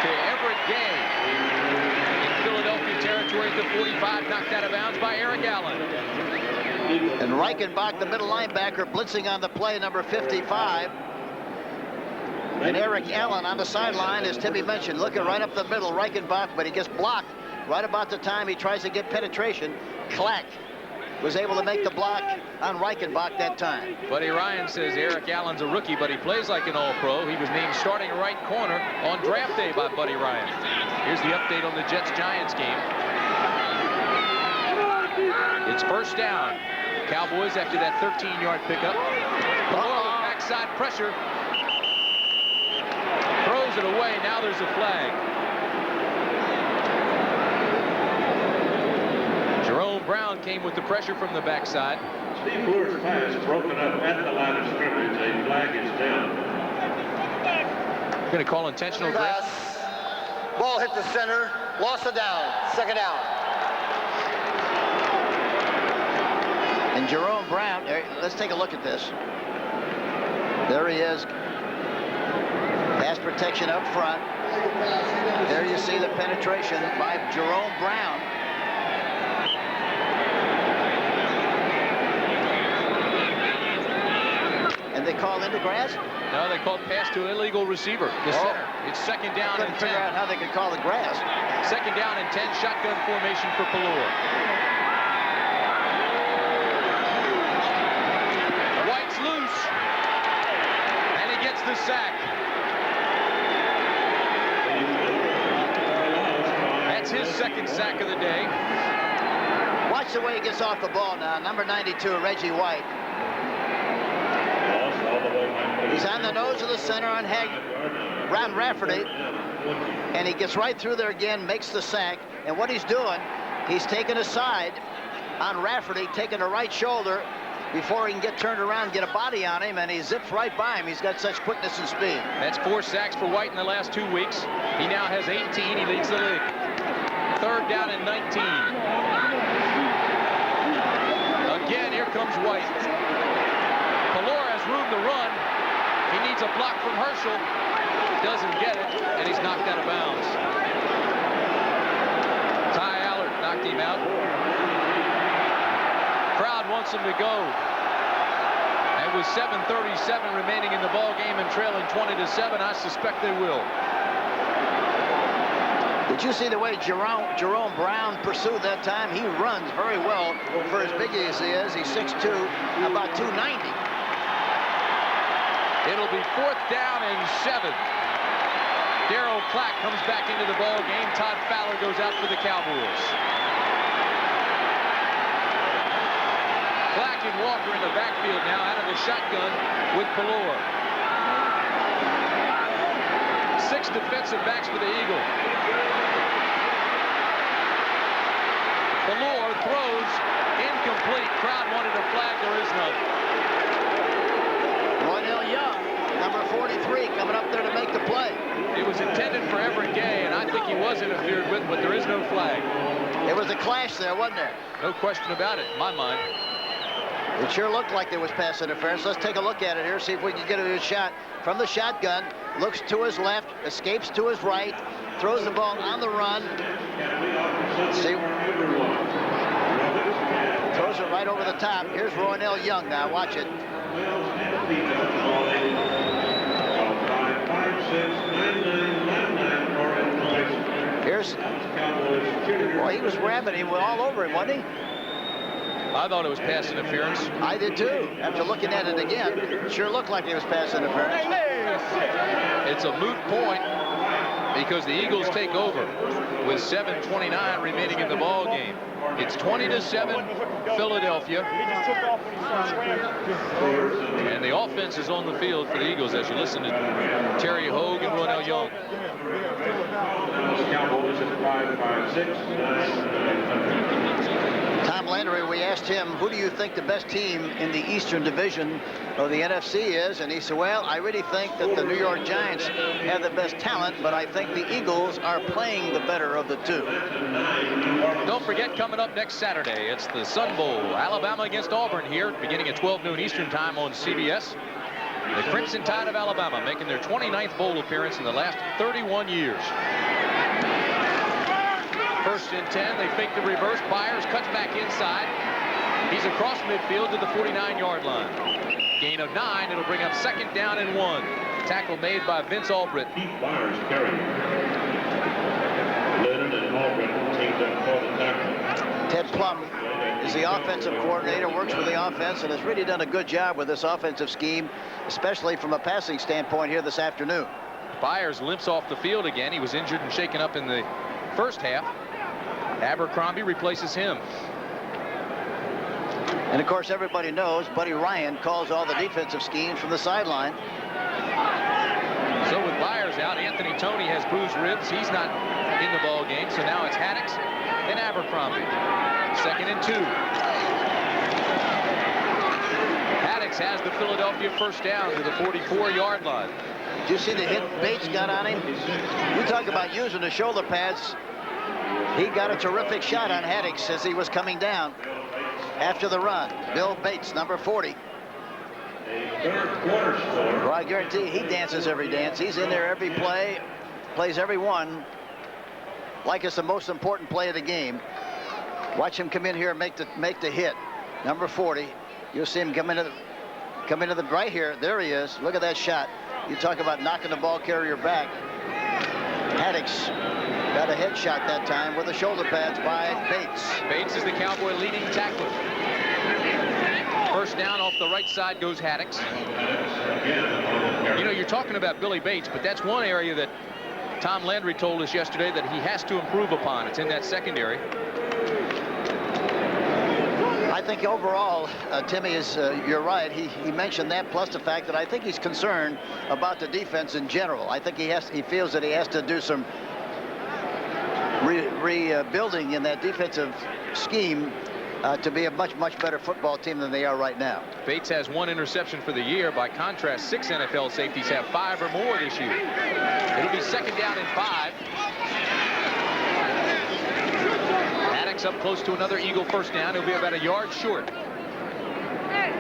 to Everett Gay. In Philadelphia territory at the 45, knocked out of bounds by Eric Allen.
And Reichenbach, the middle linebacker, blitzing on the play, number 55. And Eric Allen on the sideline, as Timmy mentioned, looking right up the middle, Reichenbach, but he gets blocked right about the time he tries to get penetration. Clack was able to make the block on Reichenbach that time.
Buddy Ryan says Eric Allen's a rookie, but he plays like an all-pro. He was named starting right corner on draft day by Buddy Ryan. Here's the update on the Jets-Giants game. It's first down. Cowboys after that 13-yard pickup. Backside pressure. Throws it away. Now there's a flag. Jerome Brown came with the pressure from the backside.
Steve Moore's pass broken up at the line of scrimmage. A flag is down.
Going to call intentional
Pass. Ball hit the center. Loss of down. 2nd down.
And Jerome Brown, let's take a look at this. There he is. Pass protection up front. There you see the penetration by Jerome Brown. And they called into grass?
No, they called pass to illegal receiver. The center. It's 2nd down and 10.
Couldn't figure out how they could call the grass.
2nd down and 10. Shotgun formation for Pelor. White's loose. And he gets the sack. That's his 2nd sack of the day.
Watch the way he gets off the ball now. Number 92, Reggie White. He's on the nose of the center on Ron Rafferty. And he gets right through there again, makes the sack. And what he's doing, he's taking a side on Rafferty, taking the right shoulder before he can get turned around, get a body on him, and he zips right by him. He's got such quickness and speed.
That's 4 sacks for White in the last 2 weeks. He now has 18. He leads the league. 3rd down and 19. Again, here comes White. Pelor has room to run. He needs a block from Herschel. Doesn't get it, and he's knocked out of bounds. Ty Allard knocked him out. Crowd wants him to go. And with 7:37 remaining in the ball game and trailing 20-7, I suspect they will.
Did you see the way Jerome Brown pursued that time? He runs very well for as big as he is. He's 6'2", about 290.
It'll be 4th down and 7. Darryl Clack comes back into the ball game. Todd Fowler goes out for the Cowboys. Clack and Walker in the backfield now out of the shotgun with Pelor. 6 defensive backs for the Eagle. Pelor throws incomplete. Crowd wanted a flag. There is none.
Roydell Young, number 43, coming up there to make the play.
It was intended for Everett Gay, and I think he was interfered with, but there is no flag.
It was a clash there, wasn't there?
No question about it, in my mind.
It sure looked like there was pass interference. Let's take a look at it here, see if we can get a good shot from the shotgun. Looks to his left, escapes to his right, throws the ball on the run. See, throws it right over the top. Here's Roynell Young now. Watch it. Here's, boy, he was ramming him all over him, wasn't he?
I thought it was pass interference.
I did too. After looking at it again, it sure looked like it was pass interference.
It's a moot point because the Eagles take over with 7:29 remaining in the ball game. It's 20-7 Philadelphia. And the offense is on the field for the Eagles as you listen to Terry Hogue and Roynell Young.
Cowboys at 5-6.
Tom Landry, we asked him, who do you think the best team in the Eastern Division of the NFC is? And he said, well, I really think that the New York Giants have the best talent, but I think the Eagles are playing the better of the two.
Don't forget, coming up next Saturday, it's the Sun Bowl. Alabama against Auburn here, beginning at 12 noon Eastern time on CBS. The Crimson Tide of Alabama making their 29th bowl appearance in the last 31 years. First and 10, they fake the reverse. Byers cuts back inside. He's across midfield to the 49-yard line. Gain of 9. It'll bring up second down and 1. Tackle made by Vince Albrecht.
Byers carrying. Lennon and Albrecht teamed up for the tackle.
Ted Plum is the offensive coordinator, works with the offense, and has really done a good job with this offensive scheme, especially from a passing standpoint here this afternoon.
Byers limps off the field again. He was injured and shaken up in the first half. Abercrombie replaces him.
And of course, everybody knows Buddy Ryan calls all the defensive schemes from the sideline.
So with Byers out, Anthony Toney has bruised ribs. He's not in the ball game. So now it's Haddix and Abercrombie. Second and 2. Haddix has the Philadelphia first down to the 44-yard line.
Did you see the hit Bates got on him? We talk about using the shoulder pads. He got a terrific shot on Haddix as he was coming down after the run. Bill Bates, number 40. Well, I guarantee he dances every dance. He's in there every play, plays every one like it's the most important play of the game. Watch him come in here and make the hit. Number 40. You'll see him come into the right here. There he is. Look at that shot. You talk about knocking the ball carrier back. Haddix got a headshot that time with the shoulder pads by Bates.
Bates is the Cowboy leading tackler. First down off the right side goes Haddix. You know, you're talking about Billy Bates, but that's one area that Tom Landry told us yesterday that he has to improve upon. It's in that secondary.
I think overall, Timmy, you're right. He mentioned that, plus the fact that I think he's concerned about the defense in general. I think he feels that he has to do some rebuilding in that defensive scheme to be a much better football team than they are right now.
Bates has 1 interception for the year. By contrast, 6 NFL safeties have 5 or more this year. It'll be second down and 5. Haddix up close to another Eagle first down. He'll be about a yard short.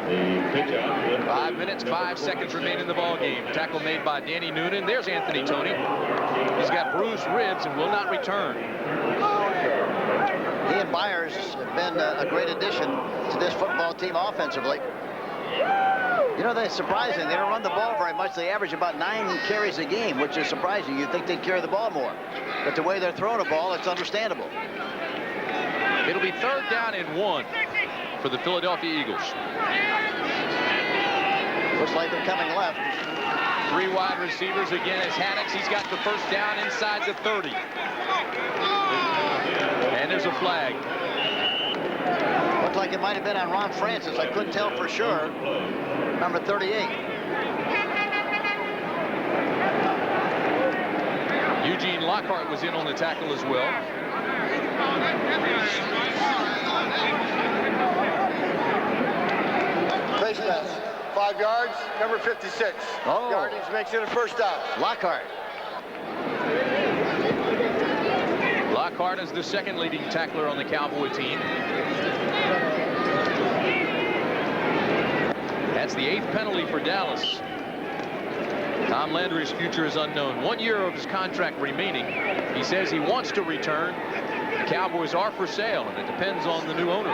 5 minutes, 5 seconds remain in the ball game. Tackle made by Danny Noonan. There's Anthony Toney. He's got bruised ribs and will not return.
He and Byers have been a great addition to this football team offensively. You know, that's surprising. They don't run the ball very much. They average about 9 carries a game, which is surprising. You'd think they'd carry the ball more. But the way they're throwing the ball, it's understandable.
It'll be third down and 1 for the Philadelphia Eagles.
Looks like they're coming left.
3 wide receivers again as Haddix. He's got the first down inside the 30. And there's a flag.
Looked like it might have been on Ron Francis. I couldn't tell for sure. Number 38.
Eugene Lockhart was in on the tackle as well.
Face pass. 5 yards, number 56.
Oh.
Yardage makes it a first down.
Lockhart.
Lockhart is the second leading tackler on the Cowboy team. That's the 8th penalty for Dallas. Tom Landry's future is unknown. 1 year of his contract remaining. He says he wants to return. The Cowboys are for sale, and it depends on the new owner.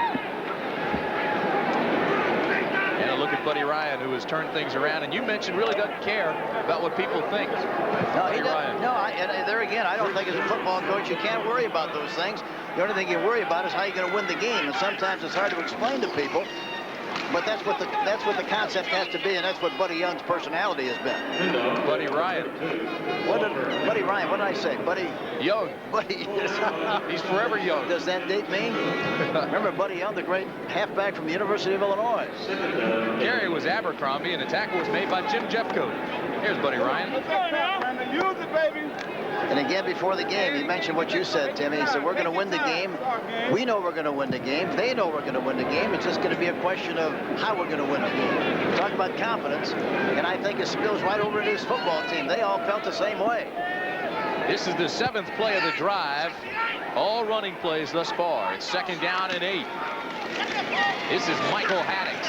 And a look at Buddy Ryan, who has turned things around. And you mentioned really doesn't care about what people think.
No, he doesn't. No, and there again, I don't think as a football coach you can't worry about those things. The only thing you worry about is how you're going to win the game. And sometimes it's hard to explain to people. But that's what the concept has to be, and that's what Buddy Young's personality has been.
Buddy Ryan.
Buddy Ryan, what did I say? Buddy
Young.
Buddy.
He's forever young.
Does that date mean? Remember Buddy Young, the great halfback from the University of Illinois.
Gary was Abercrombie, and the tackle was made by Jim Jeffcoat. Here's Buddy Ryan.
Use it, baby.
And again, before the game, he mentioned what you said, Timmy. He said, we're going to win the game. We know we're going to win the game. They know we're going to win the game. It's just going to be a question of how we're going to win the game. Talk about confidence, and I think it spills right over into his football team. They all felt the same way.
This is the 7th play of the drive. All running plays thus far. It's 2nd down and 8. This is Michael Haddix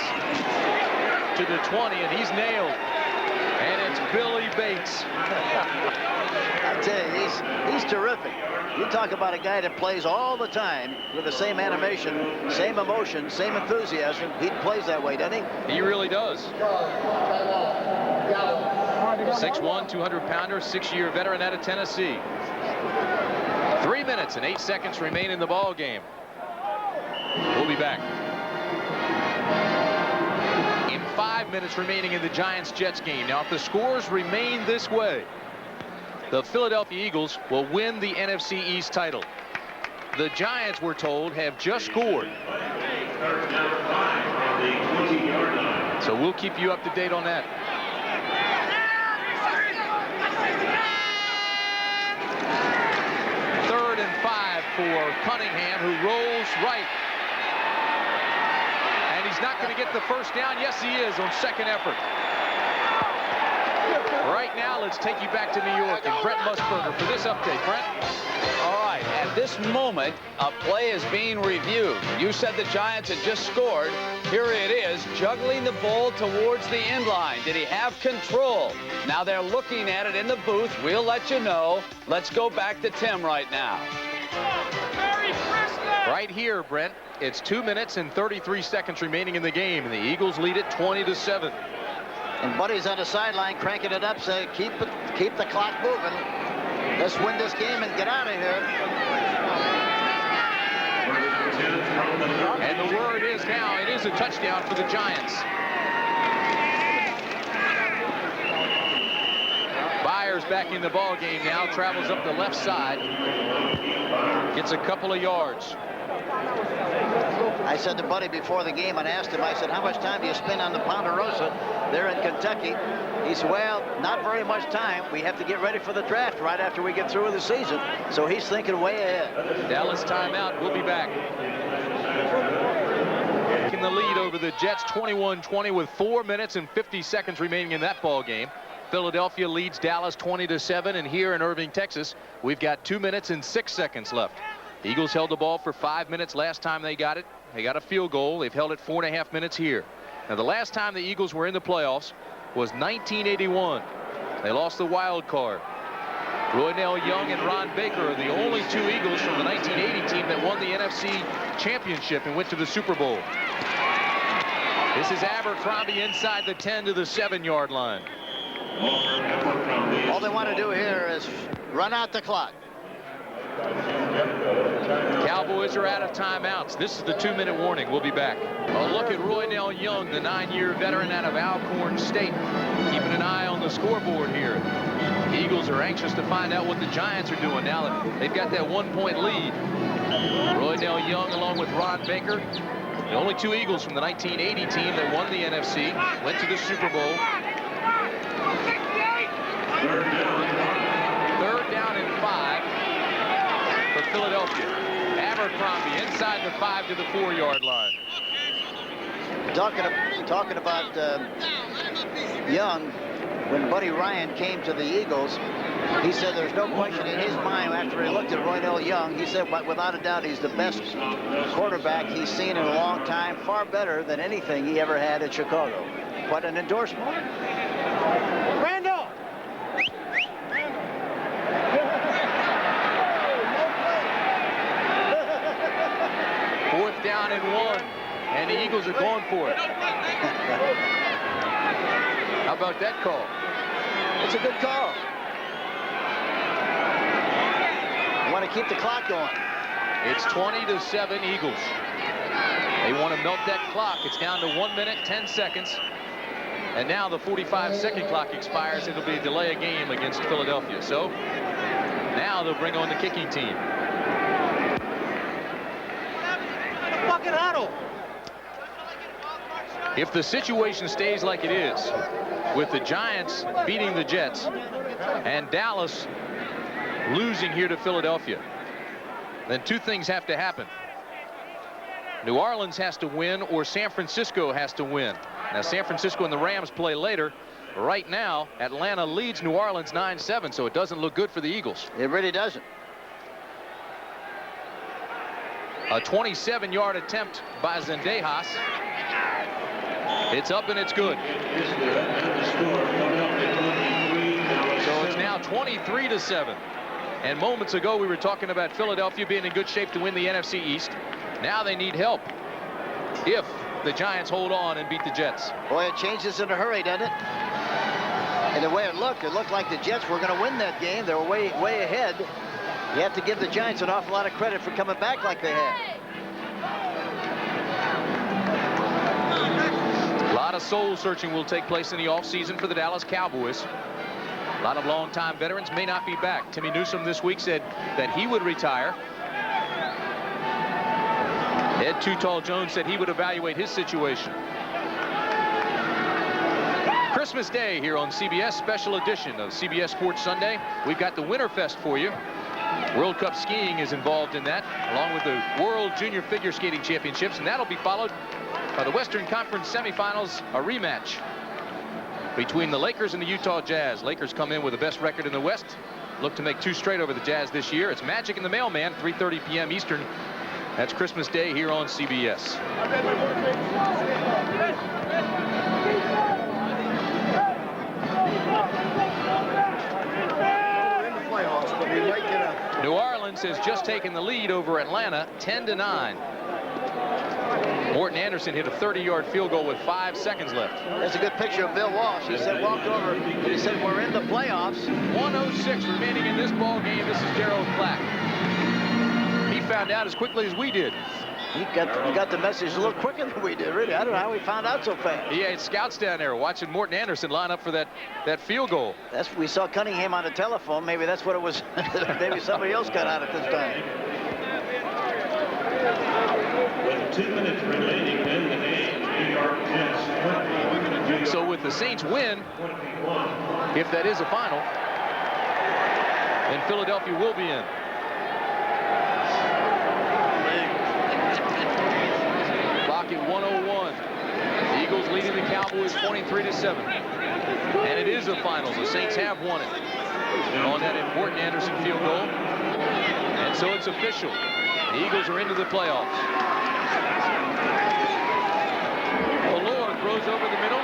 to the 20, and he's nailed. And it's Billy Bates.
I tell you, he's terrific. You talk about a guy that plays all the time with the same animation, same emotion, same enthusiasm. He plays that way, doesn't he?
He really does. 6'1", 200-pounder, 6-year veteran out of Tennessee. 3 minutes and 8 seconds remain in the ball game. We'll be back. In 5 minutes remaining in the Giants-Jets game. Now, if the scores remain this way, the Philadelphia Eagles will win the NFC East title. The Giants, we're told, have just scored. So we'll keep you up to date on that. Third and 5 for Cunningham, who rolls right. And he's not going to get the first down. Yes, he is on second effort. Right now, let's take you back to New York and Brent Musburger for this update. Brent?
All right, at this moment, a play is being reviewed. You said the Giants had just scored. Here it is, juggling the ball towards the end line. Did he have control? Now they're looking at it in the booth. We'll let you know. Let's go back to Tim right now.
Right here, Brent, it's 2 minutes and 33 seconds remaining in the game, and the Eagles lead it 20-7.
And Buddy's on the sideline cranking it up, saying, keep the clock moving. Let's win this game and get out of here.
And the word is now, it is a touchdown for the Giants. Byers back in the ball game now, travels up the left side, gets a couple of yards.
I said to Buddy before the game and asked him, I said, how much time do you spend on the Ponderosa there in Kentucky? He said, well, not very much time. We have to get ready for the draft right after we get through with the season. So he's thinking way ahead.
Dallas timeout. We'll be back. In the lead over the Jets, 21-20 with 4 minutes and 50 seconds remaining in that ball game. Philadelphia leads Dallas 20-7, and here in Irving, Texas, we've got 2 minutes and 6 seconds left. The Eagles held the ball for 5 minutes last time they got it. They got a field goal. They've held it 4.5 minutes here. Now, the last time the Eagles were in the playoffs was 1981. They lost the wild card. Roynell Young and Ron Baker are the only two Eagles from the 1980 team that won the NFC Championship and went to the Super Bowl. This is Abercrombie inside the 10 to the 7-yard line.
All they want to do here is run out the clock.
Cowboys are out of timeouts. This is the 2-minute warning. We'll be back. A look at Roynell Young, the 9-year veteran out of Alcorn State, keeping an eye on the scoreboard here. The Eagles are anxious to find out what the Giants are doing now that they've got that 1-point lead. Roynell Young along with Ron Baker, the only two Eagles from the 1980 team that won the NFC, went to the Super Bowl. Third down and 5 for Philadelphia. Abercrombie inside the 5 to the 4-yard line.
Talking about Young, when Buddy Ryan came to the Eagles, he said there's no question in his mind after he looked at Roynell Young, he said without a doubt he's the best quarterback he's seen in a long time, far better than anything he ever had at Chicago. What an endorsement.
Randall!
Fourth down and 1, and the Eagles are going for it. How about that call?
It's a good call. You want to keep the clock going.
It's 20-7 Eagles. They want to melt that clock. It's down to 1 minute, 10 seconds. And now the 45-second clock expires. It'll be a delay of game against Philadelphia. So now they'll bring on the kicking team.
Fucking huddle!
If the situation stays like it is, with the Giants beating the Jets and Dallas losing here to Philadelphia, then two things have to happen. New Orleans has to win, or San Francisco has to win. Now, San Francisco and the Rams play later. Right now, Atlanta leads New Orleans 9-7, so it doesn't look good for the Eagles.
It really doesn't.
A 27-yard attempt by Zendejas. It's up and it's good. So it's now 23-7. And moments ago, we were talking about Philadelphia being in good shape to win the NFC East. Now they need help if the Giants hold on and beat the Jets.
Boy, it changes in a hurry, doesn't it? And the way it looked like the Jets were going to win that game. They were way ahead. You have to give the Giants an awful lot of credit for coming back like they had.
A lot of soul searching will take place in the offseason for the Dallas Cowboys. A lot of longtime veterans may not be back. Timmy Newsome this week said that he would retire. Ed Too Tall Jones said he would evaluate his situation. Christmas Day here on CBS, special edition of CBS Sports Sunday. We've got the Winterfest for you. World Cup skiing is involved in that, along with the World Junior Figure Skating Championships, and that'll be followed by the Western Conference semifinals, a rematch between the Lakers and the Utah Jazz. Lakers come in with the best record in the West, look to make 2 straight over the Jazz this year. It's Magic and the Mailman, 3:30 p.m. Eastern. That's Christmas Day here on CBS. New Orleans has just taken the lead over Atlanta, 10-9. Morton Anderson hit a 30-yard field goal with 5 seconds left.
There's a good picture of Bill Walsh. He said, walked over. He said, we're in the playoffs.
1:06 remaining in this ball game. This is Darryl Clack. He found out as quickly as we did.
He got the message a little quicker than we did, really. I don't know how he found out so fast.
He had scouts down there watching Morton Anderson line up for that field goal.
We saw Cunningham on the telephone. Maybe that's what it was. Maybe somebody else got out at this time.
With 2 minutes remaining in the game, New York Jets 20.
So with the Saints win, if that is a final, then Philadelphia will be in. Clock at 1:01. The Eagles leading the Cowboys 23-7. And it is a final. The Saints have won it on that important Anderson field goal. And so it's official. The Eagles are into the playoffs. Allure throws over the middle.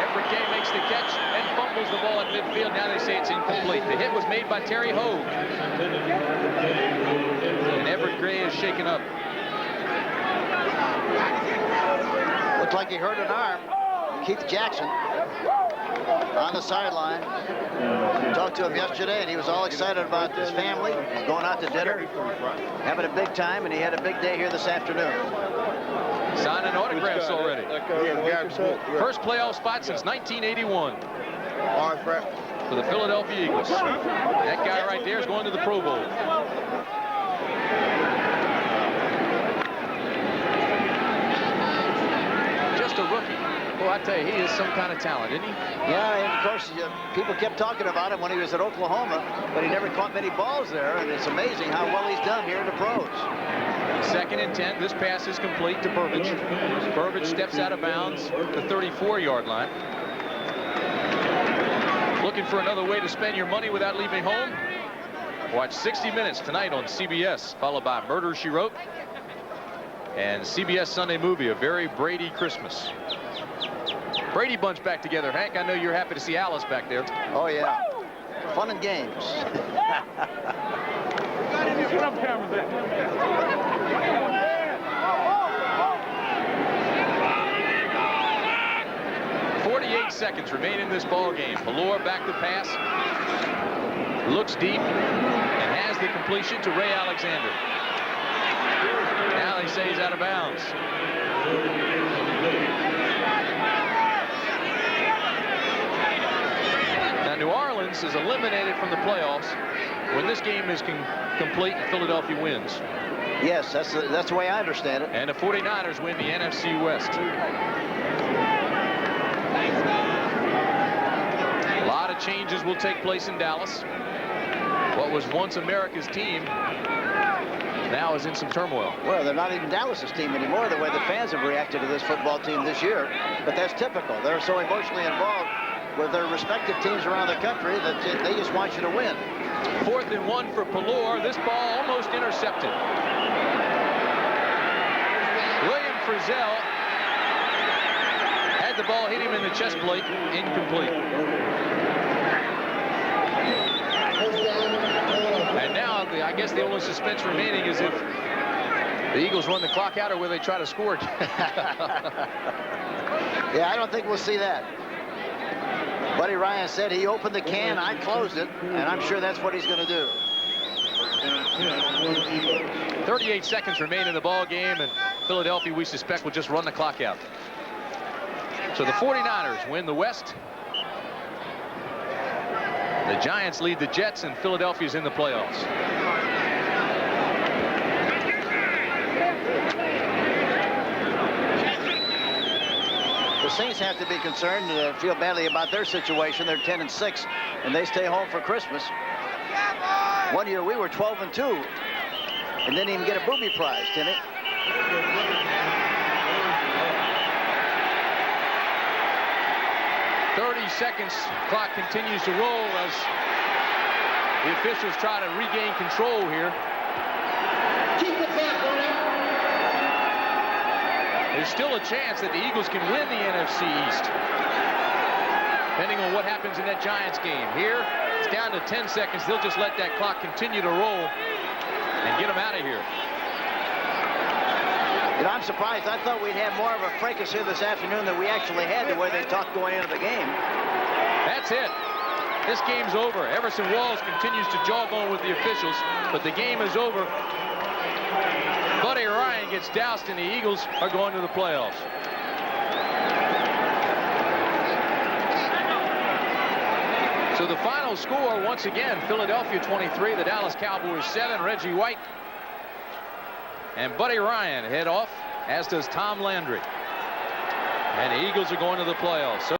Everett Gay makes the catch and fumbles the ball at midfield. Now they say it's incomplete. The hit was made by Terry Hogue. And Everett Gray is shaken up.
Looked like he hurt an arm. Keith Jackson on the sideline. Talked to him yesterday, and he was all excited about his family. He's going out to dinner, having a big time, and he had a big day here this afternoon.
Signing autographs already. First playoff spot since 1981 for the Philadelphia Eagles. That guy right there is going to the Pro Bowl. Just a rookie. Well, I tell you, he is some kind of talent, isn't he?
Yeah, and of course, people kept talking about him when he was at Oklahoma, but he never caught many balls there, and it's amazing how well he's done here in the pros.
2nd and 10. This pass is complete to Burbage. Burbage steps out of bounds at the 34-yard line. Looking for another way to spend your money without leaving home? Watch 60 Minutes tonight on CBS, followed by Murder, She Wrote, and CBS Sunday Movie, A Very Brady Christmas. Brady Bunch back together. Hank, I know you're happy to see Alice back there.
Oh, yeah. Fun and games.
Put up cameras there.
48 seconds remain in this ball game. Pelor back to pass. Looks deep and has the completion to Ray Alexander. Now they say he's out of bounds. Now New Orleans is eliminated from the playoffs when this game is complete and Philadelphia wins.
Yes, that's the way I understand it.
And the 49ers win the NFC West. A lot of changes will take place in Dallas. What was once America's team now is in some turmoil.
Well, they're not even Dallas's team anymore, the way the fans have reacted to this football team this year. But that's typical. They're so emotionally involved with their respective teams around the country that they just want you to win.
4th and 1 for Pelor. This ball almost intercepted. William Frizzell had the ball hit him in the chest plate. Incomplete. And now, I guess the only suspense remaining is if the Eagles run the clock out or will they try to score.
Yeah, I don't think we'll see that. Buddy Ryan said he opened the can, I closed it, and I'm sure that's what he's going to do.
38 seconds remain in the ball game, and Philadelphia, we suspect, will just run the clock out. So the 49ers win the West. The Giants lead the Jets, and Philadelphia's in the playoffs.
The Saints have to be concerned, feel badly about their situation. They're 10-6, and they stay home for Christmas. One year we were 12-2, and didn't even get a booby prize, Timmy.
Seconds. Clock continues to roll as the officials try to regain control here. There's still a chance that the Eagles can win the NFC East, depending on what happens in that Giants game. Here, it's down to 10 seconds. They'll just let that clock continue to roll and get them out of here.
You know, I'm surprised. I thought we'd have more of a fracas here this afternoon than we actually had, the way they talked going into the game.
That's it. This game's over. Everson Walls continues to jawbone with the officials, but the game is over. Buddy Ryan gets doused, and the Eagles are going to the playoffs. So the final score, once again, Philadelphia 23, the Dallas Cowboys 7. Reggie White and Buddy Ryan head off, as does Tom Landry. And the Eagles are going to the playoffs. So